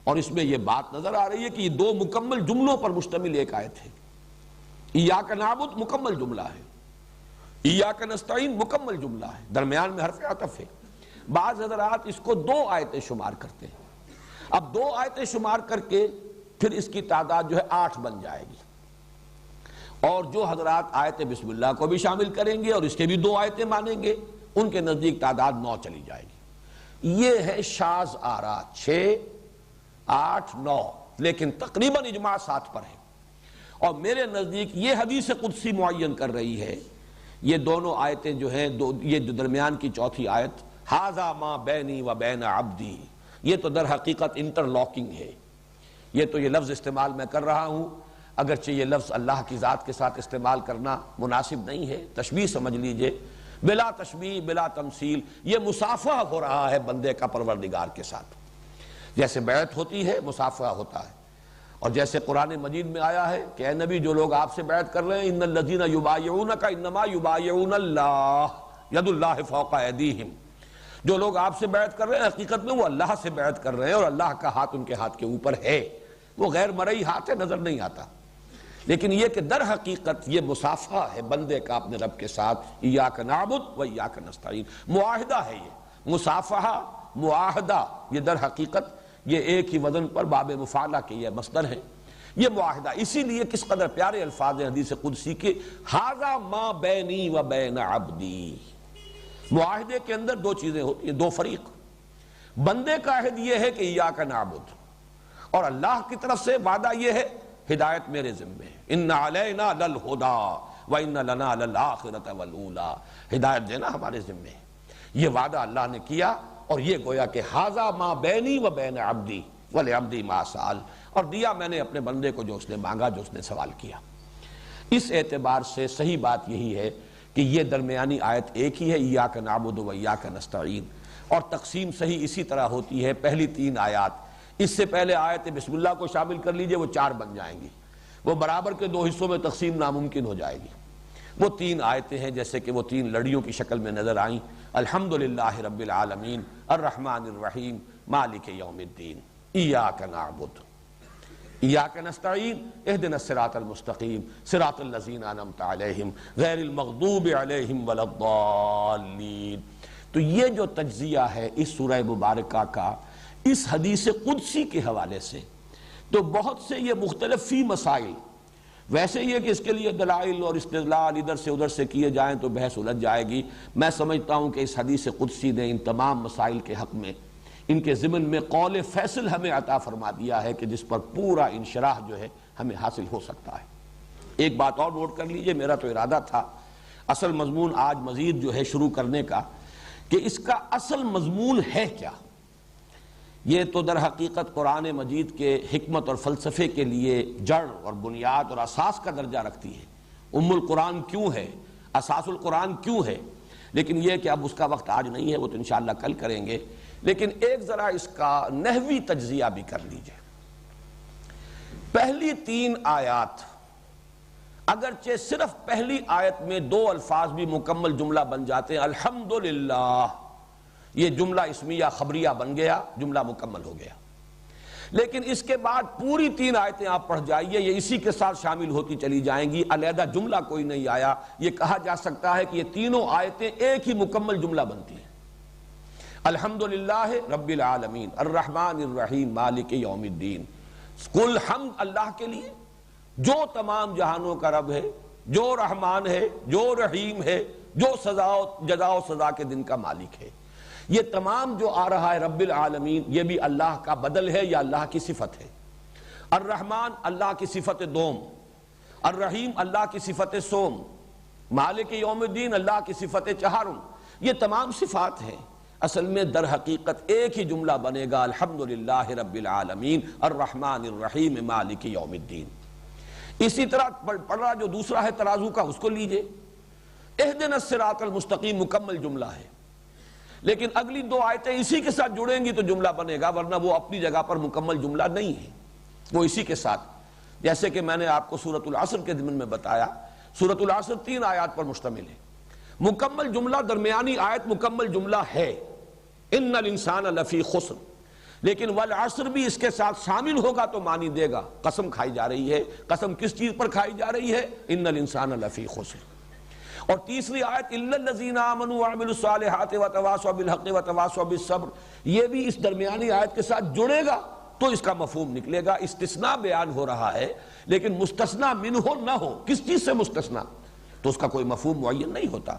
اور اس میں یہ بات نظر آ رہی ہے کہ یہ 2 مکمل جملوں پر مشتمل ایک آیت ہے، ایاک نعبد مکمل جملہ ہے، ایاک نستعین مکمل جملہ ہے، درمیان میں حرف عطف ہے۔ بعض حضرات اس کو 2 آیتیں شمار کرتے ہیں، اب 2 آیتیں شمار کر کے پھر اس کی تعداد جو ہے 8 بن جائے گی، اور جو حضرات آیت بسم اللہ کو بھی شامل کریں گے اور اس کے بھی 2 آیتیں مانیں گے ان کے نزدیک تعداد 9 چلی جائے گی۔ یہ ہے شاذ آراء، 6 8 9 لیکن تقریباً اجماع ساتھ پر ہے۔ اور میرے نزدیک یہ حدیث قدسی معین کر رہی ہے، یہ دونوں آیتیں جو ہیں، یہ جو درمیان کی چوتھی آیت ھذا ما بینی و بین عبدی، یہ تو در حقیقت انٹرلاکنگ ہے۔ یہ تو یہ لفظ استعمال میں کر رہا ہوں، اگرچہ یہ لفظ اللہ کی ذات کے ساتھ استعمال کرنا مناسب نہیں ہے، تشبیہ سمجھ لیجئے، بلا تشبیہ بلا تمثیل، یہ مصافحہ ہو رہا ہے بندے کا پروردگار کے ساتھ۔ جیسے بیعت ہوتی ہے مصافحہ ہوتا ہے، اور جیسے قرآن مجید میں آیا ہے کہ اے نبی جو لوگ آپ سے بیعت کر رہے ہیں ان الذین یبایعونک انما یبایعون اللہ ید اللہ فوق ایدیہم، جو لوگ آپ سے بیعت کر رہے ہیں حقیقت میں وہ اللہ سے بیعت کر رہے ہیں اور اللہ کا ہاتھ ان کے ہاتھ کے اوپر ہے، وہ غیر مرئی ہاتھ ہے، نظر نہیں آتا، لیکن یہ کہ در حقیقت یہ مصافحہ ہے بندے کا اپنے رب کے ساتھ، ایاک نعبد و ایاک نستعین، معاہدہ ہے یہ، مصافحہ معاہدہ، یہ در حقیقت یہ ایک ہی وزن پر باب مفعلہ کے یہ مصدر ہے، یہ معاہدہ۔ اسی لیے کس قدر پیارے الفاظ ہیں حدیث قدسی کے، ھذا ما بینی و بین عبدی۔ معاہدے کے اندر دو چیزیں ہوتی ہیں، دو فریق، بندے کا عہد یہ ہے کہ ایاک نعبد، اور اللہ کی طرف سے وعدہ یہ ہے ہدایت میرے ذمہ ہے، ان علینا للہدی وان لنا للآخرۃ والأولی، ہدایت دینا ہمارے ذمہ ہے، یہ وعدہ اللہ نے کیا، اور یہ گویا کہ ھذا ما بینی و بین عبدی ولعبدی ما سأل، اور دیا میں نے اپنے بندے کو جو اس نے مانگا، جو اس نے سوال کیا۔ اس اعتبار سے صحیح بات یہی ہے کہ یہ درمیانی آیت ایک ہی ہے، ایاک نعبد و ایاک نستعین، اور تقسیم صحیح اسی طرح ہوتی ہے، پہلی تین آیات، اس سے پہلے آیت بسم اللہ کو شامل کر لیجئے، وہ 4 بن جائیں گی، وہ برابر کے 2 حصوں میں تقسیم ناممکن ہو جائے گی۔ وہ 3 آیتیں ہیں جیسے کہ وہ 3 لڑیوں کی شکل میں نظر آئیں، الحمدللہ رب العالمین الرحمن الرحیم مالک یوم الدین، ایاک نعبد ایاک نستعین اہدنا الصراط المستقیم صراط الذین انعمت علیہم غیر المغضوب علیہم ولا الضالین۔ تو یہ جو تجزیہ ہے اس سورہ مبارکہ کا اس حدیث قدسی کے حوالے سے، تو بہت سے یہ مختلف فی مسائل، ویسے یہ کہ اس کے لیے دلائل اور استدلال ادھر سے ادھر سے کیے جائیں تو بحث الجھ جائے گی، میں سمجھتا ہوں کہ اس حدیث قدسی نے ان تمام مسائل کے حق میں، ان کے ضمن میں قول فیصل ہمیں عطا فرما دیا ہے کہ جس پر پورا انشراح جو ہے ہمیں حاصل ہو سکتا ہے۔ ایک بات اور نوٹ کر لیجئے، میرا تو ارادہ تھا اصل مضمون آج مزید جو ہے شروع کرنے کا، کہ اس کا اصل مضمون ہے کیا۔ یہ تو در حقیقت قرآن مجید کے حکمت اور فلسفے کے لیے جڑ اور بنیاد اور اساس کا درجہ رکھتی ہے، ام القرآن کیوں ہے، اساس القرآن کیوں ہے، لیکن یہ کہ اب اس کا وقت آج نہیں ہے، وہ تو انشاءاللہ کل کریں گے، لیکن ایک ذرا اس کا نحوی تجزیہ بھی کر لیجئے۔ پہلی 3 آیات، اگرچہ صرف پہلی آیت میں 2 الفاظ بھی مکمل جملہ بن جاتے ہیں، الحمدللہ، یہ جملہ اسمیہ خبریہ بن گیا، جملہ مکمل ہو گیا، لیکن اس کے بعد پوری 3 آیتیں آپ پڑھ جائیے، یہ اسی کے ساتھ شامل ہوتی چلی جائیں گی، علیحدہ جملہ کوئی نہیں آیا، یہ کہا جا سکتا ہے کہ یہ تینوں آیتیں ایک ہی مکمل جملہ بنتی ہیں۔ الحمدللہ رب العالمین الرحمن الرحیم مالک یوم الدین، کل حمد اللہ کے لیے جو تمام جہانوں کا رب ہے، جو رحمان ہے، جو رحیم ہے، جو جزا و سزا کے دن کا مالک ہے۔ یہ تمام جو آ رہا ہے رب العالمین، یہ بھی اللہ کا بدل ہے یا اللہ کی صفت ہے۔ الرحمن اللہ کی صفت دوم، الرحیم اللہ کی صفت سوم، مالک یوم الدین اللہ کی صفت چہارم، یہ تمام صفات ہیں۔ اصل میں در حقیقت ایک ہی جملہ بنے گا، الحمدللہ رب العالمین الرحمن الرحیم مالک یوم الدین۔ اسی طرح پڑھ رہا جو دوسرا ہے ترازو کا، اس کو لیجئے، اہدنا الصراط المستقیم مکمل جملہ ہے، لیکن اگلی 2 آیتیں اسی کے ساتھ جڑیں گی تو جملہ بنے گا، ورنہ وہ اپنی جگہ پر مکمل جملہ نہیں ہے، وہ اسی کے ساتھ، جیسے کہ میں نے آپ کو سورۃ العصر کے ضمن میں بتایا، سورۃ العصر 3 آیات پر مشتمل ہے، مکمل جملہ درمیانی آیت مکمل جملہ ہے، ان الانسان لفی خسر، لیکن والعصر بھی اس کے ساتھ شامل ہوگا تو معنی دے گا، قسم کھائی جا رہی ہے، قسم کس چیز پر کھائی جا رہی ہے، ان الانسان لفی خسر۔ اور تیسری آیت الا الذین آمنوا وعملوا الصالحات وتواصوا بالحق وتواصوا بالصبر، یہ بھی اس درمیانی آیت کے ساتھ جڑے گا تو اس کا مفہوم نکلے گا۔ استثناء بیان ہو رہا ہے، لیکن مستثنیٰ منہ نہ ہو، کس چیز سے مستثنیٰ؟ تو اس کا کوئی مفہوم معین نہیں ہوتا.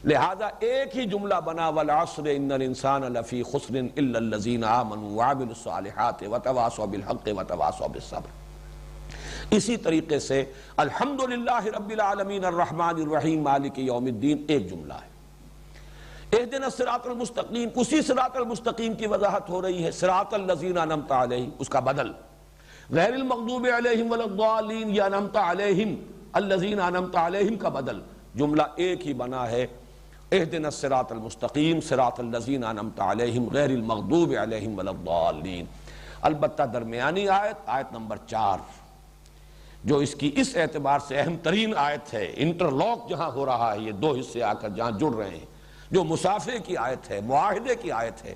لہذا ایک ہی جملہ بنا والعصر ان الانسان لفی خسر الا الذین آمنوا وعملوا الصالحات وتواصوا بالحق وتواصوا بالصبر. اسی طریقے سے الحمدللہ رب العالمین الرحمن الرحیم مالک یوم الدین ایک جملہ ہے. اہدنا الصراط المستقیم، اسی صراط المستقیم کی وضاحت ہو رہی ہے. صراط الذین انعمت علیہم اس کا بدل، غیر المغضوب علیہم ولا الضالین یا انعمت علیہم الذین انعمت علیہم کا بدل. جملہ ایک ہی بنا ہے اہدنا الصراط المستقیم صراط الذین انعمت علیہم غیر المغضوب علیہم ولا الضالین. البتہ درمیانی آیت نمبر 4 جو اس کی اس اعتبار سے اہم ترین آیت ہے، انٹرلاک جہاں ہو رہا ہے، یہ دو حصے آ کر جہاں جڑ رہے ہیں، جو مصافحے کی آیت ہے، معاہدے کی آیت ہے،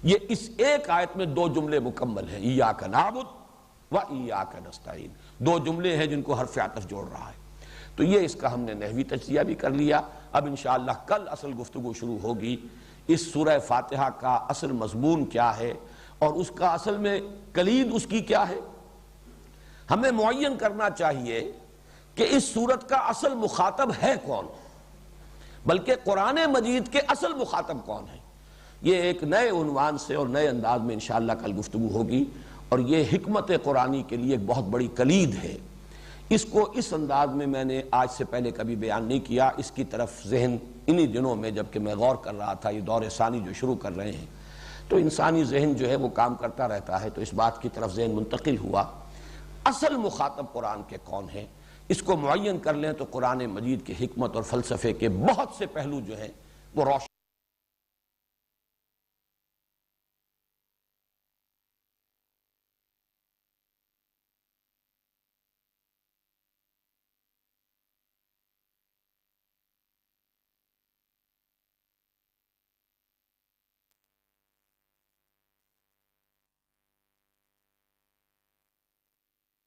یہ اس ایک آیت میں دو جملے مکمل ہیں. ایاک نعبد و ایاک نستعین، دو جملے ہیں جن کو حرف عطف جوڑ رہا ہے. تو یہ اس کا ہم نے نحوی تجزیہ بھی کر لیا. اب انشاءاللہ کل اصل گفتگو شروع ہوگی. اس سورہ فاتحہ کا اصل مضمون کیا ہے اور اس کا اصل میں کلید اس کی کیا ہے. ہمیں معین کرنا چاہیے کہ اس سورت کا اصل مخاطب ہے کون، بلکہ قرآن مجید کے اصل مخاطب کون ہے. یہ ایک نئے عنوان سے اور نئے انداز میں انشاءاللہ کل گفتگو ہوگی، اور یہ حکمت قرآنی کے لیے ایک بہت بڑی کلید ہے. اس کو اس انداز میں میں نے آج سے پہلے کبھی بیان نہیں کیا. اس کی طرف ذہن انہی دنوں میں جبکہ میں غور کر رہا تھا، یہ دور ثانی جو شروع کر رہے ہیں، تو انسانی ذہن جو ہے وہ کام کرتا رہتا ہے، تو اس بات کی طرف ذہن منتقل ہوا اصل مخاطب قرآن کے کون ہیں. اس کو معین کر لیں تو قرآن مجید کی حکمت اور فلسفے کے بہت سے پہلو جو ہیں وہ روشن